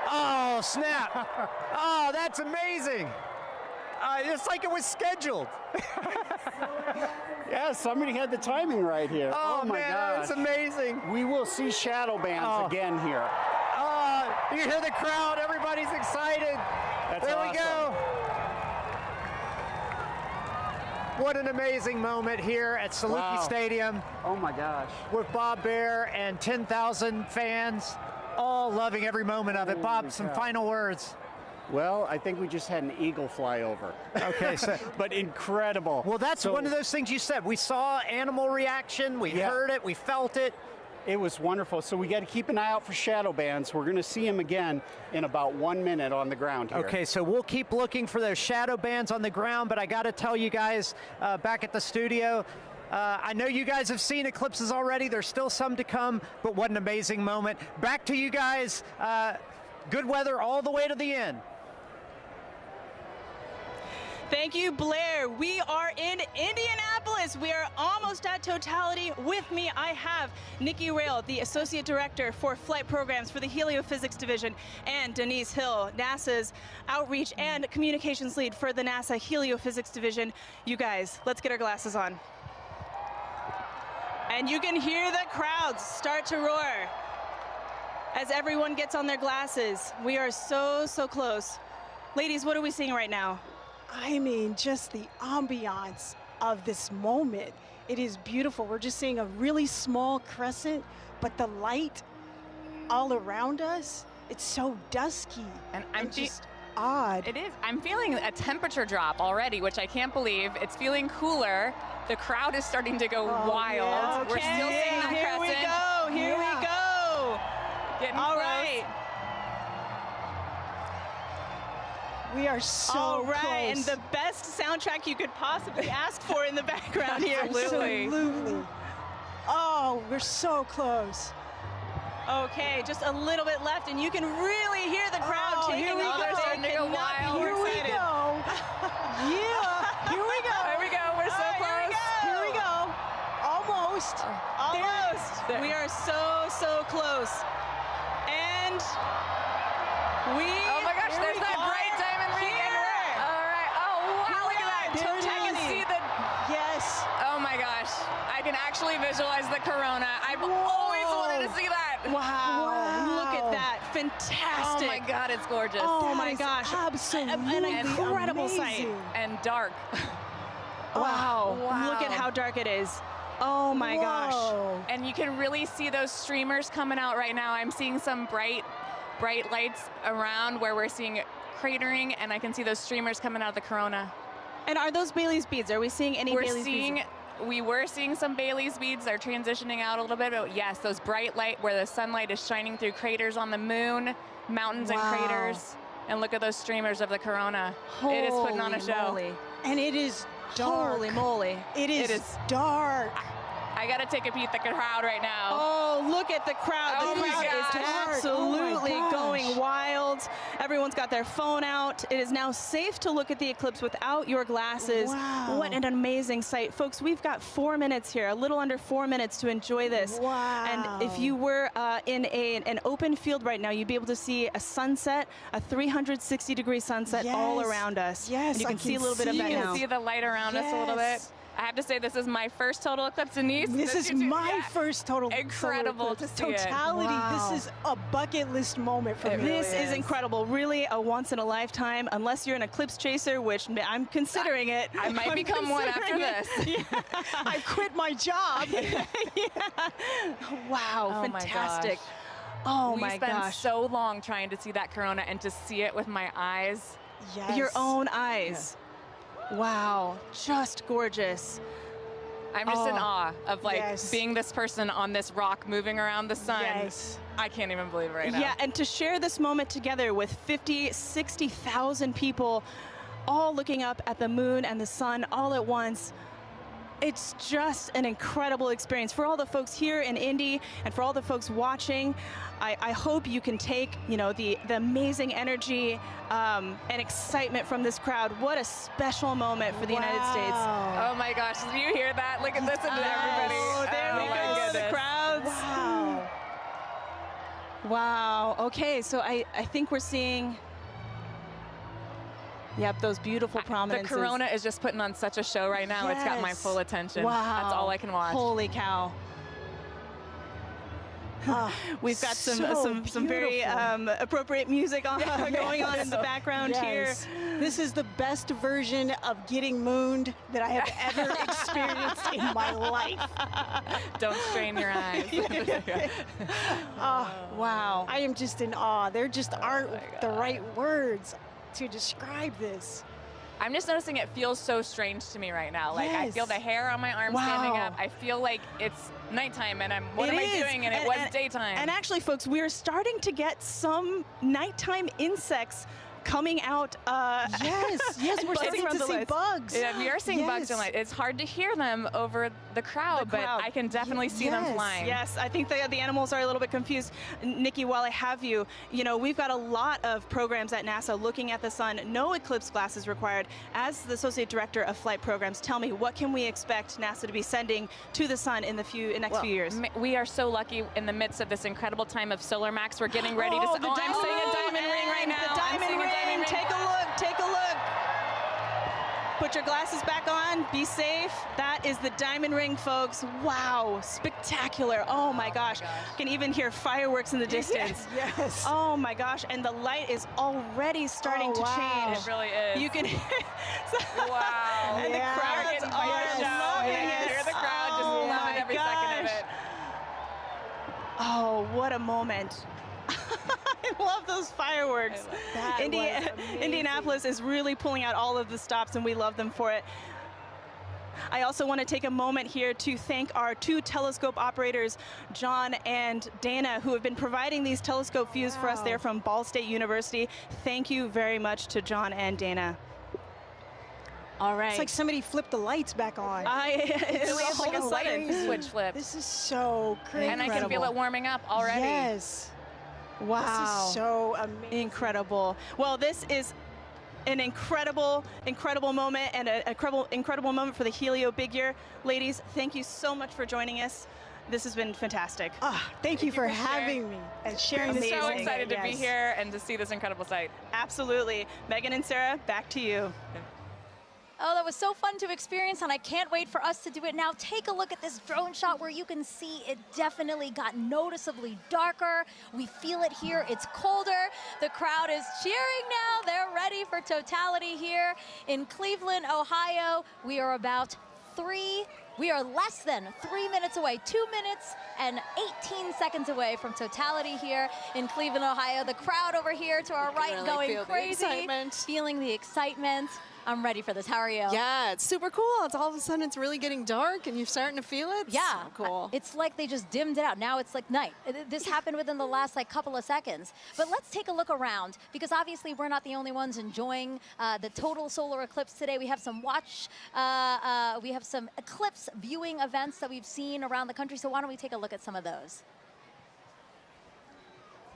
Oh, snap. Oh, that's amazing. It's like it was scheduled. Yeah, somebody had the timing right here. Oh my man, God. It's amazing. We will see shadow bands again here. You hear the crowd. Everybody's excited. There we go. What an amazing moment here at Saluki Stadium. Oh my gosh. With Bob Baer and 10,000 fans, all loving every moment of it. Bob, some final words. Well, I think we just had an eagle fly over. Okay, so but incredible. Well, that's one of those things you said. We saw animal reaction, we heard it, we felt it. It was wonderful. So we got to keep an eye out for shadow bands. We're going to see them again in about 1 minute on the ground here. Okay, so we'll keep looking for those shadow bands on the ground, but I got to tell you guys back at the studio, I know you guys have seen eclipses already. There's still some to come, but what an amazing moment. Back to you guys. Good weather all the way to the end. Thank you, Blair. We are in Indianapolis. We are almost at totality. With me, I have Nikki Rail, the Associate Director for Flight Programs for the Heliophysics Division, and Denise Hill, NASA's Outreach and Communications Lead for the NASA Heliophysics Division. You guys, let's get our glasses on. And you can hear the crowds start to roar as everyone gets on their glasses. We are so, so close. Ladies, what are we seeing right now? I mean, just the ambiance of this moment. It is beautiful. We're just seeing a really small crescent, but the light all around us, it's so dusky and I'm just odd. It is. I'm feeling a temperature drop already, which I can't believe. It's feeling cooler. The crowd is starting to go wild. Yeah. We're still seeing them Here we crescent. go. Here we go. Getting all close. right. We are so All right, close. and the best soundtrack you could possibly ask for in the background here. Absolutely. Oh, we're so close. Okay, just a little bit left, and you can really hear the crowd taking here we off. go. They Starting to go cannot be wild. more Here we excited. go. Yeah, here we go. There we go. We're so close. Here we go. Almost. Almost. We are so close. And we. Oh my gosh, there's that bright diamond ring. All right. Oh wow, look at that. I can see the. Yes. Oh my gosh, I can actually visualize the corona. I've always wanted to see that. Wow. Look at that. Fantastic. Oh my God, it's gorgeous. Oh my gosh. Absolutely An incredible sight. And dark. Wow. Wow. Look at how dark it is. Oh my gosh. And you can really see those streamers coming out right now. I'm seeing some bright lights around where we're seeing cratering, and I can see those streamers coming out of the corona. And are those Bailey's beads? Are we seeing any Bailey's beads? We were seeing some Bailey's beads. They're transitioning out a little bit, but yes, those bright light where the sunlight is shining through craters on the moon, mountains and craters. And look at those streamers of the corona. It is putting on a show. Moly. And it is dark. Holy moly. It is dark. I gotta take a peek at the crowd right now. Oh, look at the crowd. Oh The my crowd is gosh. absolutely Oh my gosh. going wild. Everyone's got their phone out. It is now safe to look at the eclipse without your glasses. Wow. What an amazing sight. Folks, we've got 4 minutes here, a little under 4 minutes to enjoy this. Wow. And if you were in an open field right now, you'd be able to see a sunset, a 360-degree sunset all Yes. around us. Yes, And you I can see a little bit of You that can now. see the light around us a little bit. Yes. I have to say, this is my first total eclipse, Denise. This is my first total Incredible solar to eclipse. see it. Totality. Wow. This is a bucket list moment for me. This is incredible, really a once in a lifetime, unless you're an eclipse chaser, which I'm considering it. I might I'm become one after considering this. it. I quit my job. Wow, Oh my fantastic. gosh. Oh we my spent gosh. so long trying to see that corona and to see it with my eyes. Yes. Your own eyes. Wow, just gorgeous. I'm just in Oh, awe of like yes. being this person on this rock moving around the sun. Yes. I can't even believe it right now. Yeah, and to share this moment together with 50, 60,000 people all looking up at the moon and the sun all at once. It's just an incredible experience. For all the folks here in Indy and for all the folks watching, I hope you can take, the amazing energy and excitement from this crowd. What a special moment for the United States. Oh my gosh, did you hear that? Look at this and everybody. Oh, there we my go, the goodness. crowds. Wow. Wow. Okay, so I think we're seeing, yep, those beautiful The prominences. corona is just putting on such a show right now. It's got my Yes. full attention. Wow. That's all I can watch. Holy cow. We've got some very beautiful. appropriate music on, going on in the background Yes. here. This is the best version of getting mooned that I have ever experienced in my life. Don't strain your eyes. Oh, Wow. I am just in awe. There just aren't the right words to describe this. I'm just noticing it feels so strange to me right now. Like I feel Yes. the hair on my arm standing up. I feel like it's nighttime and what am I doing? And it was daytime. And actually, folks, we're starting to get some nighttime insects coming out. Yes, and we're buzzing starting around to the see lights. bugs. Yeah, we are seeing bugs Yes. and light. It's hard to hear them over the crowd, but I can definitely see them Yes. flying. Yes, I think the animals are a little bit confused. Nikki, while I have you, we've got a lot of programs at NASA looking at the sun. No eclipse glasses required. As the Associate Director of Flight Programs, tell me, what can we expect NASA to be sending to the sun in the next few years? We are so lucky in the midst of this incredible time of solar max. We're getting ready to. the I'm seeing a diamond ring right now. The diamond I'm seeing ring. a diamond ring. Take a look. Take a look. Put your glasses back on. Be safe. That is the diamond ring, folks. Wow, spectacular. Oh my gosh. You can even hear fireworks in the distance. Yes. Oh my gosh. And the light is already starting to change. It really is. You can. Wow. And the crowds Getting are fired up. loving I can it. hear the crowd just Oh loving my every second of gosh. it. Oh, what a moment. I love those fireworks. That was amazing. Indianapolis is really pulling out all of the stops, and we love them for it. I also want to take a moment here to thank our 2 telescope operators, John and Dana, who have been providing these telescope views for us there from Ball State University. Thank you very much to John and Dana. All right. It's like somebody flipped the lights back on. It's like a sudden switch flip. This is so crazy. And I can feel it warming up already. Yes. Wow. This is so amazing. Incredible. Well, this is an incredible moment and an incredible moment for the Helio Big Year. Ladies, thank you so much for joining us. This has been fantastic. Thank you for having me and sharing this. I'm so excited to be here and to see this incredible sight. Absolutely. Megan and Sarah, back to you. Oh, that was so fun to experience, and I can't wait for us to do it now. Take a look at this drone shot where you can see it definitely got noticeably darker. We feel it here. It's colder. The crowd is cheering now. They're ready for totality here in Cleveland, Ohio. We are less than 3 minutes away, 2 minutes and 18 seconds away from totality here in Cleveland, Ohio. The crowd over here to our right really going feel the crazy, excitement. feeling the excitement. I'm ready for this. How are you? Yeah, it's super cool. It's all of a sudden it's really getting dark and you're starting to feel it. Yeah, so cool. It's like they just dimmed it out. Now it's like night. This happened within the last couple of seconds. But let's take a look around, because obviously we're not the only ones enjoying the total solar eclipse today. We have some we have some eclipse viewing events that we've seen around the country. So why don't we take a look at some of those?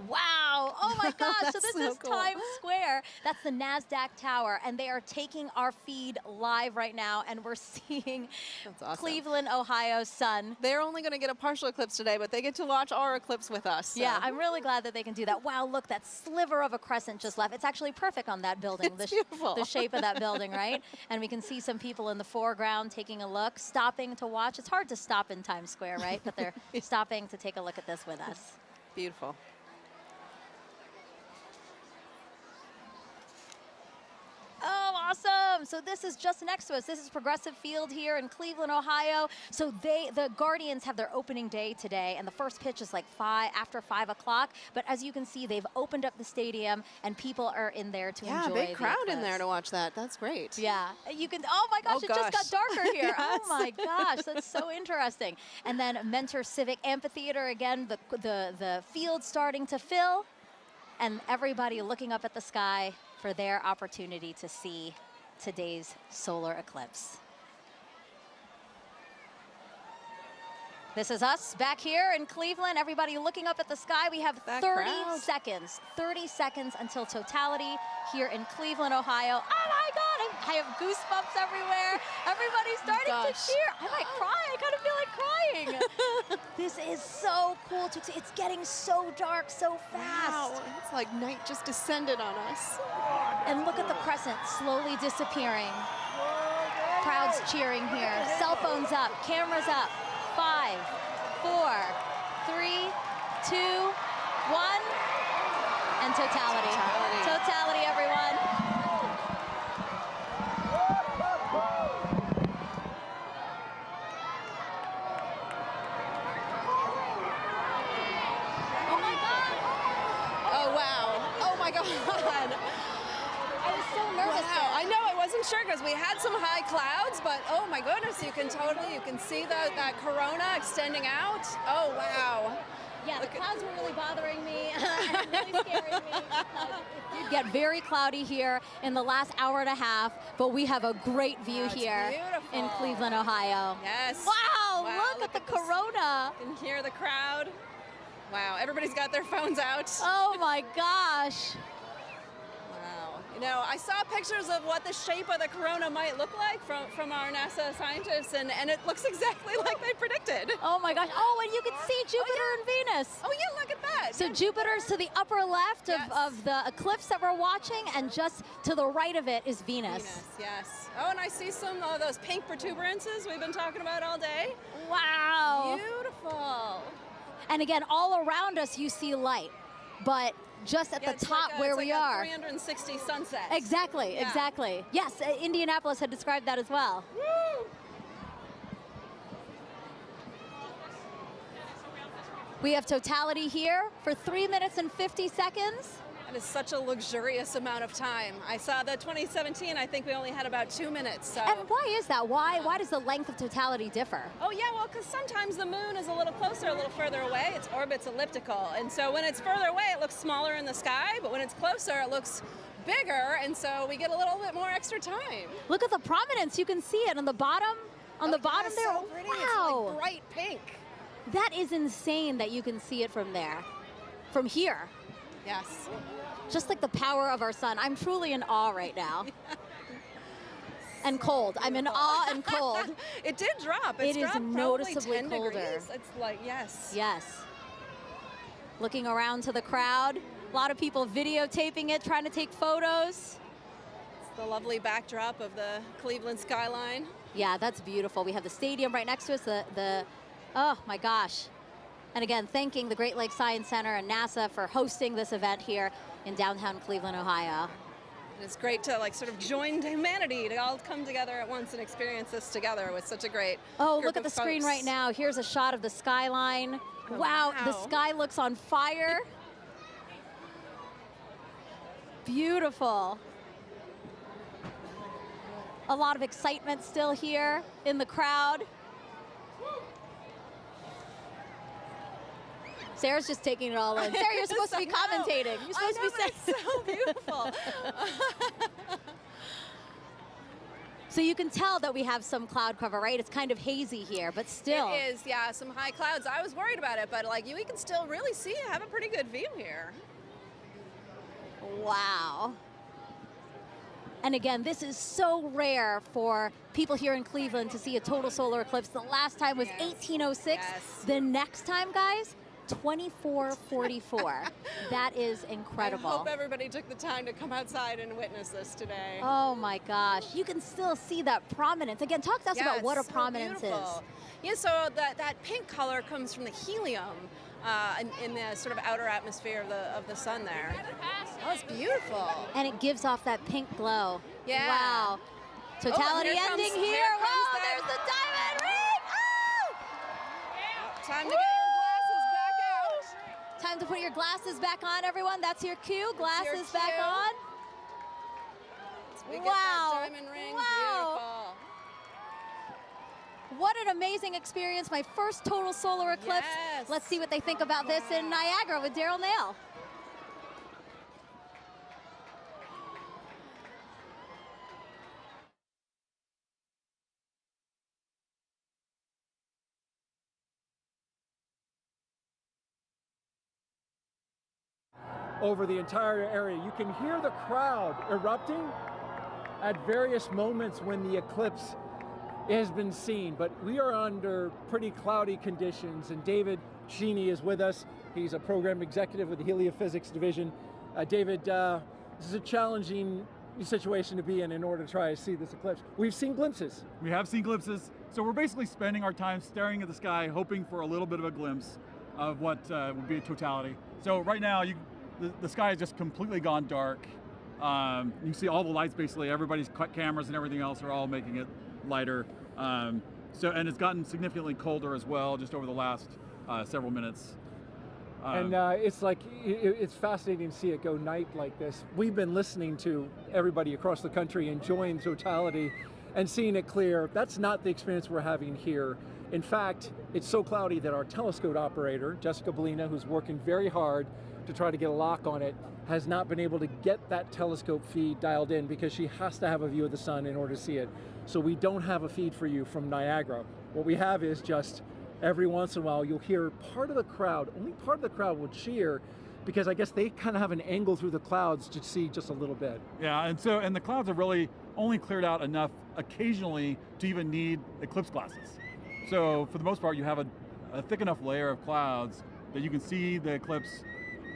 Wow, oh my gosh, so this is cool. Times Square. That's the NASDAQ tower, and they are taking our feed live right now, and we're seeing awesome. Cleveland, Ohio's sun. They're only going to get a partial eclipse today, but they get to watch our eclipse with us. So. Yeah, I'm really glad that they can do that. Wow, look, that sliver of a crescent just left. It's actually perfect on that building, It's beautiful. the shape of that building, right? And we can see some people in the foreground taking a look, stopping to watch. It's hard to stop in Times Square, right? But they're stopping to take a look at this with us. Beautiful. Oh, awesome. So this is just next to us. This is Progressive Field here in Cleveland, Ohio. So the Guardians have their opening day today, and the first pitch is like after 5 o'clock. But as you can see, they've opened up the stadium, and people are in there to enjoy big crowd the in there to watch that. That's great. Yeah, you can, oh my gosh, it just got darker here. Yes. Oh my gosh, that's so interesting. And then Mentor Civic Amphitheater, again, the field starting to fill, and everybody looking up at the sky for their opportunity to see today's solar eclipse. This is us back here in Cleveland. Everybody looking up at the sky. We have 30 seconds until totality here in Cleveland, Ohio. Oh my God, I have goosebumps everywhere. Everybody's starting to cheer. I might cry, I kind of feel like crying. This is so cool to see. It's getting so dark so fast. Wow, it's like night just descended on us. And look at the crescent slowly disappearing. Crowds cheering here. Cell phones up, cameras up. 5, 4, 3, 2, 1, and totality. Totality, everyone. Oh my God. Oh wow. Oh my God. I was so nervous. Wow. I know, I wasn't sure because we had some high clouds, but oh my goodness, you can see that corona extending out. Oh wow. Yeah, the clouds were really bothering me and really scaring me because it did get very cloudy here in the last hour and a half, but we have a great view here in Cleveland, Ohio. Yes. Wow, look at the corona. You can hear the crowd. Wow, everybody's got their phones out. Oh my gosh. You know, I saw pictures of what the shape of the corona might look like from our NASA scientists, and it looks exactly like they predicted. Oh my gosh. Oh, and you can see Jupiter and Venus. Oh yeah, look at that. So Jupiter's to the upper left of the eclipse that we're watching, and just to the right of it is Venus. Yes. Oh, and I see some of those pink protuberances we've been talking about all day. Wow. Beautiful. And again, all around us you see light, but just at the top where we are. 360 sunset. Exactly, exactly. Yes, Indianapolis had described that as well. Woo! We have totality here for 3 minutes and 50 seconds. That is such a luxurious amount of time. I saw the 2017, I think we only had about 2 minutes. So. And why is that? Why does the length of totality differ? Oh yeah, well, because sometimes the moon is a little closer, a little further away. Its orbit's elliptical. And so when it's further away, it looks smaller in the sky, but when it's closer, it looks bigger, and so we get a little bit more extra time. Look at the prominence. You can see it on the bottom. On the bottom there. So pretty. Wow. It's like bright pink. That is insane that you can see it from there. From here. Yes. Just like the power of our sun. I'm truly in awe right now. And cold. I'm in awe and cold. It did drop. It's it is dropped noticeably 10 colder. degrees. It's like, yes. Yes. Looking around to the crowd. A lot of people videotaping it, trying to take photos. It's the lovely backdrop of the Cleveland skyline. Yeah, that's beautiful. We have the stadium right next to us. Oh my gosh. And again, thanking the Great Lakes Science Center and NASA for hosting this event here in downtown Cleveland, Ohio. It's great to like sort of join humanity to all come together at once and experience this together with such a great Oh, group look at the of screen folks. right now. Here's a shot of the skyline. Oh, wow, the wow. sky looks on fire. Beautiful. A lot of excitement still here in the crowd. Sarah's just taking it all in. Sarah, you're supposed to be commentating. You're supposed to be saying. It's so beautiful. So you can tell that we have some cloud cover, right? It's kind of hazy here, but still. It is, yeah, some high clouds. I was worried about it, but like we can still really see, have a pretty good view here. Wow. And again, this is so rare for people here in Cleveland to see a total solar eclipse. The last time was 1806. Yes. The next time, guys, 2444. That is incredible. I hope everybody took the time to come outside and witness this today. Oh my gosh. You can still see that prominence. Again, talk to us about what a so prominence beautiful. Yeah, so that pink color comes from the helium in the sort of outer atmosphere of the sun there. Oh, it's beautiful. And it gives off that pink glow. Yeah. Wow. Totality here ending comes- here. here comes Wow, that- there's the diamond ring. Time to get your glasses back out. Time to put your glasses back on, everyone. That's your cue. Glasses back cue. on. We get Wow. that diamond ring. Wow. Beautiful. What an amazing experience. My first total solar eclipse. Yes. Let's see what they think about this in Niagara with Daryl Nail. Over the entire area. You can hear the crowd erupting at various moments when the eclipse has been seen, but we are under pretty cloudy conditions, and David Sheeny is with us. He's a program executive with the Heliophysics Division. David, this is a challenging situation to be in order to try to see this eclipse. We've seen glimpses. We have seen glimpses, so we're basically spending our time staring at the sky, hoping for a little bit of a glimpse of what would be a totality. So right now, the sky has just completely gone dark. You can see all the lights, basically, everybody's cameras and everything else are all making it lighter. And it's gotten significantly colder as well, just over the last several minutes. And it's like, it's fascinating to see it go night like this. We've been listening to everybody across the country enjoying totality and seeing it clear. That's not the experience we're having here. In fact, it's so cloudy that our telescope operator, Jessica Bellina, who's working very hard to try to get a lock on it, has not been able to get that telescope feed dialed in because she has to have a view of the sun in order to see it. So we don't have a feed for you from Niagara. What we have is just every once in a while you'll hear part of the crowd, only part of the crowd will cheer because I guess they kind of have an angle through the clouds to see just a little bit. Yeah, and the clouds have really only cleared out enough occasionally to even need eclipse glasses. So for the most part, you have a thick enough layer of clouds that you can see the eclipse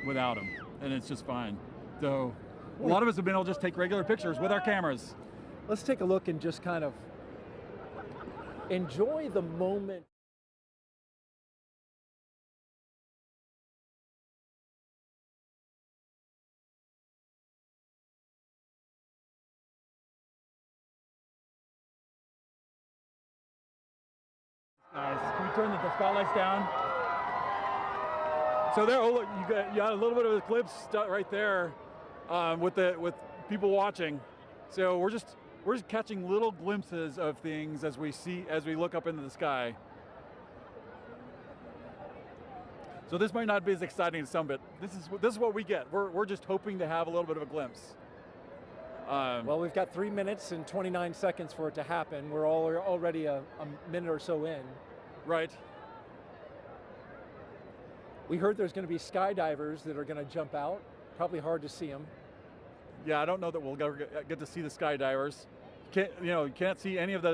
without them, and it's just fine. So a lot of us have been able to just take regular pictures with our cameras. Let's take a look and just kind of enjoy the moment. Guys, can we turn the spotlights down? So there, oh look, you got a little bit of eclipse right there with people watching. So we're just catching little glimpses of things as we look up into the sky. So this might not be as exciting as some, but this is what we get. We're just hoping to have a little bit of a glimpse. Well, we've got 3 minutes and 29 seconds for it to happen. We're already a minute or so in. Right. We heard there's going to be skydivers that are going to jump out. Probably hard to see them. Yeah, I don't know that we'll get to see the skydivers. You can't see any of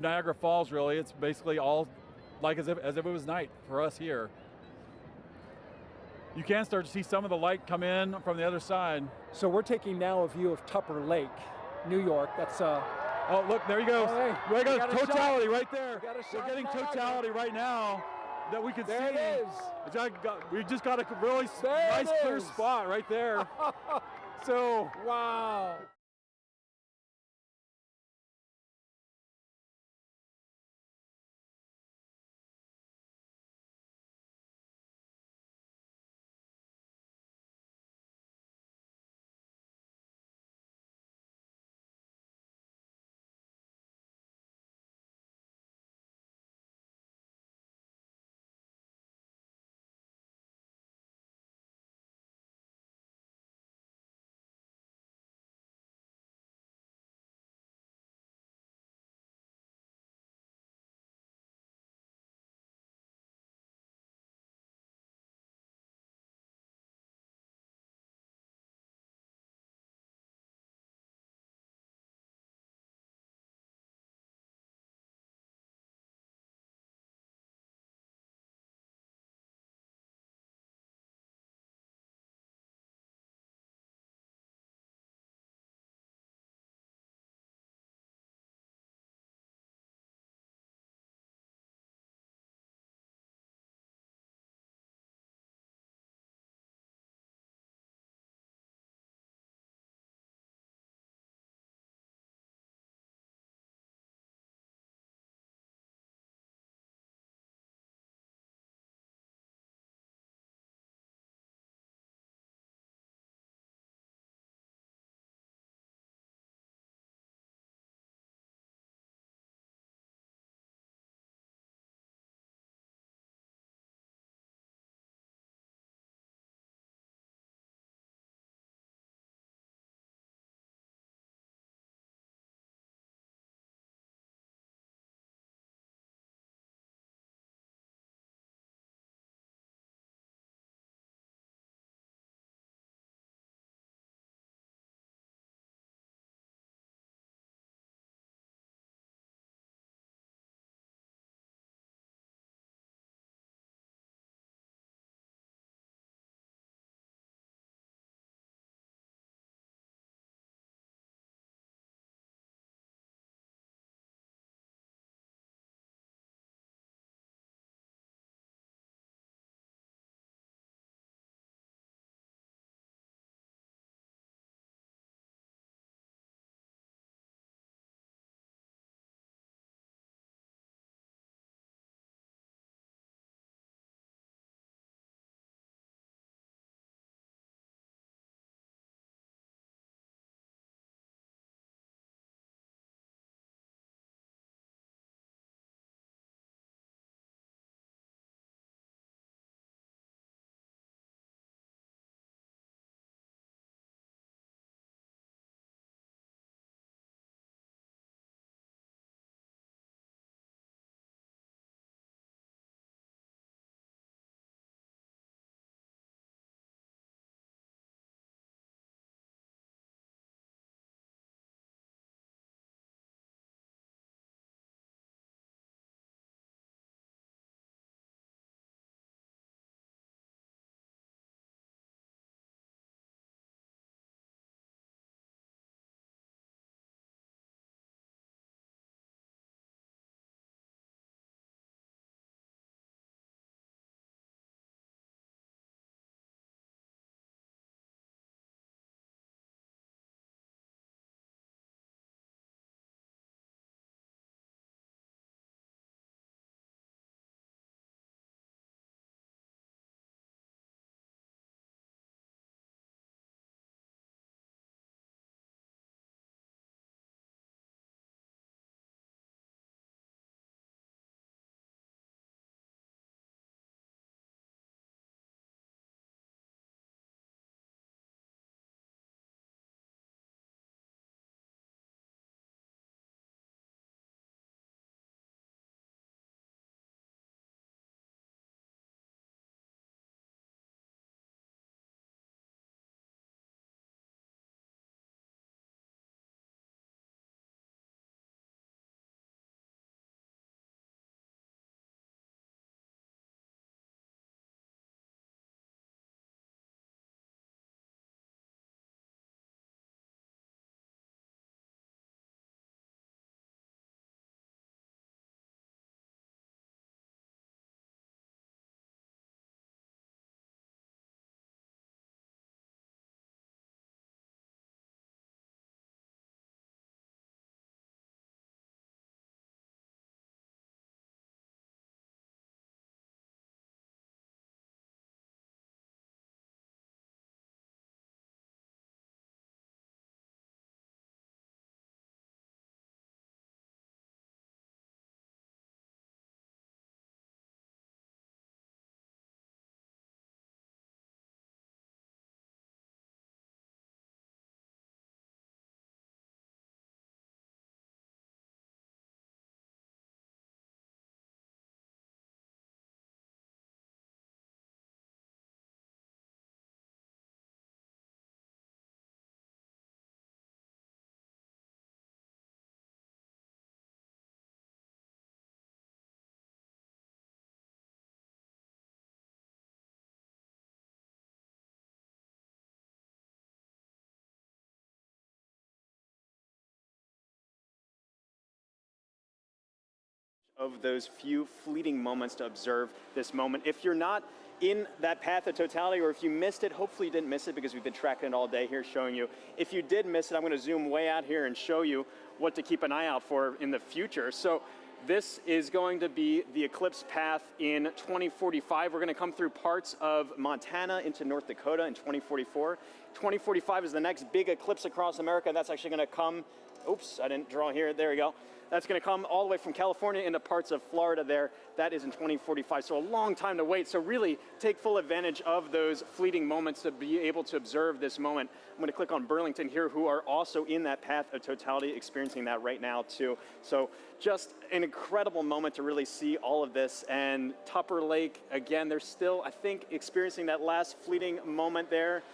Niagara Falls really. It's basically all like as if it was night for us here. You can start to see some of the light come in from the other side. So we're taking now a view of Tupper Lake, New York. That's oh look, there you go. Oh, hey, there you go, totality right there. We're getting totality right now that we can see. There it is. We just got a really nice clear spot right there. So wow. of those few fleeting moments to observe this moment. If you're not in that path of totality, or if you missed it, hopefully you didn't miss it because we've been tracking it all day here showing you. If you did miss it, I'm going to zoom way out here and show you what to keep an eye out for in the future. So this is going to be the eclipse path in 2045. We're going to come through parts of Montana into North Dakota in 2044. 2045 is the next big eclipse across America. That's actually going to come, oops, I didn't draw here, there we go. That's going to come all the way from California into parts of Florida there. That is in 2045, so a long time to wait. So really take full advantage of those fleeting moments to be able to observe this moment. I'm going to click on Burlington here, who are also in that path of totality, experiencing that right now too. So just an incredible moment to really see all of this. And Tupper Lake, again, they're still, I think, experiencing that last fleeting moment there.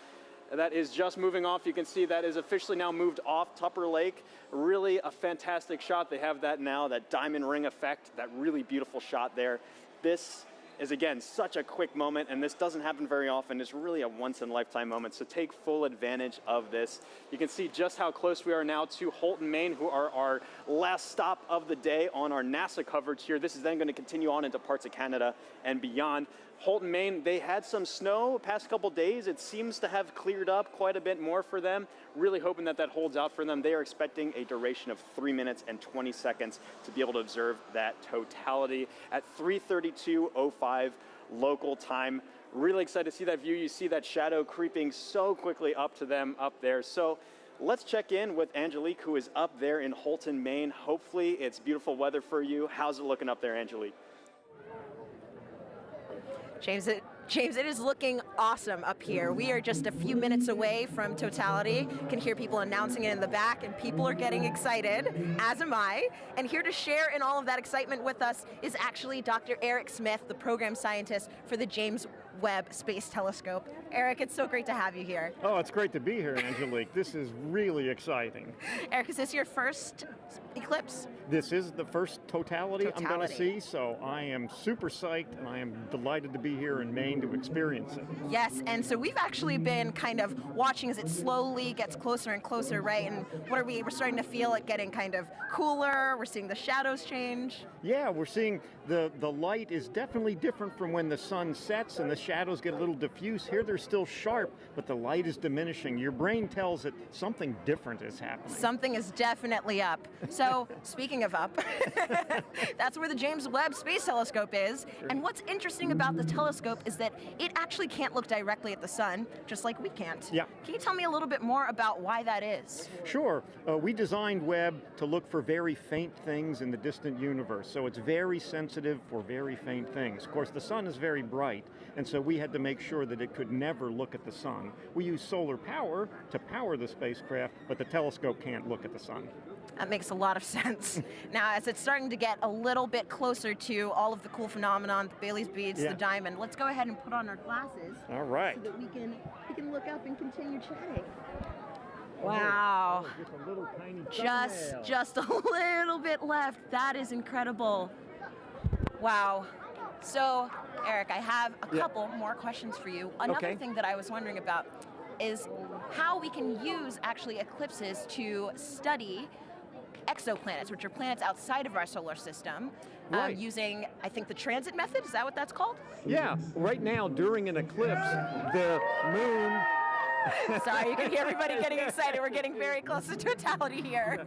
That is just moving off. You can see that is officially now moved off Tupper Lake. Really a fantastic shot. They have that now, that diamond ring effect, that really beautiful shot there. This is, again, such a quick moment, and this doesn't happen very often. It's really a once-in-a-lifetime moment, so take full advantage of this. You can see just how close we are now to Holton, Maine, who are our last stop of the day on our NASA coverage here. This is then going to continue on into parts of Canada and beyond. Holton, Maine, they had some snow past couple days. It seems to have cleared up quite a bit more for them. Really hoping that that holds out for them. They are expecting a duration of 3 minutes and 20 seconds to be able to observe that totality at 3:32:05 local time. Really excited to see that view. You see that shadow creeping so quickly up to them up there. So let's check in with Angelique, who is up there in Holton, Maine. Hopefully it's beautiful weather for you. How's it looking up there, Angelique? James, it is looking awesome up here. We are just a few minutes away from totality. You can hear people announcing it in the back, and people are getting excited, as am I. And here to share in all of that excitement with us is actually Dr. Eric Smith, the program scientist for the James Webb Space Telescope. Eric, it's so great to have you here. Oh, it's great to be here, Angelique. This is really exciting. Eric, is this your first eclipse? This is the first totality I'm going to see, so I am super psyched, and I am delighted to be here in Maine to experience it. Yes, and so we've actually been kind of watching as it slowly gets closer and closer, right? And what are we're starting to feel it getting kind of cooler. We're seeing the shadows change. Yeah, we're seeing the light is definitely different from when the sun sets and the shadows get a little diffuse. Here they're still sharp, but the light is diminishing. Your brain tells it something different is happening. Something is definitely up. So speaking of up, that's where the James Webb Space Telescope is. Sure. And what's interesting about the telescope is that it actually can't look directly at the sun, just like we can't. Yeah. Can you tell me a little bit more about why that is? Sure. We designed Webb to look for very faint things in the distant universe, so it's very sensitive for very faint things. Of course, the sun is very bright, and so we had to make sure that it could never look at the sun. We use solar power to power the spacecraft, but the telescope can't look at the sun. That makes a lot of sense. Now, as it's starting to get a little bit closer to all of the cool phenomenon, the Bailey's beads, the diamond, let's go ahead and put on our glasses. All right. So that we can look up and continue chatting. Wow. Oh, just a little tiny just a little bit left. That is incredible. Wow. So, Eric, I have a couple more questions for you. Another thing that I was wondering about is how we can use actually eclipses to study exoplanets, which are planets outside of our solar system, using, I think, the transit method. Is that what that's called? Yeah. Right now, during an eclipse, the moon... Sorry, you can hear everybody getting excited. We're getting very close to totality here.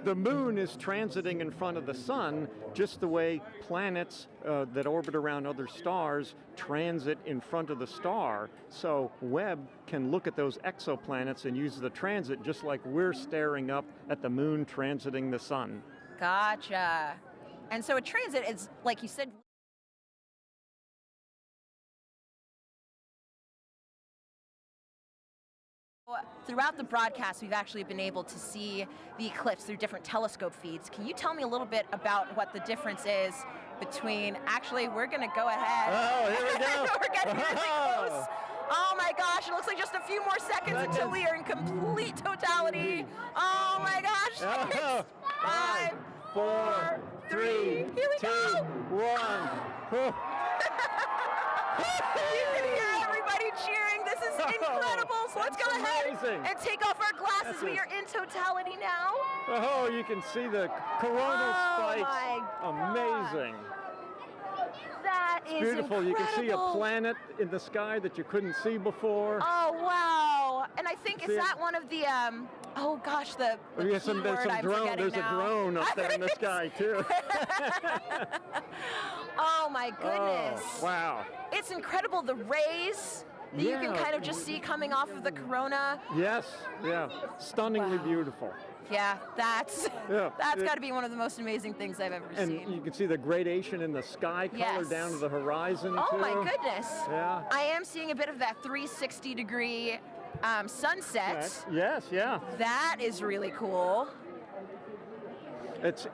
The moon is transiting in front of the sun just the way planets that orbit around other stars transit in front of the star. So Webb can look at those exoplanets and use the transit just like we're staring up at the moon transiting the sun. Gotcha. And so a transit is, like you said, throughout the broadcast, we've actually been able to see the eclipse through different telescope feeds. Can you tell me a little bit about what the difference is between, actually, we're going to go ahead. Oh, here we go. We're getting really close. Oh my gosh, it looks like just a few more seconds until we are in complete totality. Oh my gosh. 5, 4, 3, here we 2, go. 1. You can hear everybody cheering. This is incredible So let's go ahead and take off our glasses. We are in totality now. Oh, you can see the coronal spikes. Amazing. That is beautiful. Incredible. You can see a planet in the sky that you couldn't see before. Oh, wow. And I think, is that one of the, oh gosh, the there's some drone. There's a drone up there in the sky, too. Oh, my goodness. Oh, wow. It's incredible. The rays that you can kind of just see coming off of the corona. Yes, yeah. Stunningly beautiful. Yeah, that's got it- to be one of the most amazing things I've ever And seen. you can see the gradation in the sky color down to the horizon, Oh too. my goodness. Yeah. I am seeing a bit of that 360-degree sunset. Yes, yeah. That is really cool. It's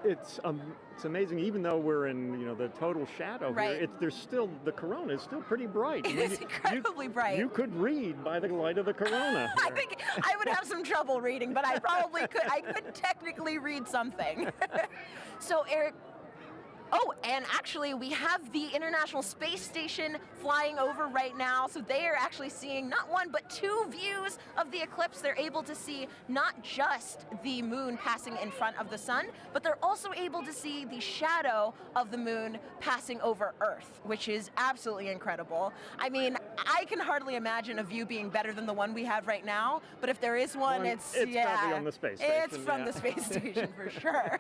amazing. Even though we're in the total shadow here, there's still the corona is still pretty bright. It's incredibly bright. You could read by the light of the corona. I think I would have some trouble reading, but I probably could. I could technically read something. So Eric. Oh, and actually we have the International Space Station flying over right now, so they are actually seeing not one but two views of the eclipse. They're able to see not just the moon passing in front of the sun, but they're also able to see the shadow of the moon passing over Earth, which is absolutely incredible. I mean, I can hardly imagine a view being better than the one we have right now, but if there is one, it's probably on the space station. It's from the space station for sure.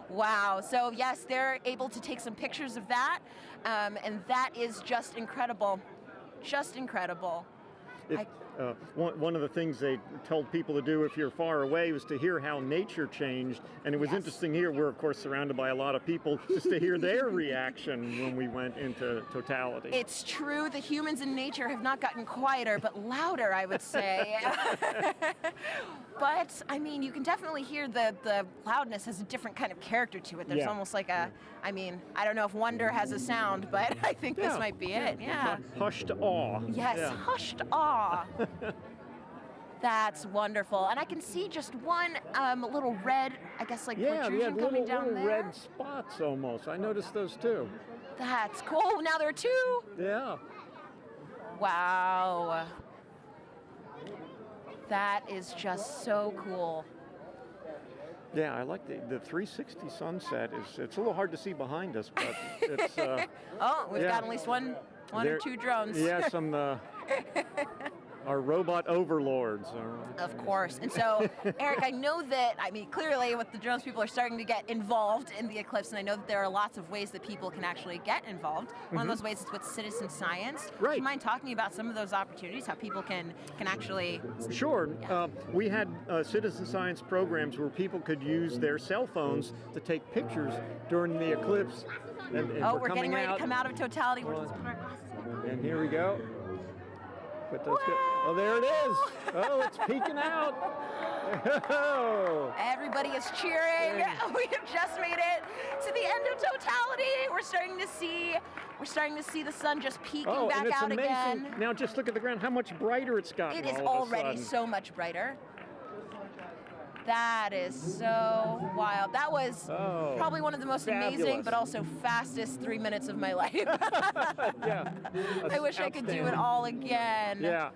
Wow. So yes, they're able to take some pictures of that, and that is just incredible. Just incredible. One of the things they told people to do if you're far away was to hear how nature changed. And it was interesting here. We're, of course, surrounded by a lot of people just to hear their reaction when we went into totality. It's true. The humans in nature have not gotten quieter, but louder, I would say. But, I mean, you can definitely hear the loudness has a different kind of character to it. There's almost like a, I mean, I don't know if wonder has a sound, but I think this might be it. Yeah. Hushed awe. Yes, hushed awe. That's wonderful. And I can see just one little red, I guess, like protrusion coming down little there. red spots almost. I noticed those too. That's cool. Now there are two. Yeah. Wow. That is just so cool. Yeah, I like the 360 sunset. It's a little hard to see behind us, but it's. Oh, we've got at least one or two drones. Yeah, some. Our robot overlords. Of course. And so, Eric, I know that, I mean, clearly with the drones, people are starting to get involved in the eclipse, and I know that there are lots of ways that people can actually get involved. One of those ways is with citizen science. Right. Do you mind talking about some of those opportunities, how people can actually... Sure. We had citizen science programs where people could use their cell phones to take pictures during the eclipse. And we're getting ready to come out of totality. We're just put our glasses on. And here we go. Oh, there it is. Oh, it's peeking out. Oh. Everybody is cheering. We have just made it to the end of totality. We're starting to see the sun just peeking back out amazing. Again. Now just look at the ground, how much brighter it's gotten. It is all of a already sudden. so much brighter. That is so wild. That was probably one of the most amazing, but also fastest 3 minutes of my life. Yeah. I wish I could do it all again. Yeah.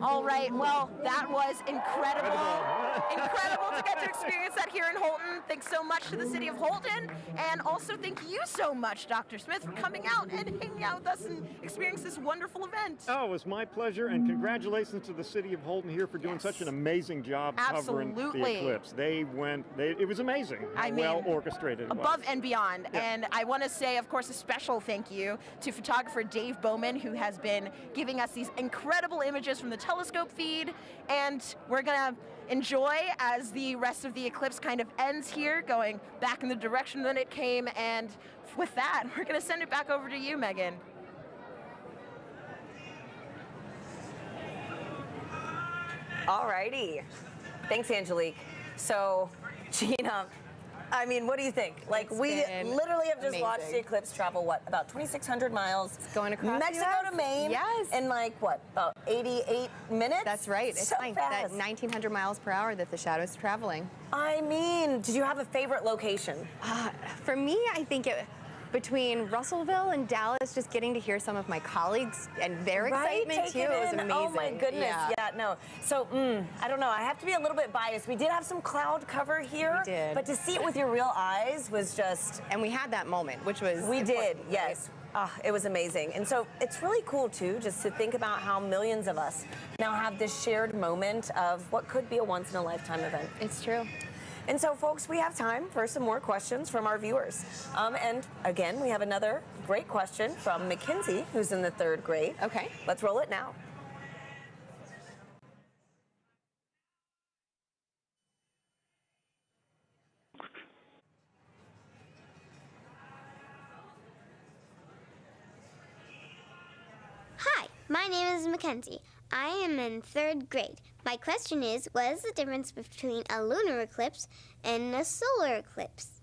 All right, well, that was incredible. Incredible to get to experience that here in Holton. Thanks so much to the city of Holton, and also thank you so much, Dr. Smith, for coming out and hanging out with us and experiencing this wonderful event. Oh, it was my pleasure, and congratulations to the city of Holton here for doing such an amazing job covering the eclipse. It was amazing how well orchestrated it was. Above and beyond. And I want to say, of course, a special thank you to photographer Dave Bowman, who has been giving us these incredible images from the telescope feed. And we're going to enjoy as the rest of the eclipse kind of ends here, going back in the direction that it came. And with that, we're going to send it back over to you, Megan. All righty. Thanks, Angelique. So, Gina, I mean, what do you think? Like, we literally have just watched the eclipse travel, what, about 2,600 miles? It's going across Mexico to Maine. Yes. In like, what, about 88 minutes? That's right. It's so like fast. that 1,900 miles per hour that the shadow's traveling. I mean, did you have a favorite location? For me, I think between Russellville and Dallas, just getting to hear some of my colleagues and their excitement too, it was amazing. Oh my goodness, yeah, no. So, I don't know, I have to be a little bit biased. We did have some cloud cover here, We did. but to see it with your real eyes was just... And we had that moment, which was We did, important, yes. It was amazing. And so it's really cool too, just to think about how millions of us now have this shared moment of what could be a once in a lifetime event. It's true. And so, folks, we have time for some more questions from our viewers. And again, we have another great question from Mackenzie, who's in the 3rd grade. Okay. Let's roll it now. Hi, my name is Mackenzie. I am in 3rd grade. My question is, what is the difference between a lunar eclipse and a solar eclipse?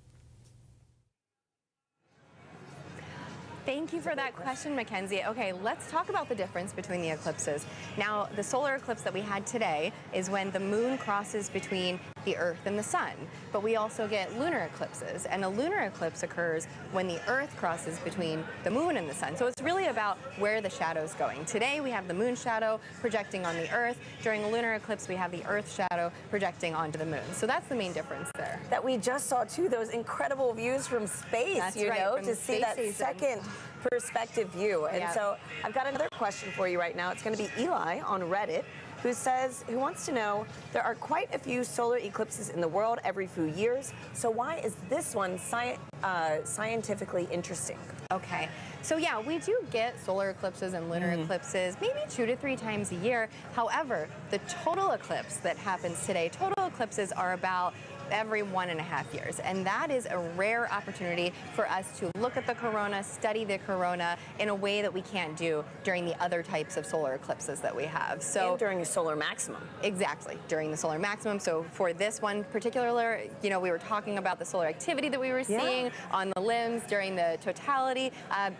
Thank you for that question, Mackenzie. Okay, let's talk about the difference between the eclipses. Now, the solar eclipse that we had today is when the moon crosses between the Earth and the sun. But we also get lunar eclipses, and a lunar eclipse occurs when the Earth crosses between the moon and the sun. So it's really about where the shadow's going. Today, we have the moon shadow projecting on the Earth. During a lunar eclipse, we have the Earth shadow projecting onto the moon. So that's the main difference there. That we just saw, too, those incredible views from space, That's you right, know, from to the see space that station. second perspective view. And Yeah. so I've got another question for you right now. It's going to be Eli on Reddit, who wants to know, there are quite a few solar eclipses in the world every few years. So why is this one scientifically interesting? Okay, so yeah, we do get solar eclipses and lunar eclipses maybe 2 to 3 times a year. However, the total eclipse that happens today, total eclipses are about every 1.5 years. And that is a rare opportunity for us to look at the corona, study the corona in a way that we can't do during the other types of solar eclipses that we have. So and during the solar maximum. Exactly, during the solar maximum. So for this one particular, you know, we were talking about the solar activity that we were seeing on the limbs during the totality.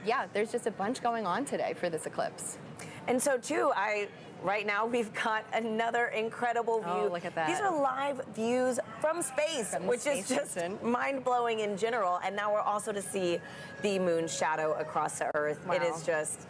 Yeah, there's just a bunch going on today for this eclipse. And so too, right now we've got another incredible view. Oh, look at that. These are live views from space, which is just mind-blowing in general. And now we're also to see the moon shadow across the Earth. Wow. It is just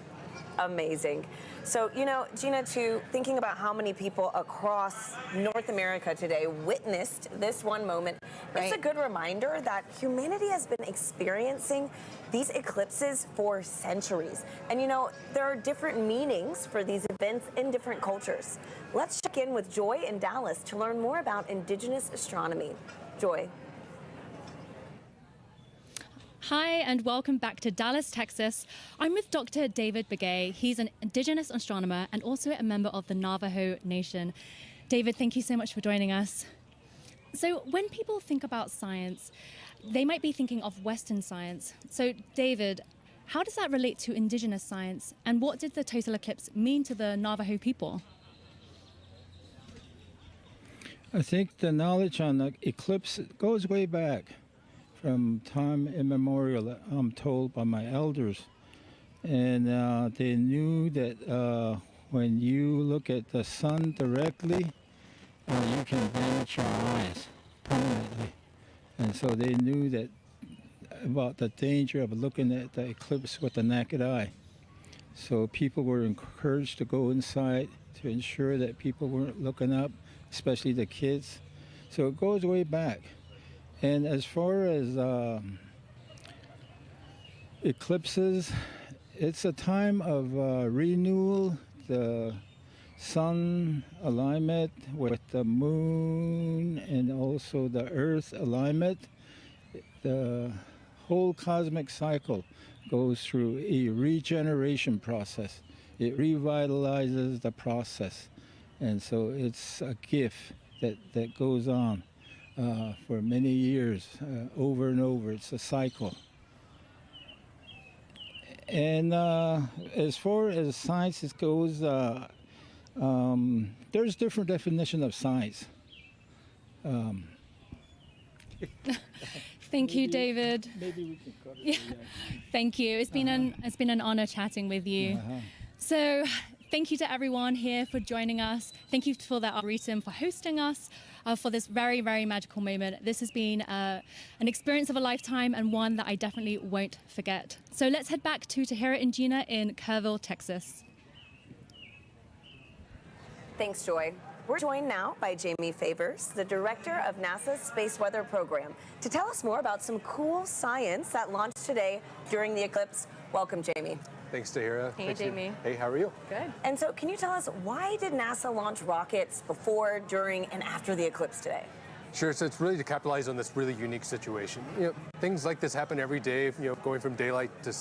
amazing. So, you know, Gina, too, thinking about how many people across North America today witnessed this one moment, it's a good reminder that humanity has been experiencing these eclipses for centuries. And, you know, there are different meanings for these events in different cultures. Let's check in with Joy in Dallas to learn more about indigenous astronomy. Joy. Hi, and welcome back to Dallas, Texas. I'm with Dr. David Begay. He's an indigenous astronomer and also a member of the Navajo Nation. David, thank you so much for joining us. So when people think about science, they might be thinking of Western science. So David, how does that relate to indigenous science? And what did the total eclipse mean to the Navajo people? I think the knowledge on the eclipse goes way back. From time immemorial, I'm told by my elders. And they knew that when you look at the sun directly, you can damage your eyes permanently. And so they knew that about the danger of looking at the eclipse with the naked eye. So people were encouraged to go inside to ensure that people weren't looking up, especially the kids. So it goes way back. And as far as eclipses, it's a time of renewal, the sun alignment with the moon and also the earth alignment. The whole cosmic cycle goes through a regeneration process. It revitalizes the process. And so it's a gift that goes on. For many years, over and over. It's a cycle. And as far as science goes, there's different definition of science. Thank you, David. Maybe we can cut it. Thank you. It's been an honor chatting with you. So, Thank you to everyone here for joining us. Thank you for the Artemis for hosting us for this very, very magical moment. This has been an experience of a lifetime and one that I definitely won't forget. So let's head back to Tahira and Gina in Kerrville, Texas. Thanks, Joy. We're joined now by Jamie Favors, the director of NASA's Space Weather Program, to tell us more about some cool science that launched today during the eclipse. Welcome, Jamie. Thanks, Tahira. Hey, Jamie. Hey, how are you? Good. And so can you tell us, why did NASA launch rockets before, during, and after the eclipse today? Sure, so it's really to capitalize on this really unique situation. Things like this happen every day, going from daylight to,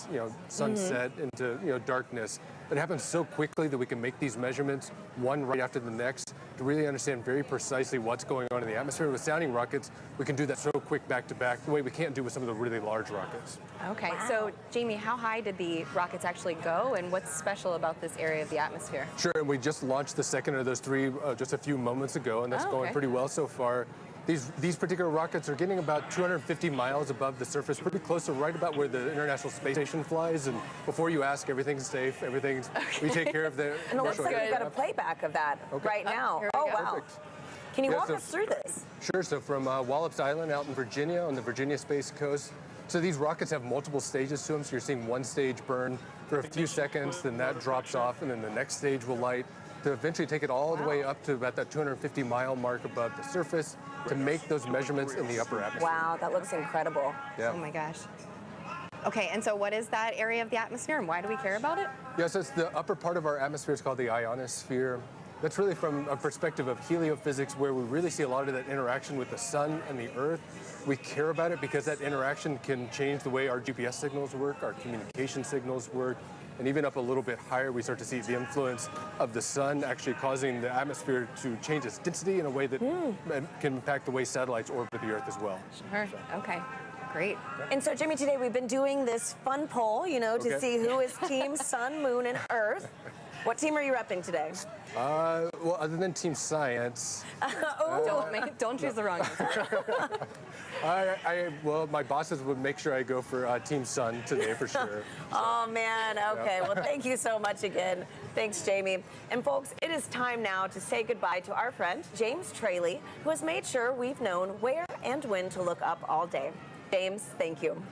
sunset into, darkness. But it happens so quickly that we can make these measurements, one right after the next, to really understand very precisely what's going on in the atmosphere. With sounding rockets, we can do that so quick back to back, the way we can't do with some of the really large rockets. Okay, so Jamie, how high did the rockets actually go, and what's special about this area of the atmosphere? Sure, and we just launched the second of those three just a few moments ago, and that's going pretty well so far. These particular rockets are getting about 250 miles above the surface, pretty close to right about where the International Space Station flies. And before you ask, everything's safe. We take care of the. And it looks like we've got a playback of that right now. Oh, wow. Perfect. Can you walk us through this? Sure. So from Wallops Island out in Virginia, on the Virginia Space Coast. So these rockets have multiple stages to them. So you're seeing one stage burn for a few seconds, then that drops off, and then the next stage will light, to eventually take it all the way up to about that 250-mile mark above the surface to make those measurements in the upper atmosphere. Wow, that looks incredible. Yeah. Oh my gosh. Okay, and so what is that area of the atmosphere, and why do we care about it? Yes, it's the upper part of our atmosphere. It's called the ionosphere. That's really from a perspective of heliophysics, where we really see a lot of that interaction with the sun and the earth. We care about it because that interaction can change the way our GPS signals work, our communication signals work, and even up a little bit higher, we start to see the influence of the sun actually causing the atmosphere to change its density in a way that can impact the way satellites orbit the Earth as well. Sure, okay. Great. And so, Jimmy, today we've been doing this fun poll, to see who is Team Sun, Moon, and Earth. What team are you repping today? Well, other than Team Science. Don't choose the wrong answer. Well, my bosses would make sure I go for Team Sun today for sure. Oh, man. Okay. Well, thank you so much again. Thanks, Jamie. And folks, it is time now to say goodbye to our friend, James Traley, who has made sure we've known where and when to look up all day. James, thank you.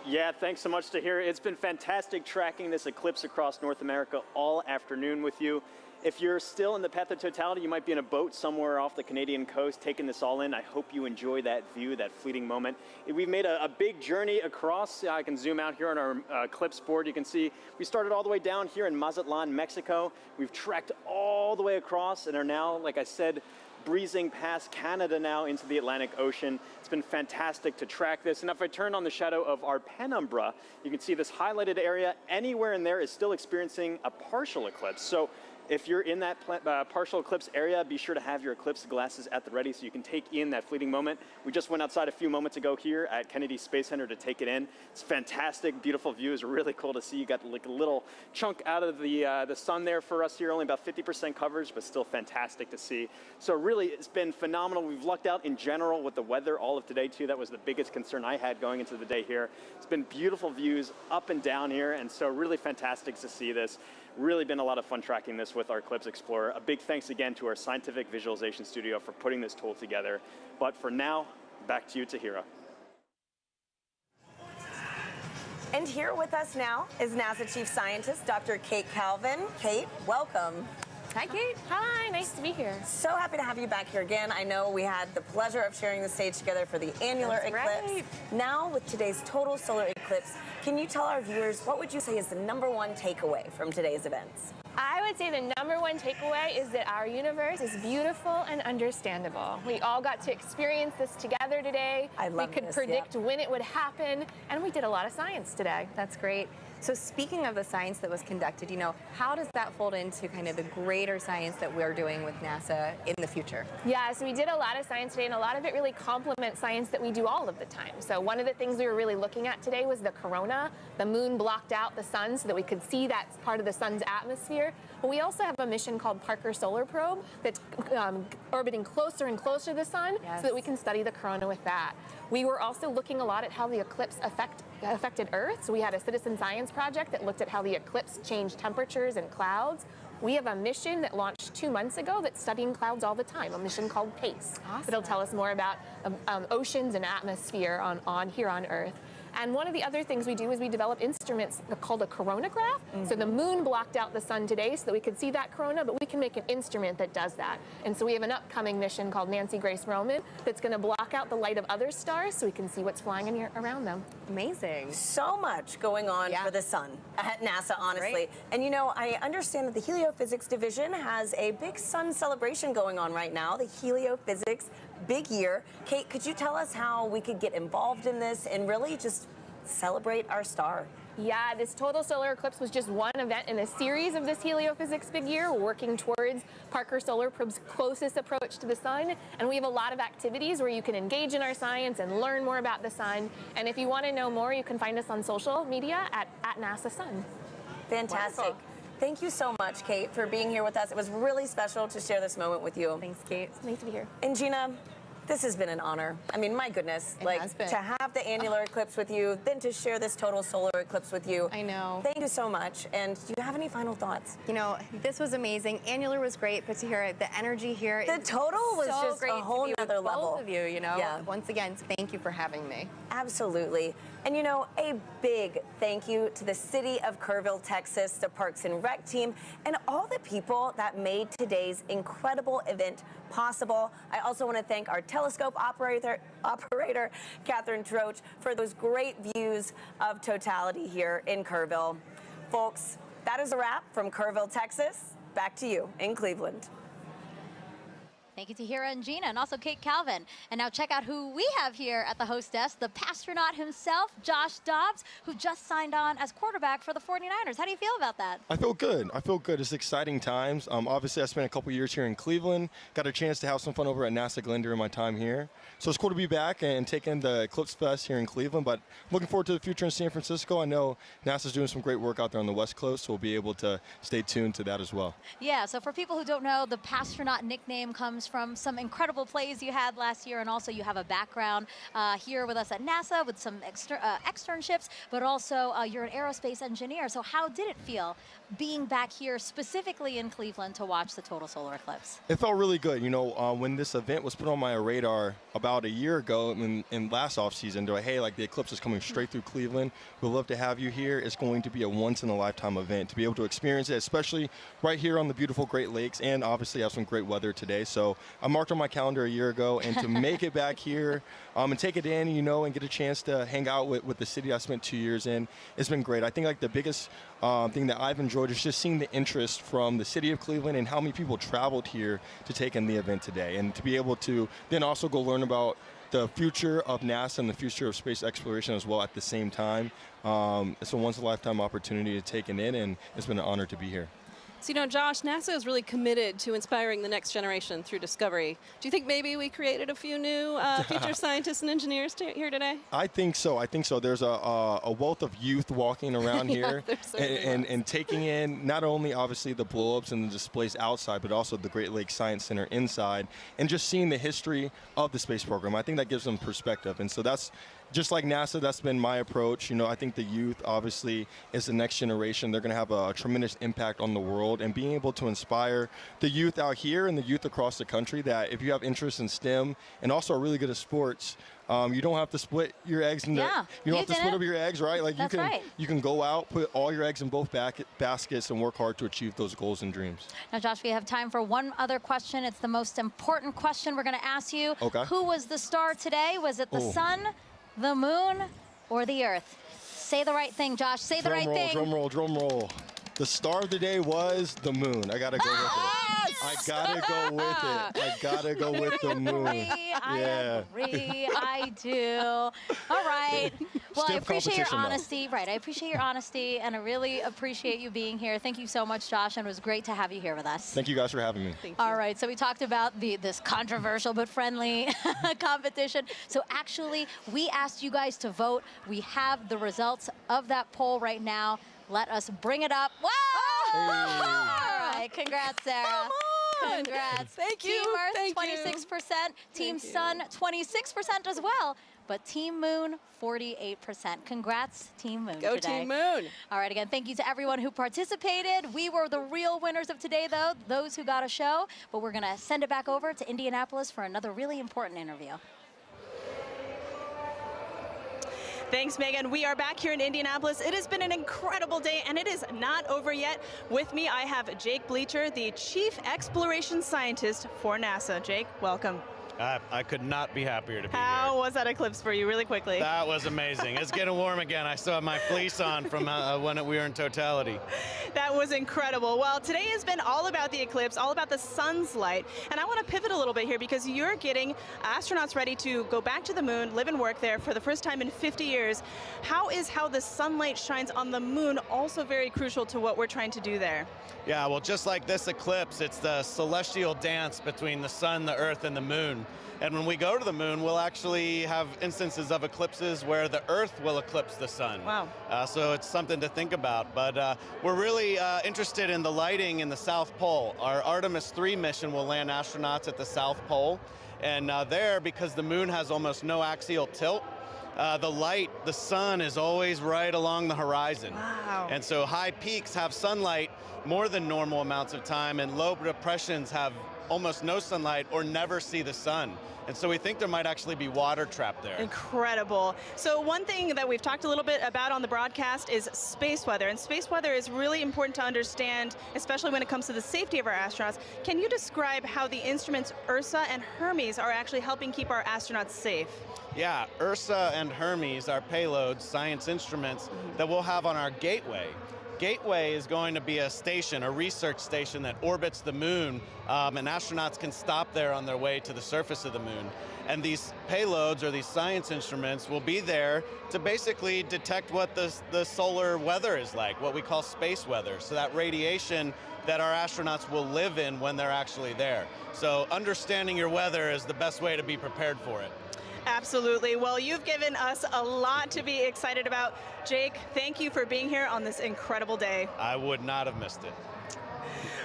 Yeah, thanks so much, Tahira. It's been fantastic tracking this eclipse across North America all afternoon with you. If you're still in the path of totality, you might be in a boat somewhere off the Canadian coast taking this all in. I hope you enjoy that view, that fleeting moment. We've made a big journey across. I can zoom out here on our eclipse board. You can see we started all the way down here in Mazatlan, Mexico. We've trekked all the way across and are now, like I said, breezing past Canada now into the Atlantic Ocean. It's been fantastic to track this. And if I turn on the shadow of our penumbra, you can see this highlighted area. Anywhere in there is still experiencing a partial eclipse. So if you're in that partial eclipse area, be sure to have your eclipse glasses at the ready so you can take in that fleeting moment. We just went outside a few moments ago here at Kennedy Space Center to take it in. It's fantastic, beautiful view. It's really cool to see. You got like a little chunk out of the sun there for us here, only about 50% coverage, but still fantastic to see. So really, it's been phenomenal. We've lucked out in general with the weather all of today too. That was the biggest concern I had going into the day here. It's been beautiful views up and down here, and so really fantastic to see this. Really been a lot of fun tracking this with our Eclipse Explorer. A big thanks again to our scientific visualization studio for putting this tool together. But for now, back to you, Tahira. And here with us now is NASA Chief Scientist, Dr. Kate Calvin. Kate, welcome. Hi, Kate. Hi, nice to be here. So happy to have you back here again. I know we had the pleasure of sharing the stage together for the annular eclipse. Right. Now, with today's total solar eclipse, can you tell our viewers what would you say is the #1 takeaway from today's events? I would say the #1 takeaway is that our universe is beautiful and understandable. We all got to experience this together today. We could predict when it would happen, and we did a lot of science today. That's great. So speaking of the science that was conducted, how does that fold into kind of the greater science that we're doing with NASA in the future? Yeah, so we did a lot of science today, and a lot of it really complements science that we do all of the time. So one of the things we were really looking at today was the corona. The moon blocked out the sun so that we could see that part of the sun's atmosphere. But we also have a mission called Parker Solar Probe that's orbiting closer and closer to the sun so that we can study the corona with that. We were also looking a lot at how the eclipse affected Earth. So we had a citizen science project that looked at how the eclipse changed temperatures and clouds. We have a mission that launched 2 months ago that's studying clouds all the time, a mission called PACE. Awesome. That'll tell us more about oceans and atmosphere on here on Earth. And one of the other things we do is we develop instruments called a coronagraph. So the moon blocked out the sun today so that we could see that corona, but we can make an instrument that does that. And so we have an upcoming mission called Nancy Grace Roman that's going to block out the light of other stars so we can see what's flying in here around them. Amazing. So much going on for the sun at NASA, honestly. Great. And you know, I understand that the Heliophysics Division has a big sun celebration going on right now, the Heliophysics Big Year. Kate, could you tell us how we could get involved in this and really just celebrate our star? Yeah, this total solar eclipse was just one event in a series of this Heliophysics Big Year, working towards Parker Solar Probe's closest approach to the sun. And we have a lot of activities where you can engage in our science and learn more about the sun. And if you want to know more, you can find us on social media at NASA Sun. Fantastic. Wonderful. Thank you so much, Kate, for being here with us. It was really special to share this moment with you. Thanks, Kate. It's nice to be here. And Gina, this has been an honor. I mean, my goodness, It has been. to have the annular eclipse with you, then to share this total solar eclipse with you. I know. Thank you so much. And do you have any final thoughts? You know, this was amazing. Annular was great, but to hear the energy here, The total was so just great a whole to be nother with level. both of you. You know, Yeah. once again, thank you for having me. Absolutely. And you know, a big thank you to the city of Kerrville, Texas, the Parks and Rec team, and all the people that made today's incredible event possible. I also want to thank our telescope operator Catherine Troach, for those great views of totality here in Kerrville. Folks, that is a wrap from Kerrville, Texas. Back to you in Cleveland. Thank you to Hira and Gina, and also Kate Calvin. And now check out who we have here at the host desk, the pastronaut himself, Josh Dobbs, who just signed on as quarterback for the 49ers. How do you feel about that? I feel good. I feel good. It's exciting times. Obviously, I spent a couple years here in Cleveland. Got a chance to have some fun over at NASA Glenn during my time here. So it's cool to be back and taking the Eclipse Fest here in Cleveland. But looking forward to the future in San Francisco. I know NASA's doing some great work out there on the West Coast, so we'll be able to stay tuned to that as well. Yeah, so for people who don't know, the pastronaut nickname comes from some incredible plays you had last year, and also you have a background here with us at NASA with some externships, but also you're an aerospace engineer. So how did it feel being back here specifically in Cleveland to watch the total solar eclipse? It felt really good. You know, when this event was put on my radar about a year ago in last offseason, they're like, hey, like the eclipse is coming straight through Cleveland. We'd love to have you here. It's going to be a once-in-a-lifetime event to be able to experience it, especially right here on the beautiful Great Lakes, and obviously have some great weather today. So I marked on my calendar a year ago, and to make it back here and take it in, you know, and get a chance to hang out with the city I spent 2 years in, it's been great. I think like the biggest thing that I've enjoyed is just seeing the interest from the city of Cleveland and how many people traveled here to take in the event today, and to be able to then also go learn about the future of NASA and the future of space exploration as well at the same time. It's a once-in-a-lifetime opportunity to take it in, and it's been an honor to be here. So, you know, Josh, NASA is really committed to inspiring the next generation through discovery. Do you think maybe we created a few new future scientists and engineers here today? I think so. I think so. There's a wealth of youth walking around here and taking in not only obviously the blow-ups and the displays outside, but also the Great Lakes Science Center inside, and just seeing the history of the space program. I think that gives them perspective. And so that's just like NASA, that's been my approach. You know, I think the youth obviously is the next generation. They're going to have a tremendous impact on the world, and being able to inspire the youth out here and the youth across the country that if you have interest in STEM and also are really good at sports, you don't have to split your eggs in you don't have to split up your eggs, right? Like you can go out, put all your eggs in both baskets and work hard to achieve those goals and dreams. Now, Josh, we have time for one other question. It's the most important question we're going to ask you. Okay. Who was the star today? Was it the sun, the moon, or the earth? Say the right thing, Josh. Say the right thing. Drum roll, drum roll. The star of the day was the moon. I gotta go with it. I gotta go with it. I gotta go with the moon. I agree. I do. All right. Well, I appreciate your honesty. Right. I appreciate your honesty, and I really appreciate you being here. Thank you so much, Josh, and it was great to have you here with us. Thank you guys for having me. Thank you. All right. So we talked about this controversial but friendly competition. So actually, we asked you guys to vote. We have the results of that poll right now. Let us bring it up. Whoa! Hey. All right. Congrats, Sarah. Congrats. Thank you. Team Earth, 26%. Team Sun, 26% as well. but Team Moon, 48%. Congrats, Team Moon. Go today. Team Moon. All right, again, thank you to everyone who participated. We were the real winners of today, though, those who got a show. But we're going to send it back over to Indianapolis for another really important interview. Thanks, Megan. We are back here in Indianapolis. It has been an incredible day, and it is not over yet. With me, I have Jake Bleacher, the Chief Exploration Scientist for NASA. Jake, welcome. I could not be happier to be How was that eclipse for you, really quickly? That was amazing. It's getting warm again. I still have my fleece on from when we were in totality. That was incredible. Well, today has been all about the eclipse, all about the sun's light. And I want to pivot a little bit here because you're getting astronauts ready to go back to the moon, live and work there for the first time in 50 years. How the sunlight shines on the moon also very crucial to what we're trying to do there? Yeah, well, just like this eclipse, it's the celestial dance between the sun, the earth, and the moon. And when we go to the moon, we'll actually have instances of eclipses where the Earth will eclipse the sun. Wow. So it's something to think about. But we're really interested in the lighting in the South Pole. Our Artemis 3 mission will land astronauts at the South Pole. And there, because the moon has almost no axial tilt, the sun is always right along the horizon. Wow. And so high peaks have sunlight more than normal amounts of time, and low depressions have almost no sunlight or never see the sun. And so we think there might actually be water trapped there. Incredible. So one thing that we've talked a little bit about on the broadcast is space weather. And space weather is really important to understand, especially when it comes to the safety of our astronauts. Can you describe how the instruments Ursa and Hermes are actually helping keep our astronauts safe? Yeah, Ursa and Hermes are payloads, science instruments that we'll have on our Gateway. Gateway is going to be a station, a research station that orbits the moon, and astronauts can stop there on their way to the surface of the moon. And these payloads, or these science instruments, will be there to basically detect what the solar weather is like, what we call space weather. So that radiation that our astronauts will live in when they're actually there. So understanding your weather is the best way to be prepared for it. Absolutely. Well, you've given us a lot to be excited about. Jake, thank you for being here on this incredible day. I would not have missed it.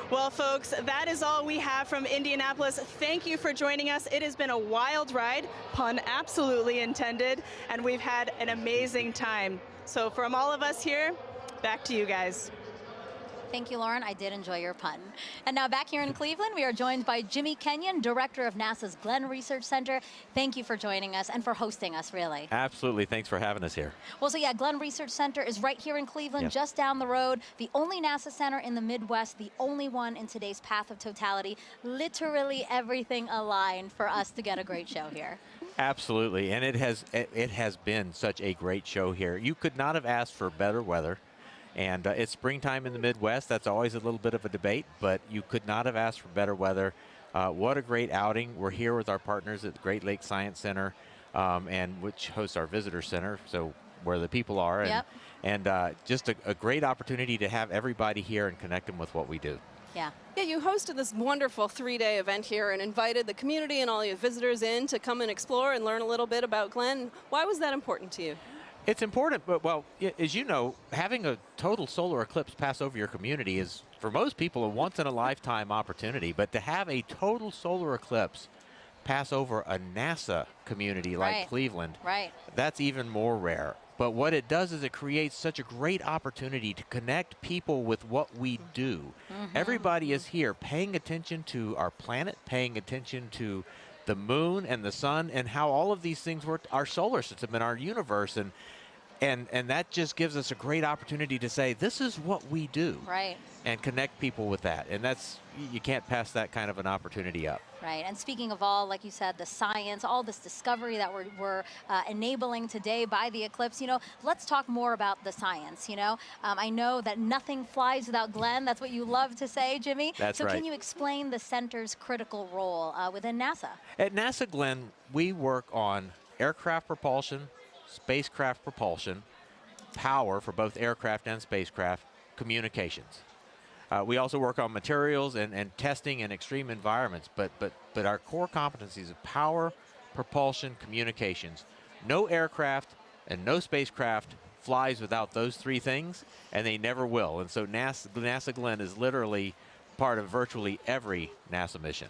Well, folks, that is all we have from Indianapolis. Thank you for joining us. It has been a wild ride, pun absolutely intended, and we've had an amazing time. So from all of us here, back to you guys. Thank you, Lauren. I did enjoy your pun. And now back here in Cleveland, we are joined by Jimmy Kenyon, Director of NASA's Glenn Research Center. Thank you for joining us and for hosting us, really. Absolutely. Thanks for having us here. Well, so yeah, Glenn Research Center is right here in Cleveland, Yes. just down the road. The only NASA center in the Midwest, the only one in today's path of totality. Literally everything aligned for us to get a great show here. Absolutely. And it has been such a great show here. You could not have asked for better weather. And it's springtime in the Midwest. That's always a little bit of a debate, but you could not have asked for better weather. What a great outing. We're here with our partners at the Great Lakes Science Center, and which hosts our visitor center, so where the people are. And, Yep. and just a great opportunity to have everybody here and connect them with what we do. Yeah. Yeah, you hosted this wonderful 3-day event here and invited the community and all your visitors in to come and explore and learn a little bit about Glenn. Why was that important to you? It's important, but, well, as you know, having a total solar eclipse pass over your community is, for most people, a once-in-a-lifetime opportunity. But to have a total solar eclipse pass over a NASA community like Right. Cleveland, Right. that's even more rare. But what it does is it creates such a great opportunity to connect people with what we do. Everybody is here paying attention to our planet, paying attention to the moon and the sun and how all of these things work, our solar system and our universe. And that just gives us a great opportunity to say, this is what we do. Right. And connect people with that. And that's, you can't pass that kind of an opportunity up. Right, and speaking of all, like you said, the science, all this discovery that we're enabling today by the eclipse, you know, let's talk more about the science, you know. I know that nothing flies without Glenn. That's what you love to say, Jimmy. That's so right. Can you explain the center's critical role within NASA? At NASA, Glenn, we work on aircraft propulsion, spacecraft propulsion, power for both aircraft and spacecraft, communications. We also work on materials and testing in extreme environments, but our core competencies of power, propulsion, communications. No aircraft and no spacecraft flies without those three things, and they never will. And so NASA Glenn is literally part of virtually every NASA mission.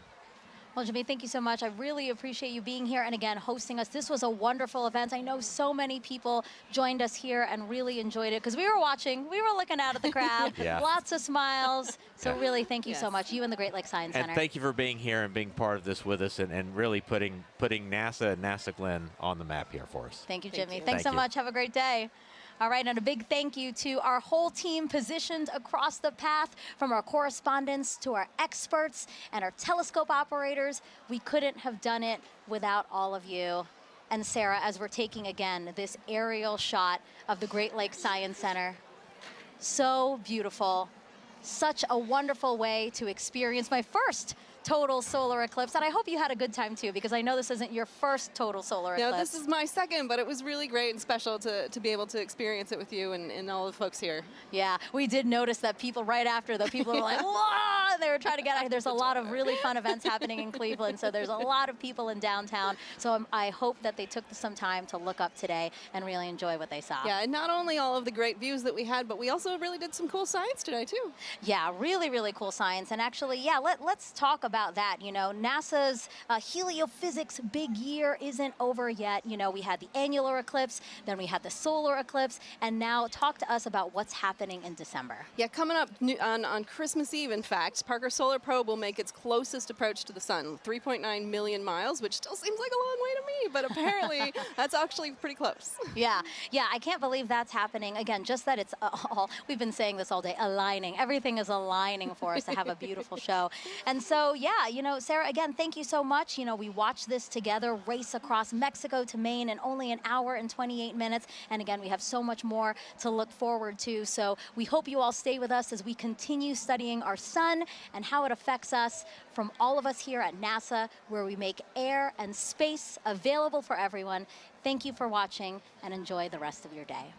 Well, Jimmy, thank you so much. I really appreciate you being here and again hosting us. This was a wonderful event. I know so many people joined us here and really enjoyed it because we were watching, we were looking out at the crowd, Yeah. lots of smiles. So Yeah. really, thank you so much, you and the Great Lakes Science And Center. thank you for being here and being part of this with us and really putting NASA and NASA Glenn on the map here for us. Thank you, Jimmy. you. Thanks Thank so you. much. Have a great day. All right, and a big thank you to our whole team positioned across the path, from our correspondents to our experts and our telescope operators. We couldn't have done it without all of you. And Sarah, as we're taking again this aerial shot of the Great Lakes Science Center, so beautiful. Such a wonderful way to experience my first total solar eclipse, and I hope you had a good time too, because I know this isn't your first total solar eclipse. No, this is my second, but it was really great and special to be able to experience it with you and all the folks here. Yeah, we did notice that people right after, the people were like, whoa, they were trying to get out. There's a lot of really fun events happening in Cleveland, so there's a lot of people in downtown. So I hope that they took some time to look up today and really enjoy what they saw. Yeah, and not only all of the great views that we had, but we also really did some cool science today too. Yeah, really, really cool science. And actually, yeah, let's talk about that. You know, NASA's heliophysics big year isn't over yet. You know, we had the annular eclipse, then we had the solar eclipse, and now talk to us about what's happening in December. Yeah, coming up on Christmas Eve, in fact, Parker Solar Probe will make its closest approach to the sun, 3.9 million miles, which still seems like a long way to me, but apparently that's actually pretty close. Yeah, I can't believe that's happening. Again, just that it's all, we've been saying this all day, aligning. Everything is aligning for us to have a beautiful show. And so, yeah, you know, Sarah, again, thank you so much. You know, we watched this together, race across Mexico to Maine in only an hour and 28 minutes. And again, we have so much more to look forward to. So we hope you all stay with us as we continue studying our sun and how it affects us, from all of us here at NASA, where we make air and space available for everyone. Thank you for watching and enjoy the rest of your day.